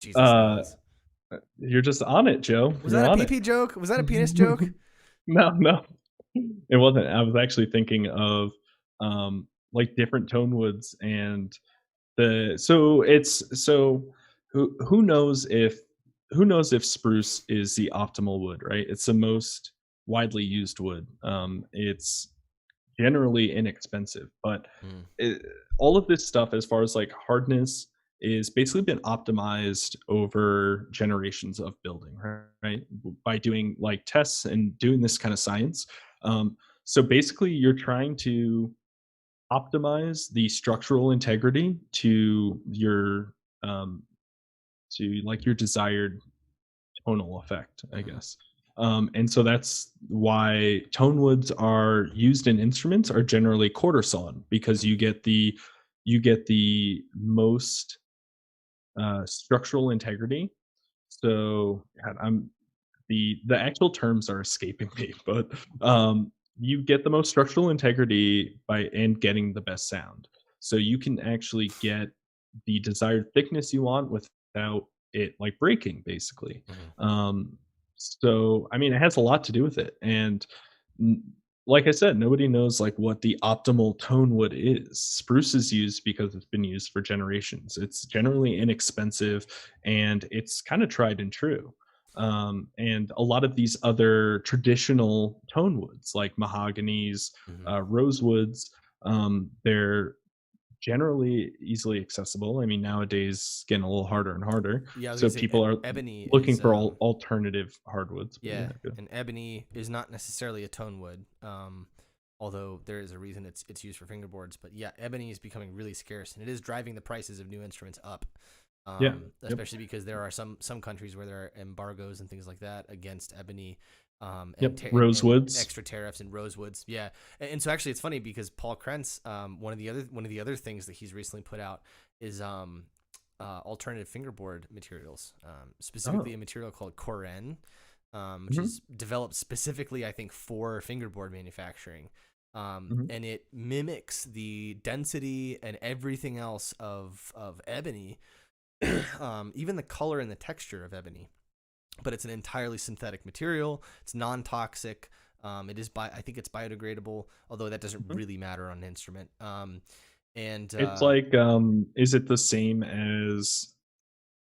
Jesus, uh, Nils. you're just on it, Joe. Was You're that a on pee it. pee joke? Was that a penis joke? No, no, it wasn't. I was actually thinking of like different tone woods, and the so it's so who knows if spruce is the optimal wood, right? It's the most widely used wood. It's generally inexpensive, but Mm, it, all of this stuff as far as like hardness is basically been optimized over generations of building, right? By doing like tests and doing this kind of science. So basically you're trying to optimize the structural integrity um, to like your desired tonal effect, I mm-hmm, guess. And so that's why tone woods are used in instruments are generally quarter sawn, because mm-hmm. you get the most structural integrity. So God, the actual terms are escaping me, but you get the most structural integrity by and getting the best sound. So you can actually get the desired thickness you want without it like breaking, basically. Mm-hmm. So I mean, it has a lot to do with it, and n- like I said, nobody knows like what the optimal tone wood is. Spruce is used because it's been used for generations. It's generally inexpensive, and it's kind of tried and true. And a lot of these other traditional tone woods, like mahoganies, Mm-hmm. rosewoods, they're generally easily accessible. I mean, nowadays getting a little harder and harder, Yeah, I was so gonna say people are ebony looking is for alternative hardwoods. But yeah, yeah, good. and ebony is not necessarily a tone wood. Although there is a reason it's used for fingerboards, but yeah, ebony is becoming really scarce, and it is driving the prices of new instruments up. Yeah. Yep. Especially because there are some countries where there are embargoes and things like that against ebony, Yep. and Rosewoods. extra tariffs and rosewoods. Yeah, and so actually it's funny because Paul Krentz, one of the other things that he's recently put out is alternative fingerboard materials, specifically Oh. a material called Koren, which Hmm. is developed specifically, I think, for fingerboard manufacturing. Hmm. And it mimics the density and everything else of ebony, even the color and the texture of ebony. But it's an entirely synthetic material. It's non-toxic. I think it's biodegradable, although that doesn't Hmm. really matter on an instrument. And It's like, is it the same as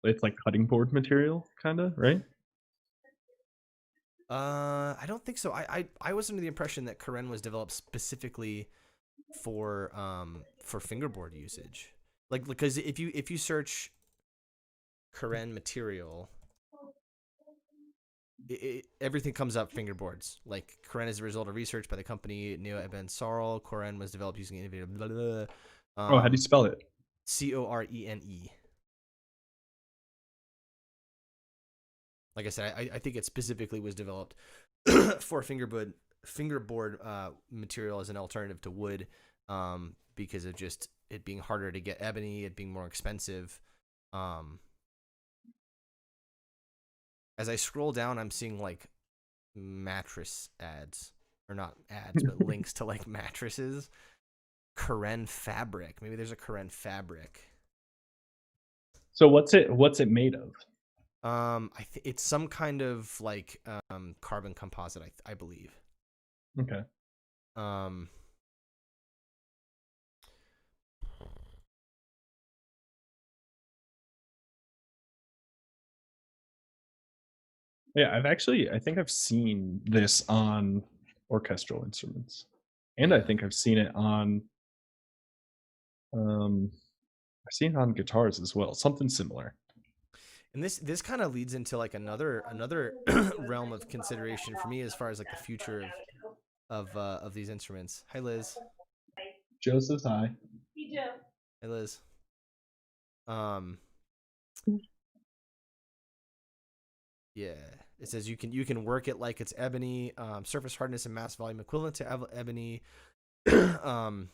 it's like cutting board material, kind of, right? I don't think so. I was under the impression that Karen was developed specifically for fingerboard usage. Like, because if you search Karen material, everything comes up fingerboards. Like, Karen is a result of research by the company Neo Eben Sarl. Karen was developed using innovative blah, blah, blah. Oh, how do you spell it? Corene. Like I said, I think it specifically was developed for fingerboard material as an alternative to wood, because of just it being harder to get ebony, it being more expensive. Um, as I scroll down, I'm seeing like mattress ads, or not ads, but links to like mattresses. Karen fabric. Maybe there's a Karen fabric. So what's it made of? It's some kind of like carbon composite, I believe. Okay. Um, Yeah, I think I've seen this on orchestral instruments, and I yeah. think I've seen it on um I've seen it on guitars as well, something similar. And this kind of leads into like another realm of consideration for me as far as like the future of these instruments. Hi Liz. Joe says hi. Hey Liz. Um yeah. It says you can work it like it's ebony, surface hardness and mass volume equivalent to ebony. um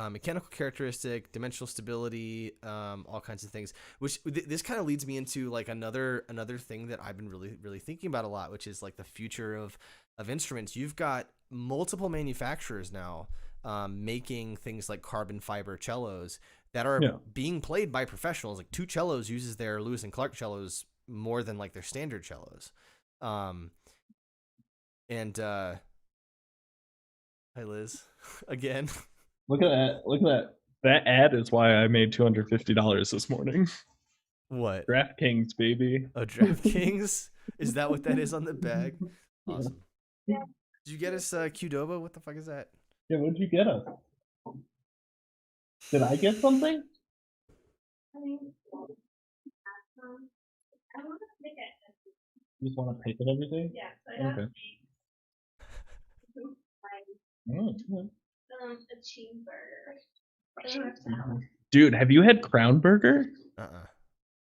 Mechanical characteristic, dimensional stability, all kinds of things. Which this kind of leads me into like another thing that I've been really thinking about a lot, which is like the future of instruments. You've got multiple manufacturers now, making things like carbon fiber cellos that are Yeah. being played by professionals. Like Two Cellos uses their Lewis and Clark cellos more than like their standard cellos. Um, and Hi Liz, again. Look at that. Look at that. That ad is why I made $250 this morning. What? DraftKings, baby. Oh, DraftKings? Is that what that is on the bag? Yeah. Awesome. Did you get us Qdoba? What the fuck is that? Yeah, what did you get us? Did I get something? You just want to pay for everything? Okay. Mm. Dude, have you had Crown Burger? Uh-uh.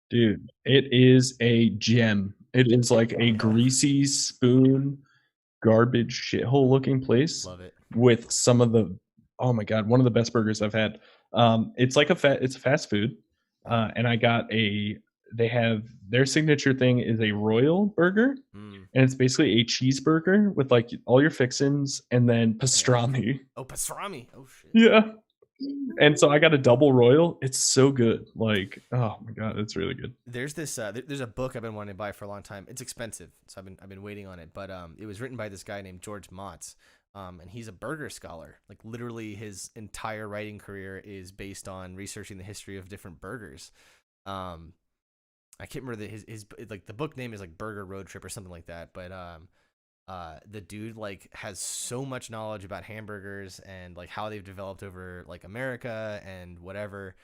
Dude, it is a gem. It is like a greasy spoon, garbage shithole looking place Love it. with some of the, oh my god, one of the best burgers I've had. It's like it's a fast food, and I got they have their signature thing is a royal burger, Mm. and it's basically a cheeseburger with like all your fixins and then pastrami. Oh, pastrami. Oh, shit. Yeah. And so I got a double royal. It's so good. Like, oh my god, it's really good. There's this. There's a book I've been wanting to buy for a long time. It's expensive, so I've been waiting on it. But it was written by this guy named George Motz, and he's a burger scholar. Like literally, his entire writing career is based on researching the history of different burgers. Um, I can't remember his like the book name is like Burger Road Trip or something like that. But the dude like has so much knowledge about hamburgers and like how they've developed over like America and whatever.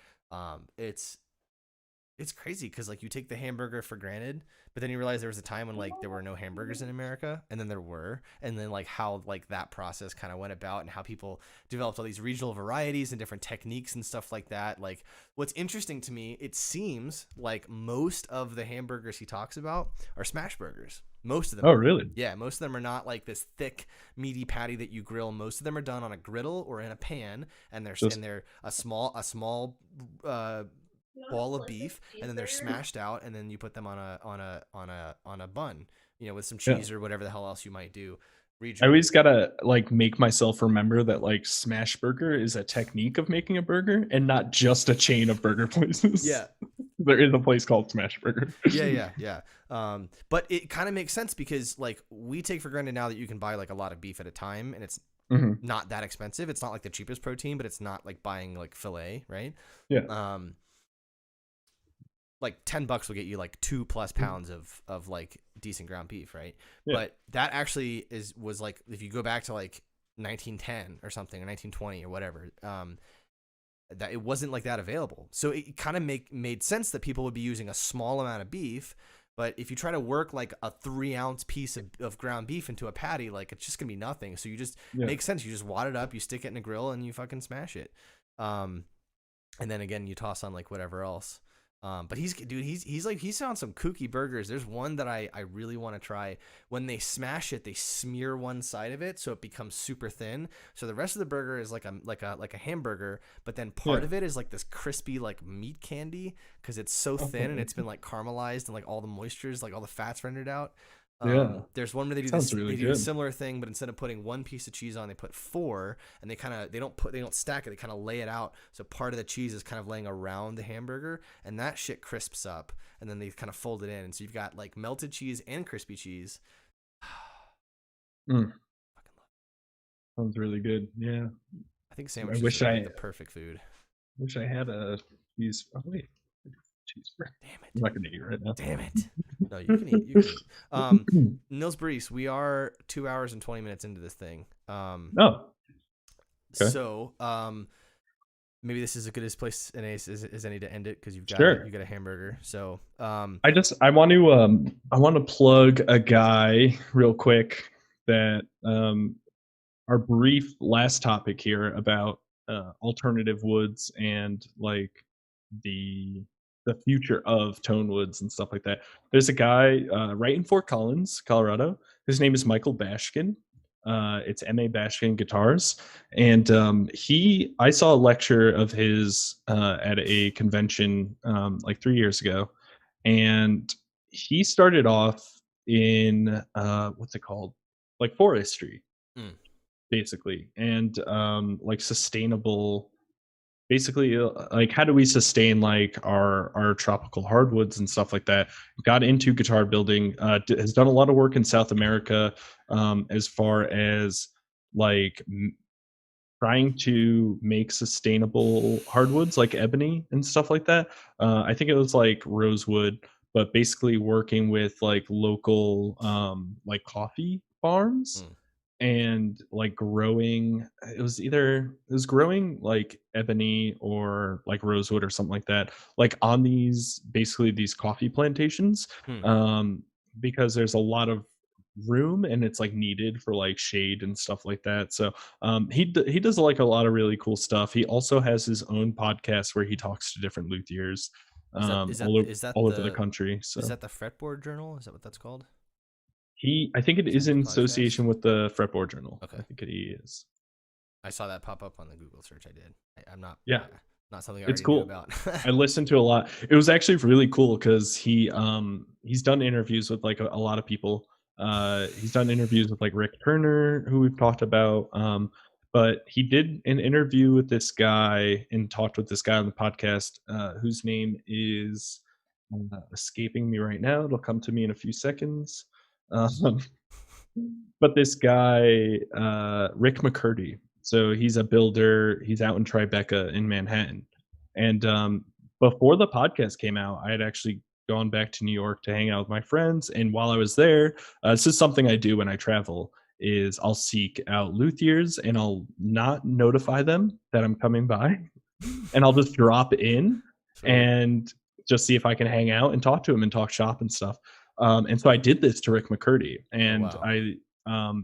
It's It's crazy because like you take the hamburger for granted, but then you realize there was a time when like there were no hamburgers in America, and then there were, and then like how like that process kind of went about, and how people developed all these regional varieties and different techniques and stuff like that. Like what's interesting to me, it seems like most of the hamburgers he talks about are smash burgers. Most of them. Oh, Are. really? Yeah, most of them are not like this thick, meaty patty that you grill. Most of them are done on a griddle or in a pan, and they're a small ball of beef, and then they're smashed out, and then you put them on a bun, with some cheese or whatever the hell else you might do. I always gotta like make myself remember that like smash burger is a technique of making a burger and not just a chain of burger places. Yeah. There is a place called Smash Burger. Yeah. But it kind of makes sense because like we take for granted now that you can buy like a lot of beef at a time, and it's not that expensive. It's not like the cheapest protein, but it's not like buying like filet, right? Yeah. Like $10 will get you like 2+ pounds of like decent ground beef, right? Yeah. But that actually was like, if you go back to like 1910 or something, or 1920 or whatever, that it wasn't like that available. So it kind of made sense that people would be using a small amount of beef. But if you try to work like a 3-ounce piece of ground beef into a patty, like it's just gonna be nothing. So you just makes sense. You just wad it up, you stick it in a grill, and you fucking smash it. And then again, you toss on like whatever else. But he's found some kooky burgers. There's one that I really want to try. When they smash it, they smear one side of it so it becomes super thin. So the rest of the burger is like a hamburger, but then part of it is like this crispy like meat candy because it's so thin and it's been like caramelized and like all the moistures, like all the fats rendered out. There's one where they do this. Really they do a similar thing, but instead of putting one piece of cheese on, they put 4, and they don't stack it. They kind of lay it out, so part of the cheese is kind of laying around the hamburger, and that shit crisps up, and then they kind of fold it in, and so you've got like melted cheese and crispy cheese. Fucking love it. Sounds really good. Yeah, I think sandwiches are the perfect food. Wish I had a cheese. Oh wait. Damn it. I'm not gonna eat right now. Damn it. No, you can eat. Nils Barese, we are 2 hours and 20 minutes into this thing. Okay. So maybe this is as good a place as any to end it because you've got a hamburger. So I want to plug a guy real quick that our brief last topic here about alternative woods and like the future of tone woods and stuff like that. There's a guy right in Fort Collins, Colorado. His name is Michael Bashkin. It's M.A. Bashkin Guitars. And I saw a lecture of his at a convention like 3 years ago. And he started off in, what's it called? Like forestry, basically. And like sustainable, basically like how do we sustain like our tropical hardwoods and stuff like that. Got into guitar building, has done a lot of work in South America as far as like trying to make sustainable hardwoods like ebony and stuff like that. I think it was like rosewood, but basically working with like local like coffee farms and like growing, it was growing like ebony or like rosewood or something like that, like on these coffee plantations, because there's a lot of room and it's like needed for like shade and stuff like that. So he does like a lot of really cool stuff. He also has his own podcast where he talks to different luthiers all over the country. So is that the Fretboard Journal? Is that what that's called? I think it is in association with the Fretboard Journal. Okay. I think it is. I saw that pop up on the Google search. I did. I'm not. Yeah. Not something I it's already cool. knew about. I listened to a lot. It was actually really cool because he's done interviews with like a lot of people. He's done interviews with like Rick Turner, who we've talked about. But he did an interview with this guy and talked with this guy on the podcast, whose name is escaping me right now. It'll come to me in a few seconds. But this guy, Rick McCurdy, so he's a builder. He's out in Tribeca in Manhattan. And before the podcast came out, I had actually gone back to New York to hang out with my friends. And while I was there, this is something I do when I travel, is I'll seek out luthiers and I'll not notify them that I'm coming by. And I'll just drop in. And just see if I can hang out and talk to him and talk shop and stuff. And so I did this to Rick McCurdy, Oh and wow. I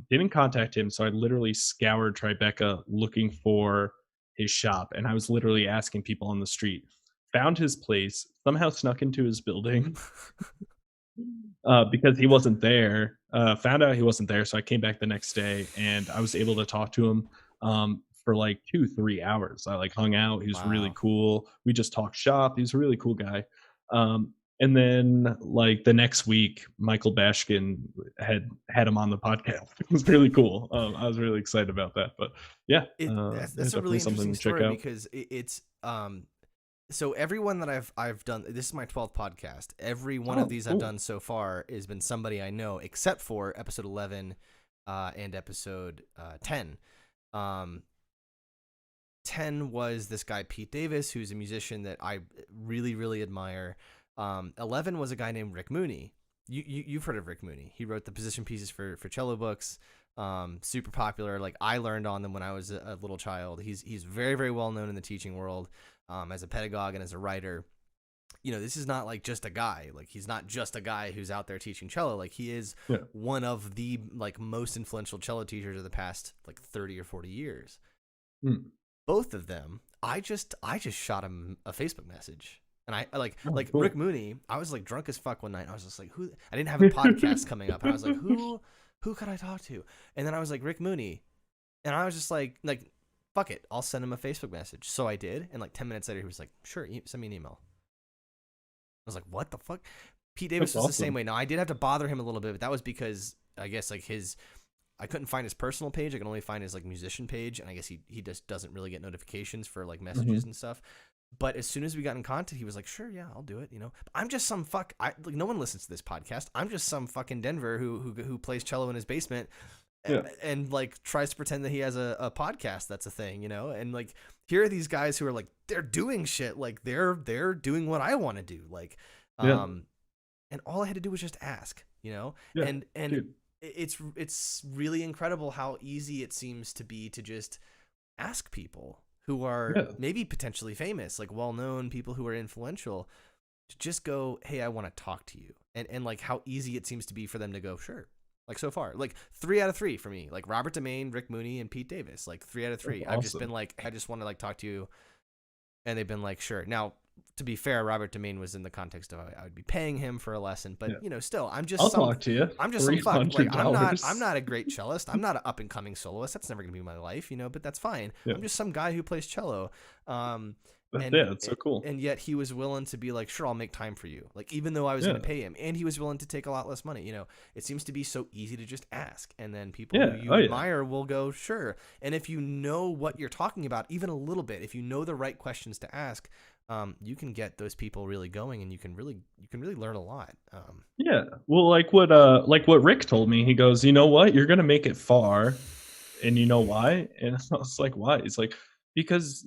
didn't contact him. So I literally scoured Tribeca looking for his shop, and I was literally asking people on the street. Found his place, somehow snuck into his building, because he wasn't there. Found out he wasn't there, so I came back the next day and I was able to talk to him for like 2-3 hours. I like hung out. He was really Wow. cool. We just talked shop. He's a really cool guy. And then like the next week, Michael Bashkin had him on the podcast. It was really cool. I was really excited about that. But yeah, That's a really definitely something interesting to check story out. because it's so everyone that I've done, this is my 12th podcast. Every one of Oh, these I've cool. done so far has been somebody I know, except for episode 11 and episode 10. Um, 10 was this guy Pete Davis, who's a musician that I really really admire. 11 was a guy named Rick Mooney. You've heard of Rick Mooney? He wrote the position pieces for cello books. Super popular. Like I learned on them when I was a little child. He's very very well known in the teaching world, as a pedagogue and as a writer. This is not like just a guy. Like he's not just a guy who's out there teaching cello. Like he is Yeah. one of the like most influential cello teachers of the past like 30 or 40 years. Hmm. Both of them, I just shot him a Facebook message. And I like Oh, like cool. Rick Mooney, I was like drunk as fuck one night. And I was just like, who? I didn't have a podcast coming up, and I was like, who could I talk to? And then I was like, Rick Mooney, and I was just like, fuck it, I'll send him a Facebook message. So I did, and like 10 minutes later, he was like, sure, send me an email. I was like, what the fuck? Pete Davis That's was the same awesome. way. Now I did have to bother him a little bit, but that was because I guess like I couldn't find his personal page. I can only find his like musician page, and I guess he just doesn't really get notifications for like messages Hmm. and stuff. But as soon as we got in contact, he was like, "Sure, yeah, I'll do it." I'm just some fuck. Like no one listens to this podcast. I'm just some fucking Denver who plays cello in his basement, Yeah. and like tries to pretend that he has a podcast that's a thing, And like here are these guys who are like they're doing shit, like they're doing what I want to do, like, Yeah. and all I had to do was just ask, Yeah. and Dude. it's really incredible how easy it seems to be to just ask people who are Yeah. maybe potentially famous, like well-known people who are influential, to just go, hey, I want to talk to you. And like how easy it seems to be for them to go, sure. Like so far, like 3 out of 3 for me, like Robert Domain, Rick Mooney, and Pete Davis, like 3 out of That's 3. I've just been awesome. like, I just want to like talk to you. And they've been like, sure. Now, to be fair, Robert Domain was in the context of I would be paying him for a lesson, but Yeah. still, I'll talk to you. I'm just some Three fuck. Like hundred I'm dollars. not a great cellist. I'm not an up and coming soloist. That's never gonna be my life, but that's fine. Yeah. I'm just some guy who plays cello. And It's so cool. and yet he was willing to be like, sure, I'll make time for you. Like even though I was Yeah. gonna pay him, and he was willing to take a lot less money. It seems to be so easy to just ask, and then people Yeah. who you Oh yeah. admire will go, sure. And if you know what you're talking about, even a little bit, if you know the right questions to ask, you can get those people really going, and you can really learn a lot. Yeah. Well, like what Rick told me, he goes, you know what? You're gonna make it far, and you know why? And I was like, why? It's like because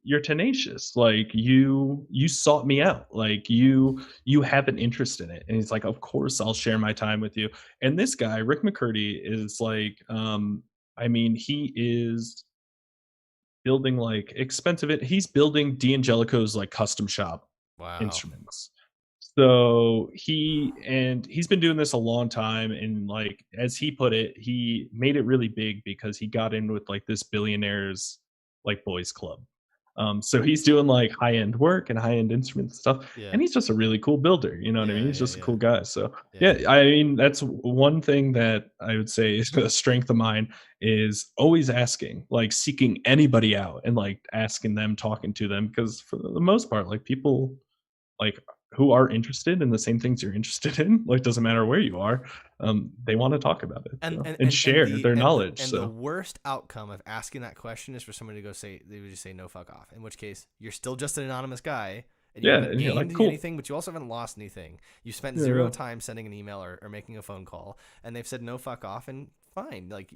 you're tenacious. Like you sought me out. Like you have an interest in it. And he's like, of course I'll share my time with you. And this guy, Rick McCurdy, is like, I mean, he is building like expensive. He's building D'Angelico's like custom shop Wow. instruments. So he's been doing this a long time, and like as he put it, he made it really big because he got in with like this billionaires like boys club. So he's doing like high end work and high end instrument stuff, Yeah. and he's just a really cool builder. You know what I mean? Yeah. He's Yeah. just a Yeah. cool guy. So Yeah. yeah, I mean that's one thing that I would say is a strength of mine is always asking, like seeking anybody out and like asking them, talking to them, because for the most part, like people like who are interested in the same things you're interested in, like doesn't matter where you are, they want to talk about it, And so, and and and and share the their and the knowledge. and the So worst outcome of asking that question is for somebody to go say they would just say no, fuck off. In which case you're still just an anonymous guy, and you yeah, haven't and you're like, gained cool. anything, but you also haven't lost anything. You spent Yeah, zero yeah. time sending an email or making a phone call, and they've said no, fuck off, and fine. Like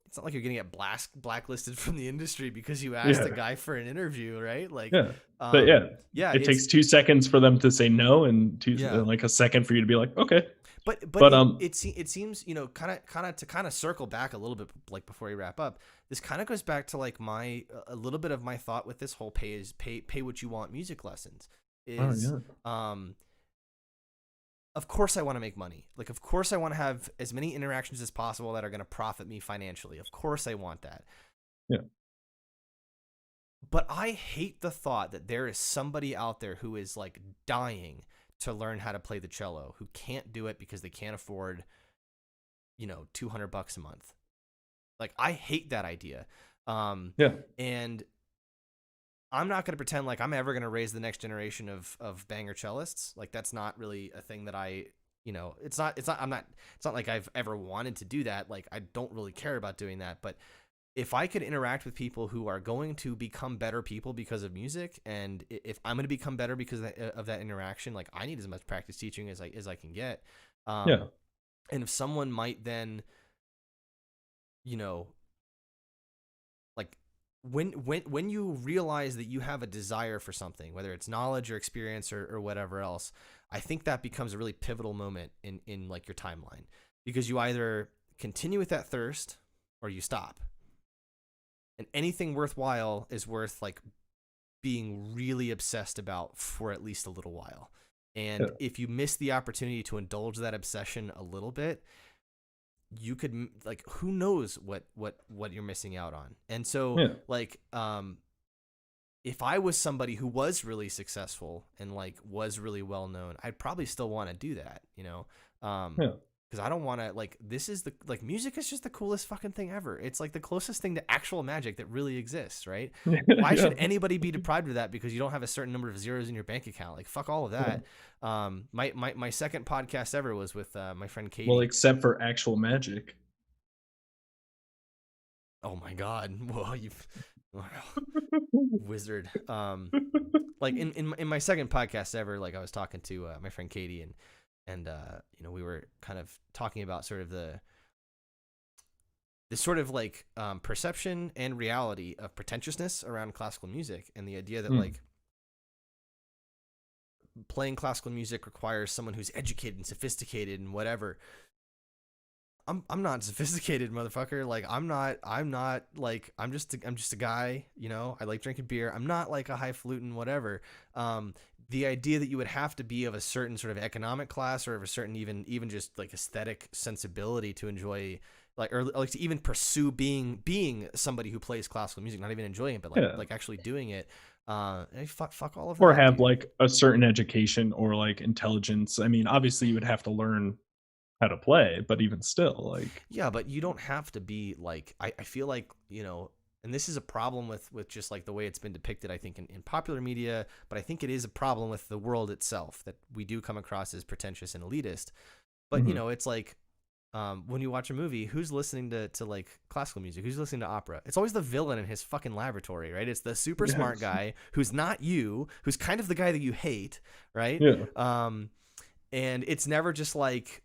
it's not like you're gonna get blacklisted from the industry because you asked a Yeah. guy for an interview, right? Like, Yeah. But yeah, yeah, it it's takes 2 seconds for them to say no, and yeah. like a second for you to be like, okay. But But it seems kind of circle back a little bit, like before we wrap up. This kind of goes back to like a little bit of my thought with this whole pay what you want music lessons. Oh is yeah. of course I want to make money. Like, of course I want to have as many interactions as possible that are going to profit me financially. Of course I want that. Yeah. But I hate the thought that there is somebody out there who is like dying to learn how to play the cello, who can't do it because they can't afford, $200 a month. Like, I hate that idea. Yeah. And I'm not going to pretend like I'm ever going to raise the next generation of banger cellists. Like, that's not really a thing that it's not like I've ever wanted to do that. Like, I don't really care about doing that. But if I could interact with people who are going to become better people because of music, and if I'm going to become better because of that interaction, like, I need as much practice teaching as I can get. Yeah. And if someone might then, like, when you realize that you have a desire for something, whether it's knowledge or experience or whatever else, I think that becomes a really pivotal moment in like your timeline, because you either continue with that thirst or you stop. And anything worthwhile is worth like being really obsessed about for at least a little while. And if you miss the opportunity to indulge that obsession a little bit, you could, like, who knows what you're missing out on. And so like, if I was somebody who was really successful and like was really well known, I'd probably still want to do that, because I don't want to, like, this is music is just the coolest fucking thing ever. It's like the closest thing to actual magic that really exists, right? Why should anybody be deprived of that because you don't have a certain number of zeros in your bank account? Like, fuck all of that. My second podcast ever was with my friend Katie. Well, except for actual magic. Oh my God! Whoa, wizard. Like in my second podcast ever, like, I was talking to my friend Katie, and we were kind of talking about sort of the sort of like perception and reality of pretentiousness around classical music, and the idea that like playing classical music requires someone who's educated and sophisticated and whatever. I'm not sophisticated, motherfucker. Like, I'm not like, I'm just a guy, I like drinking beer. I'm not like a highfalutin whatever. The idea that you would have to be of a certain sort of economic class or of a certain even just like aesthetic sensibility to enjoy, like, or like to even pursue being somebody who plays classical music, not even enjoying it, but like actually doing it. Fuck all of that. Or have like a certain education or like intelligence. I mean, obviously you would have to learn how to play, but even still, like, yeah, but you don't have to be like, I feel like, and this is a problem with just like the way it's been depicted, I think, in popular media, but I think it is a problem with the world itself, that we do come across as pretentious and elitist. But it's like, when you watch a movie, who's listening to like classical music? Who's listening to opera? It's always the villain in his fucking laboratory, right? It's the super smart guy who's not you, who's kind of the guy that you hate, right? And it's never just like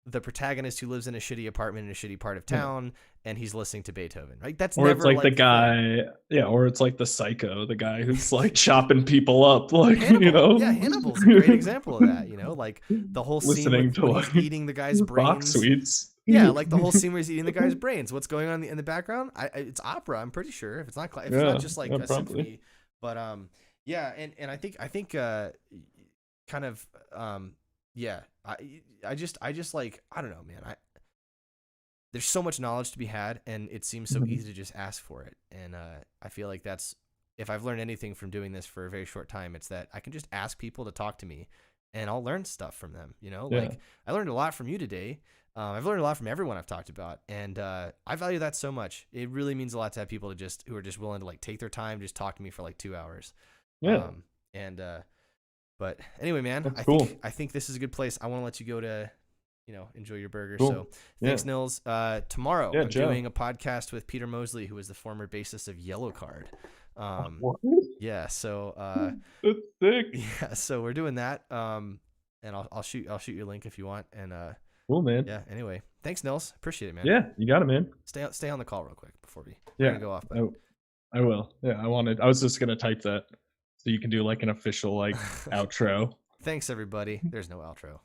the protagonist who lives in a shitty apartment in a shitty part of town and he's listening to Beethoven, right? That's, or never it's like the guy, or it's like the psycho, the guy who's like chopping people up, like, Hannibal. Yeah, Hannibal's a great example of that, like the whole scene when he's eating the guy's brains. Box sweets. Yeah, like the whole scene where he's eating the guy's brains. What's going on in the background? It's opera, I'm pretty sure. If it's not just like a symphony, but and I think kind of I just like, I don't know, man. There's so much knowledge to be had, and it seems so easy to just ask for it. And I feel like that's, if I've learned anything from doing this for a very short time, it's that I can just ask people to talk to me, and I'll learn stuff from them. Like, I learned a lot from you today. I've learned a lot from everyone I've talked about, and I value that so much. It really means a lot to have people who are just willing to like take their time, just talk to me for like 2 hours. But anyway, man, I think this is a good place. I want to let you go to, enjoy your burger. Cool. So thanks, Nils. Tomorrow I'm doing a podcast with Peter Mosley, who was the former bassist of Yellowcard. Yeah. So that's sick. Yeah. So we're doing that. And I'll shoot you a link if you want. And cool, man. Yeah. Anyway, thanks, Nils. Appreciate it, man. Yeah, you got it, man. Stay on the call real quick before we go off. But I will. Yeah, I was just gonna type that so you can do like an official like outro. Thanks, everybody. There's no outro.